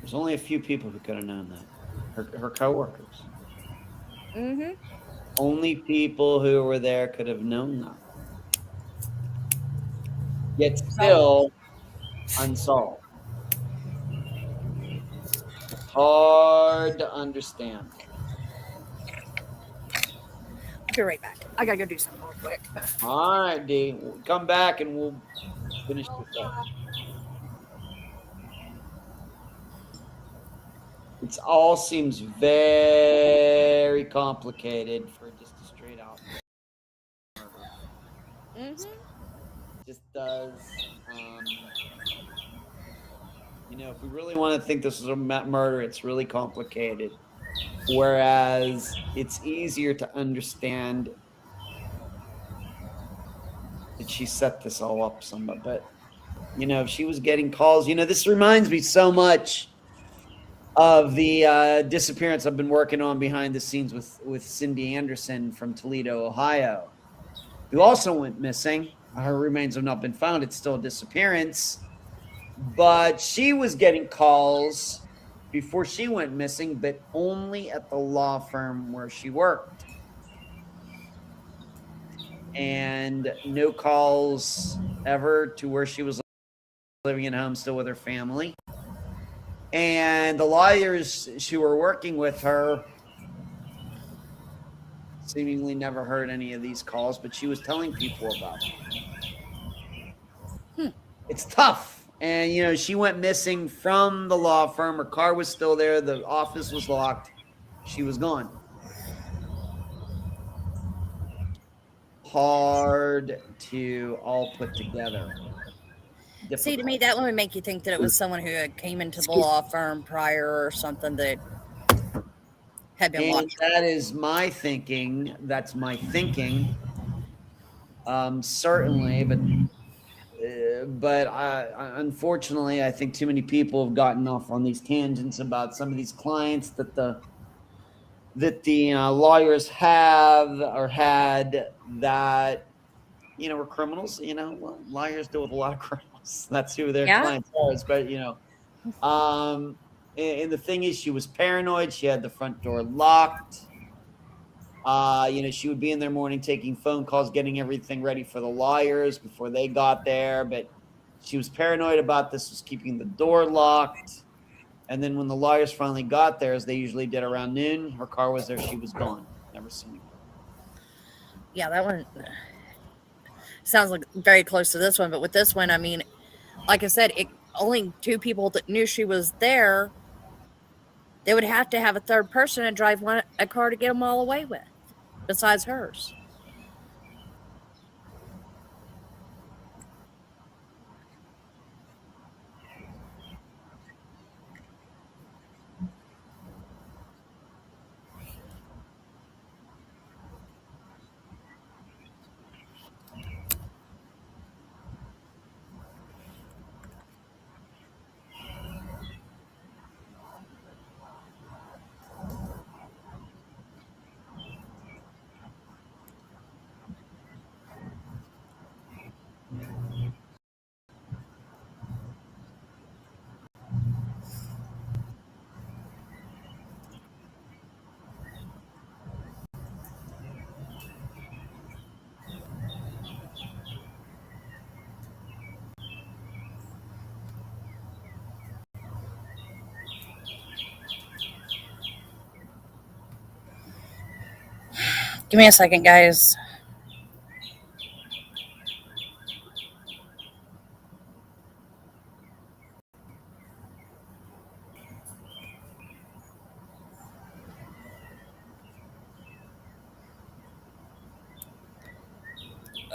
There's only a few people who could have known that. Her coworkers. Mm-hmm. Only people who were there could have known that. Yet still unsolved. Hard to understand. I'll be right back. I gotta go do something real quick. All right, D. We'll come back and we'll finish this up. It all seems very complicated for just a straight out murder. Mm-hmm. Just does. If we really want to think this is a murder, it's really complicated. Whereas it's easier to understand that she set this all up somewhat. But, if she was getting calls, this reminds me so much of the disappearance I've been working on behind the scenes with Cindy Anderson from Toledo, Ohio, who also went missing. Her remains have not been found. It's still a disappearance. But she was getting calls before she went missing, but only at the law firm where she worked. And no calls ever to where she was living at home still with her family. And the lawyers who were working with her seemingly never heard any of these calls, but she was telling people about them. It's tough. And, she went missing from the law firm. Her car was still there. The office was locked. She was gone. Hard to all put together. Difficult. See, to me, that one would make you think that it was someone who had came into the law firm prior or something that had been locked. That is my thinking. That's my thinking. Certainly, but unfortunately, I think too many people have gotten off on these tangents about some of these clients that the lawyers have or had that were criminals. Lawyers deal with a lot of criminals. That's who their clients are. But and the thing is, she was paranoid. She had the front door locked. She would be in there morning taking phone calls, getting everything ready for the lawyers before they got there. But she was paranoid about this, was keeping the door locked. And then when the lawyers finally got there, as they usually did around noon, her car was there. She was gone. Never seen her. Yeah, that one sounds like very close to this one. But with this one, I mean, like I said, only two people that knew she was there. They would have to have a third person and drive a car to get them all away with, besides hers. Give me a second, guys.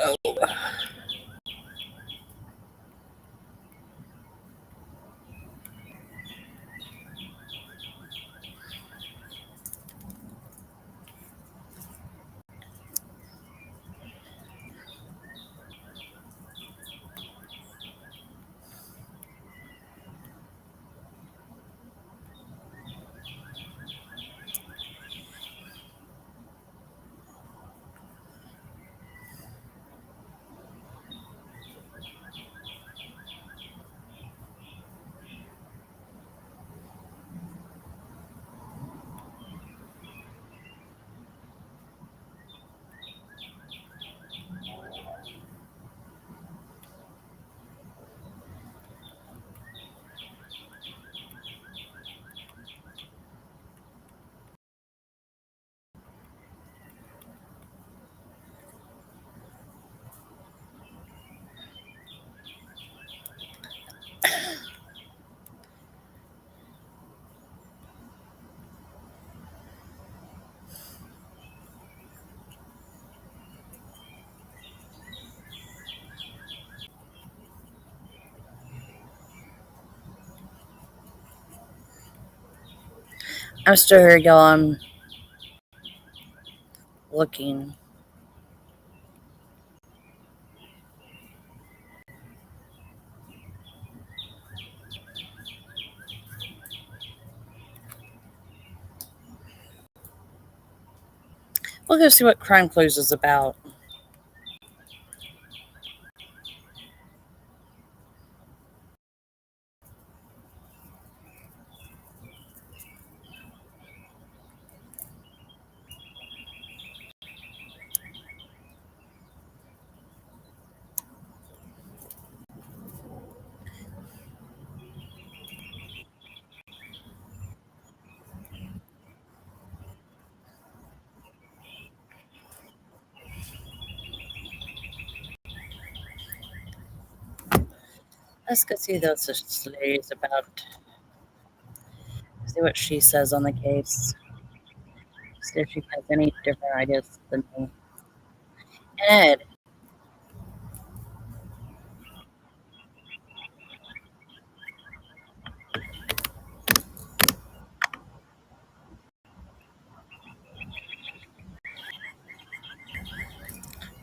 Oh. I'm still here, y'all. I'm looking. We'll go see what Crime Clues is about. Let's go see those ladies about. See what she says on the case. See if she has any different ideas than me. Ed.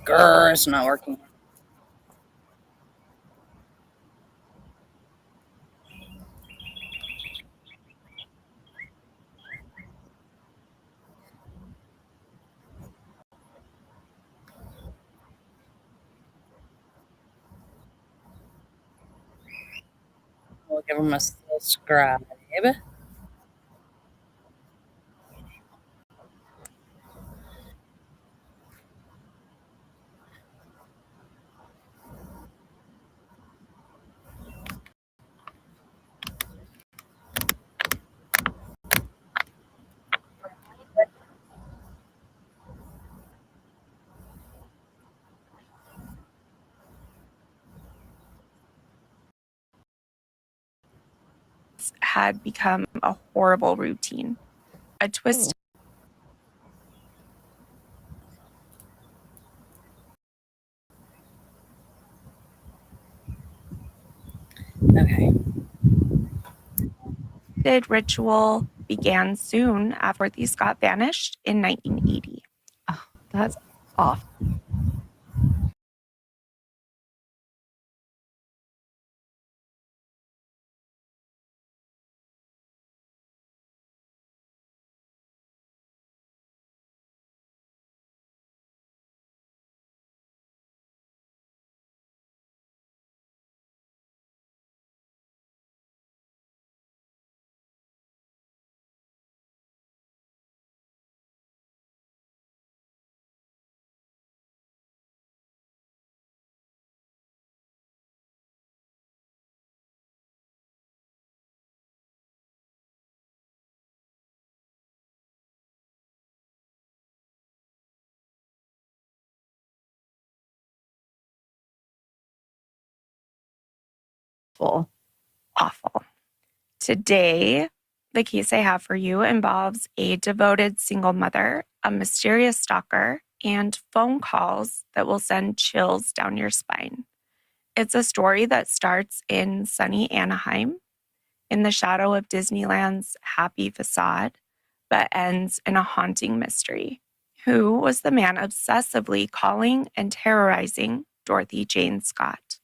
Grr, it's not working. We'll give them a subscribe. Had become a horrible routine. A twist. Okay. Ritual began soon after Dorothy Scott vanished in 1980. Oh, that's awful. Full. Awful. Today, the case I have for you involves a devoted single mother, a mysterious stalker, and phone calls that will send chills down your spine. It's a story that starts in sunny Anaheim, in the shadow of Disneyland's happy facade, but ends in a haunting mystery. Who was the man obsessively calling and terrorizing Dorothy Jane Scott?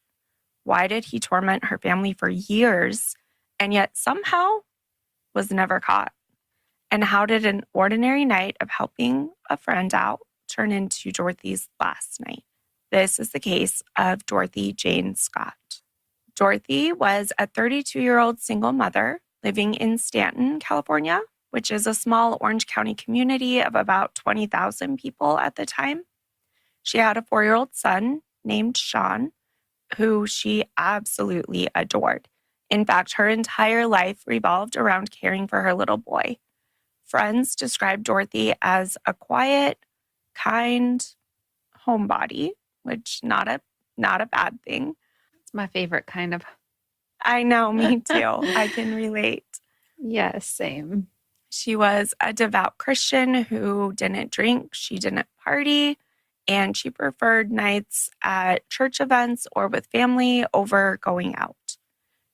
Why did he torment her family for years and yet somehow was never caught? And how did an ordinary night of helping a friend out turn into Dorothy's last night? This is the case of Dorothy Jane Scott. Dorothy was a 32-year-old single mother living in Stanton, California, which is a small Orange County community of about 20,000 people at the time. She had a 4-year-old son named Sean, who she absolutely adored. In fact, her entire life revolved around caring for her little boy. Friends described Dorothy as a quiet, kind homebody, which not a bad thing. It's my favorite kind of. I know, me too. I can relate. Yes, same. She was a devout Christian who didn't drink, she didn't party, and she preferred nights at church events or with family over going out.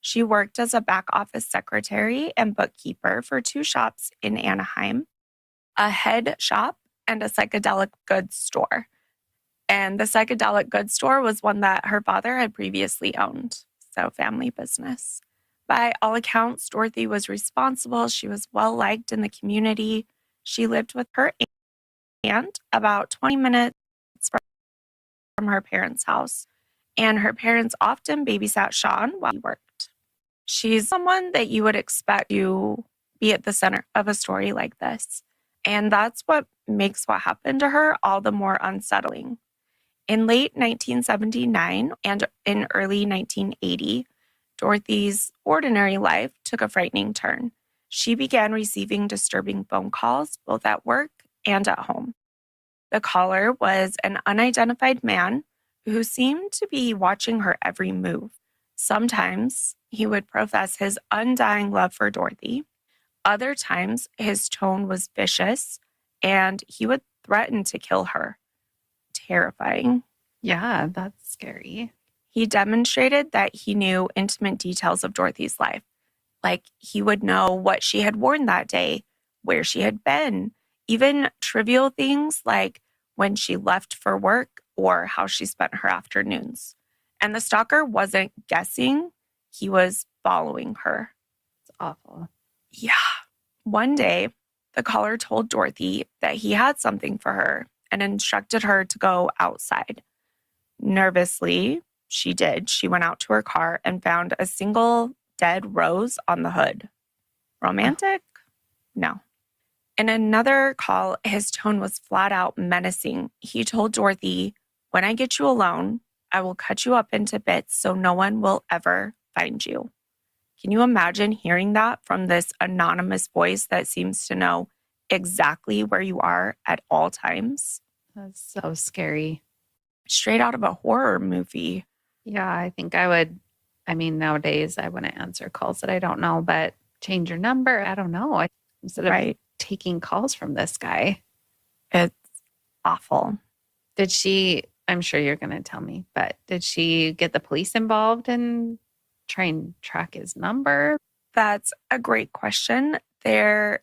She worked as a back office secretary and bookkeeper for 2 shops in Anaheim, a head shop and a psychedelic goods store. And the psychedelic goods store was one that her father had previously owned, so family business. By all accounts, Dorothy was responsible. She was well-liked in the community. She lived with her aunt about 20 minutes from her parents' house, and her parents often babysat Sean while he worked. She's someone that you would expect to be at the center of a story like this, and that's what makes what happened to her all the more unsettling. In late 1979 and in early 1980, Dorothy's ordinary life took a frightening turn. She began receiving disturbing phone calls both at work and at home. The caller was an unidentified man who seemed to be watching her every move. Sometimes he would profess his undying love for Dorothy. Other times his tone was vicious and he would threaten to kill her. Terrifying. Yeah, that's scary. He demonstrated that he knew intimate details of Dorothy's life. Like he would know what she had worn that day, where she had been, even trivial things like when she left for work or how she spent her afternoons. And the stalker wasn't guessing, he was following her. It's awful. Yeah. One day, the caller told Dorothy that he had something for her and instructed her to go outside. Nervously, she did. She went out to her car and found a single dead rose on the hood. Romantic? No. In another call, his tone was flat out menacing. He told Dorothy, "When I get you alone, I will cut you up into bits so no one will ever find you." Can you imagine hearing that from this anonymous voice that seems to know exactly where you are at all times? That's so scary. Straight out of a horror movie. Yeah, I think I would. I mean, nowadays I wouldn't answer calls that I don't know, but change your number. I don't know. Instead of taking calls from this guy. It's awful. Did she, I'm sure you're going to tell me, but did she get the police involved and try and track his number? That's a great question. This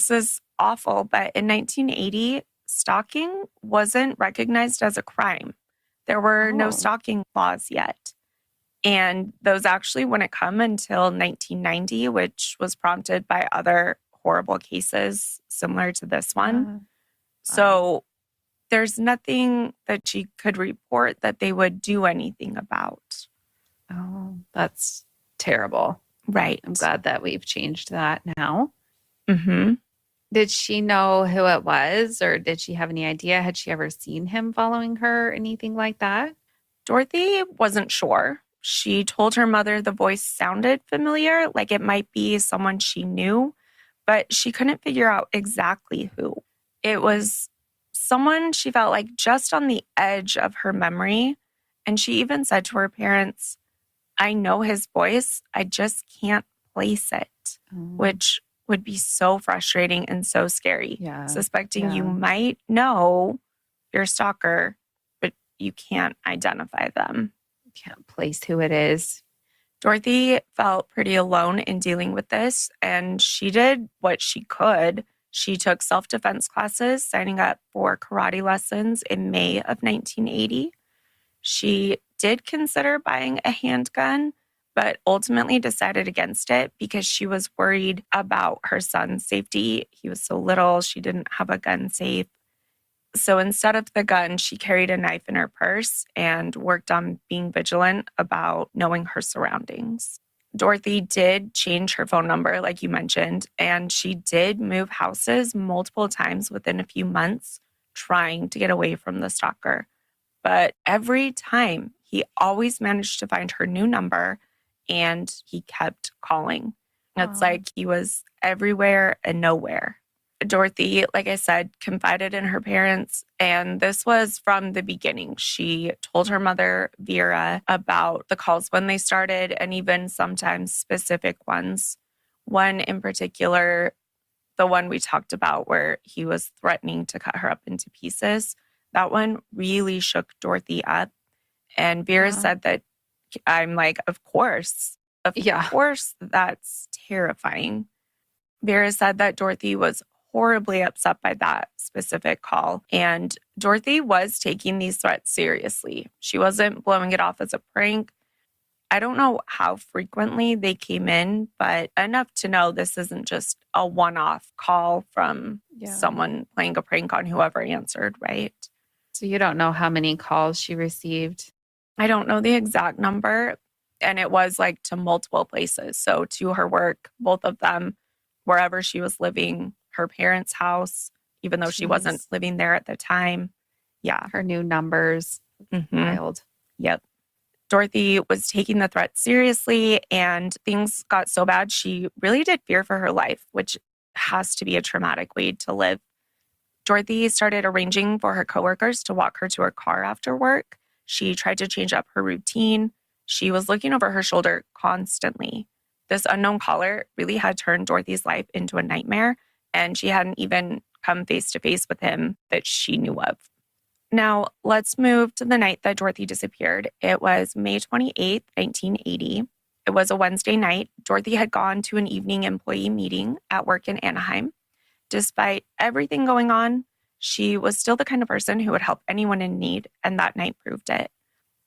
is awful, but in 1980, stalking wasn't recognized as a crime. There were no stalking laws yet. And those actually wouldn't come until 1990, which was prompted by other horrible cases similar to this one. So there's nothing that she could report that they would do anything about. Oh, that's terrible. Right. I'm glad that we've changed that now. Mm-hmm. Did she know who it was, or did she have any idea? Had she ever seen him following her or anything like that? Dorothy wasn't sure. She told her mother the voice sounded familiar, like it might be someone she knew, but she couldn't figure out exactly who. It was someone she felt like just on the edge of her memory. And she even said to her parents, I know his voice. I just can't place it, which would be so frustrating and so scary. Yeah. Suspecting you might know your stalker, but you can't identify them. Can't place who it is. Dorothy felt pretty alone in dealing with this, and she did what she could. She took self-defense classes, signing up for karate lessons in May of 1980. She did consider buying a handgun, but ultimately decided against it because she was worried about her son's safety. He was so little, she didn't have a gun safe. So instead of the gun, she carried a knife in her purse and worked on being vigilant about knowing her surroundings. Dorothy did change her phone number, like you mentioned, and she did move houses multiple times within a few months, trying to get away from the stalker. But every time, he always managed to find her new number, and he kept calling. It's like he was everywhere and nowhere. Dorothy, like I said, confided in her parents, and this was from the beginning. She told her mother, Vera, about the calls when they started, and even sometimes specific ones. One in particular, the one we talked about where he was threatening to cut her up into pieces, that one really shook Dorothy up. And Vera said that, I'm like, of course, that's terrifying. Vera said that Dorothy was horribly upset by that specific call. And Dorothy was taking these threats seriously. She wasn't blowing it off as a prank. I don't know how frequently they came in, but enough to know this isn't just a one-off call from someone playing a prank on whoever answered, right? So you don't know how many calls she received? I don't know the exact number. And it was like to multiple places. So to her work, both of them, wherever she was living, her parents' house, even though she wasn't living there at the time. Yeah. Her new numbers. Wild. Yep. Dorothy was taking the threat seriously, and things got so bad she really did fear for her life, which has to be a traumatic way to live. Dorothy started arranging for her coworkers to walk her to her car after work. She tried to change up her routine. She was looking over her shoulder constantly. This unknown caller really had turned Dorothy's life into a nightmare, and she hadn't even come face to face with him that she knew of. Now, let's move to the night that Dorothy disappeared. It was May 28th, 1980. It was a Wednesday night. Dorothy had gone to an evening employee meeting at work in Anaheim. Despite everything going on, she was still the kind of person who would help anyone in need, and that night proved it.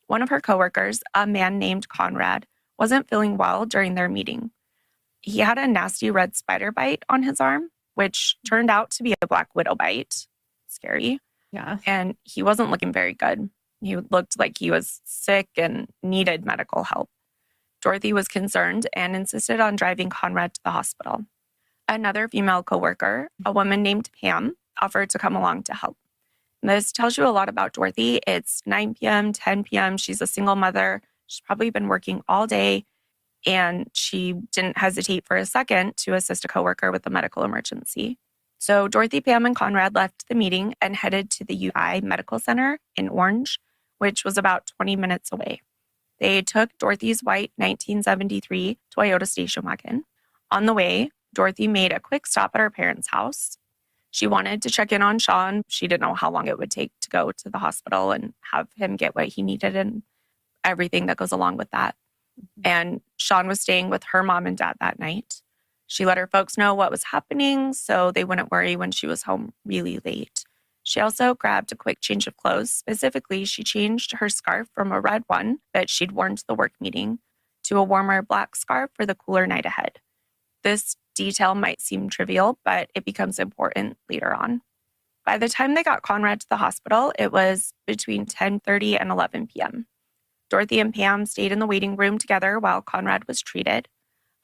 One of her coworkers, a man named Conrad, wasn't feeling well during their meeting. He had a nasty red spider bite on his arm, which turned out to be a black widow bite. Scary. Yeah. And he wasn't looking very good. He looked like he was sick and needed medical help. Dorothy was concerned and insisted on driving Conrad to the hospital. Another female coworker, a woman named Pam, offered to come along to help. This tells you a lot about Dorothy. It's 9 p.m., 10 p.m. She's a single mother. She's probably been working all day, and she didn't hesitate for a second to assist a coworker with a medical emergency. So Dorothy, Pam, and Conrad left the meeting and headed to the UI Medical Center in Orange, which was about 20 minutes away. They took Dorothy's white 1973 Toyota station wagon. On the way, Dorothy made a quick stop at her parents' house. She wanted to check in on Sean. She didn't know how long it would take to go to the hospital and have him get what he needed and everything that goes along with that. And Sean was staying with her mom and dad that night. She let her folks know what was happening so they wouldn't worry when she was home really late. She also grabbed a quick change of clothes. Specifically, she changed her scarf from a red one that she'd worn to the work meeting to a warmer black scarf for the cooler night ahead. This detail might seem trivial, but it becomes important later on. By the time they got Conrad to the hospital, it was between 10:30 and 11 p.m. Dorothy and Pam stayed in the waiting room together while Conrad was treated.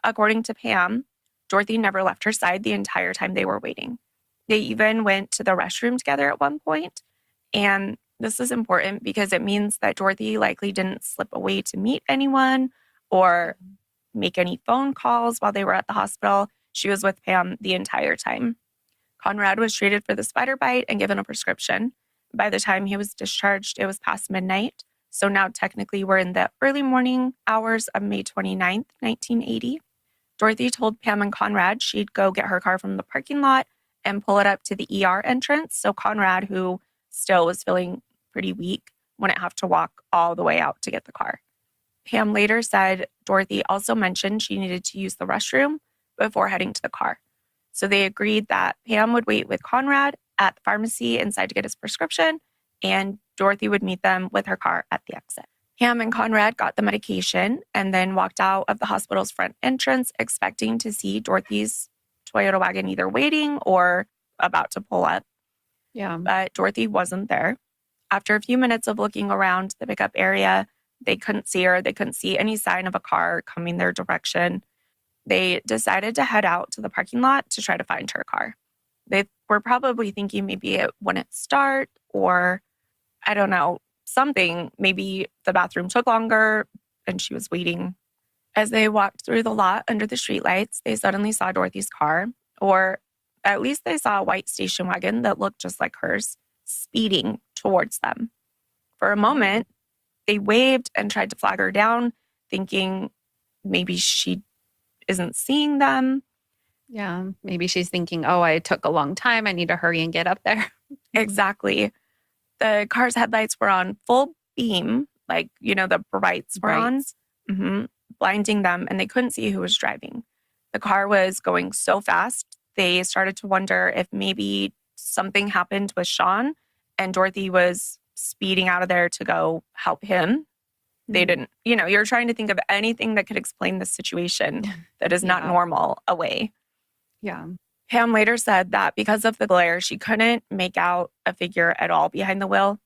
According to Pam, Dorothy never left her side the entire time they were waiting. They even went to the restroom together at one point. And this is important because it means that Dorothy likely didn't slip away to meet anyone or make any phone calls while they were at the hospital. She was with Pam the entire time. Conrad was treated for the spider bite and given a prescription. By the time he was discharged, it was past midnight. So now technically we're in the early morning hours of May 29th, 1980. Dorothy told Pam and Conrad she'd go get her car from the parking lot and pull it up to the ER entrance. So Conrad, who still was feeling pretty weak, wouldn't have to walk all the way out to get the car. Pam later said Dorothy also mentioned she needed to use the restroom before heading to the car. So they agreed that Pam would wait with Conrad at the pharmacy inside to get his prescription, and Dorothy would meet them with her car at the exit. Pam and Conrad got the medication and then walked out of the hospital's front entrance, expecting to see Dorothy's Toyota wagon either waiting or about to pull up. Yeah. But Dorothy wasn't there. After a few minutes of looking around the pickup area, they couldn't see her. They couldn't see any sign of a car coming their direction. They decided to head out to the parking lot to try to find her car. They were probably thinking maybe it wouldn't start, or I don't know, something. Maybe the bathroom took longer and she was waiting. As they walked through the lot under the streetlights, they suddenly saw Dorothy's car, or at least they saw a white station wagon that looked just like hers, speeding towards them. For a moment, they waved and tried to flag her down, thinking maybe she isn't seeing them. Yeah. Maybe she's thinking, oh, I took a long time. I need to hurry and get up there. Exactly. The car's headlights were on full beam, like, the brights were on, blinding them, and they couldn't see who was driving. The car was going so fast, they started to wonder if maybe something happened with Sean and Dorothy was speeding out of there to go help him. They didn't, you're trying to think of anything that could explain the situation that is not normal away. Yeah. Pam later said that because of the glare, she couldn't make out a figure at all behind the wheel.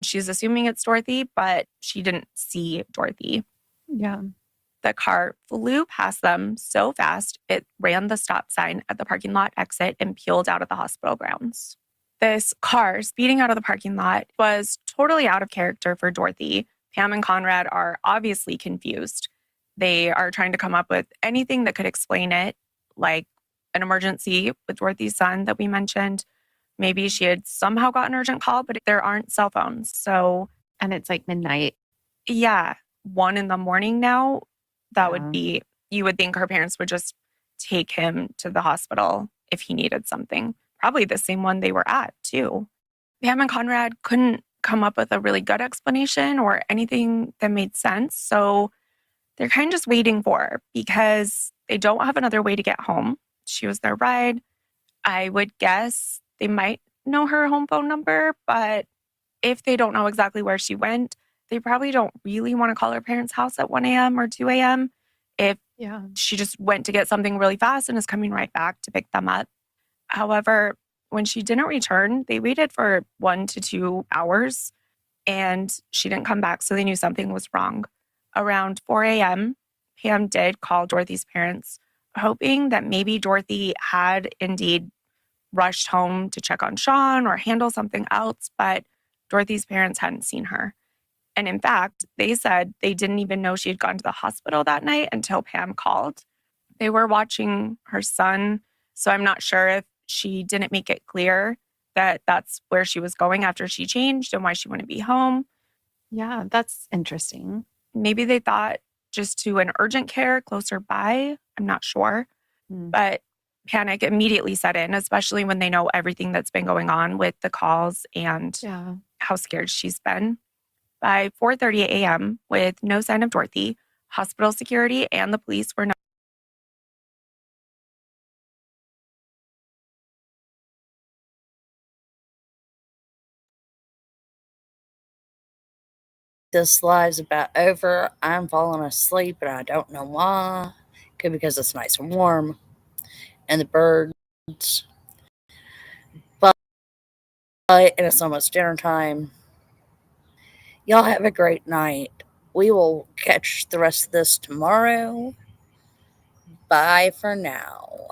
She's assuming it's Dorothy, but she didn't see Dorothy. Yeah. The car flew past them so fast, it ran the stop sign at the parking lot exit and peeled out of the hospital grounds. This car speeding out of the parking lot was totally out of character for Dorothy. Pam and Conrad are obviously confused. They are trying to come up with anything that could explain it, like an emergency with Dorothy's son that we mentioned. Maybe she had somehow got an urgent call, but there aren't cell phones. So, and it's like midnight. Yeah, 1 a.m. now. That would be, you would think her parents would just take him to the hospital if he needed something. Probably the same one they were at, too. Pam and Conrad couldn't come up with a really good explanation or anything that made sense. So they're kind of just waiting for her because they don't have another way to get home. She was their ride. I would guess they might know her home phone number, but if they don't know exactly where she went, they probably don't really want to call her parents' house at 1 a.m. or 2 a.m. if she just went to get something really fast and is coming right back to pick them up. However, when she didn't return, they waited for 1 to 2 hours and she didn't come back, so they knew something was wrong. Around 4 a.m., Pam did call Dorothy's parents, hoping that maybe Dorothy had indeed rushed home to check on Sean or handle something else, but Dorothy's parents hadn't seen her. And in fact, they said they didn't even know she had gone to the hospital that night until Pam called. They were watching her son, so I'm not sure if she didn't make it clear that that's where she was going after she changed and why she wouldn't be home. Yeah, that's interesting. Maybe they thought just to an urgent care closer by. I'm not sure. But panic immediately set in, especially when they know everything that's been going on with the calls and how scared she's been. By 4:30 a.m., with no sign of Dorothy, hospital security and the police were not. This live's about over. I'm falling asleep, and I don't know why. Could be because it's nice and warm, and the birds. But and it's almost dinner time. Y'all have a great night. We will catch the rest of this tomorrow. Bye for now.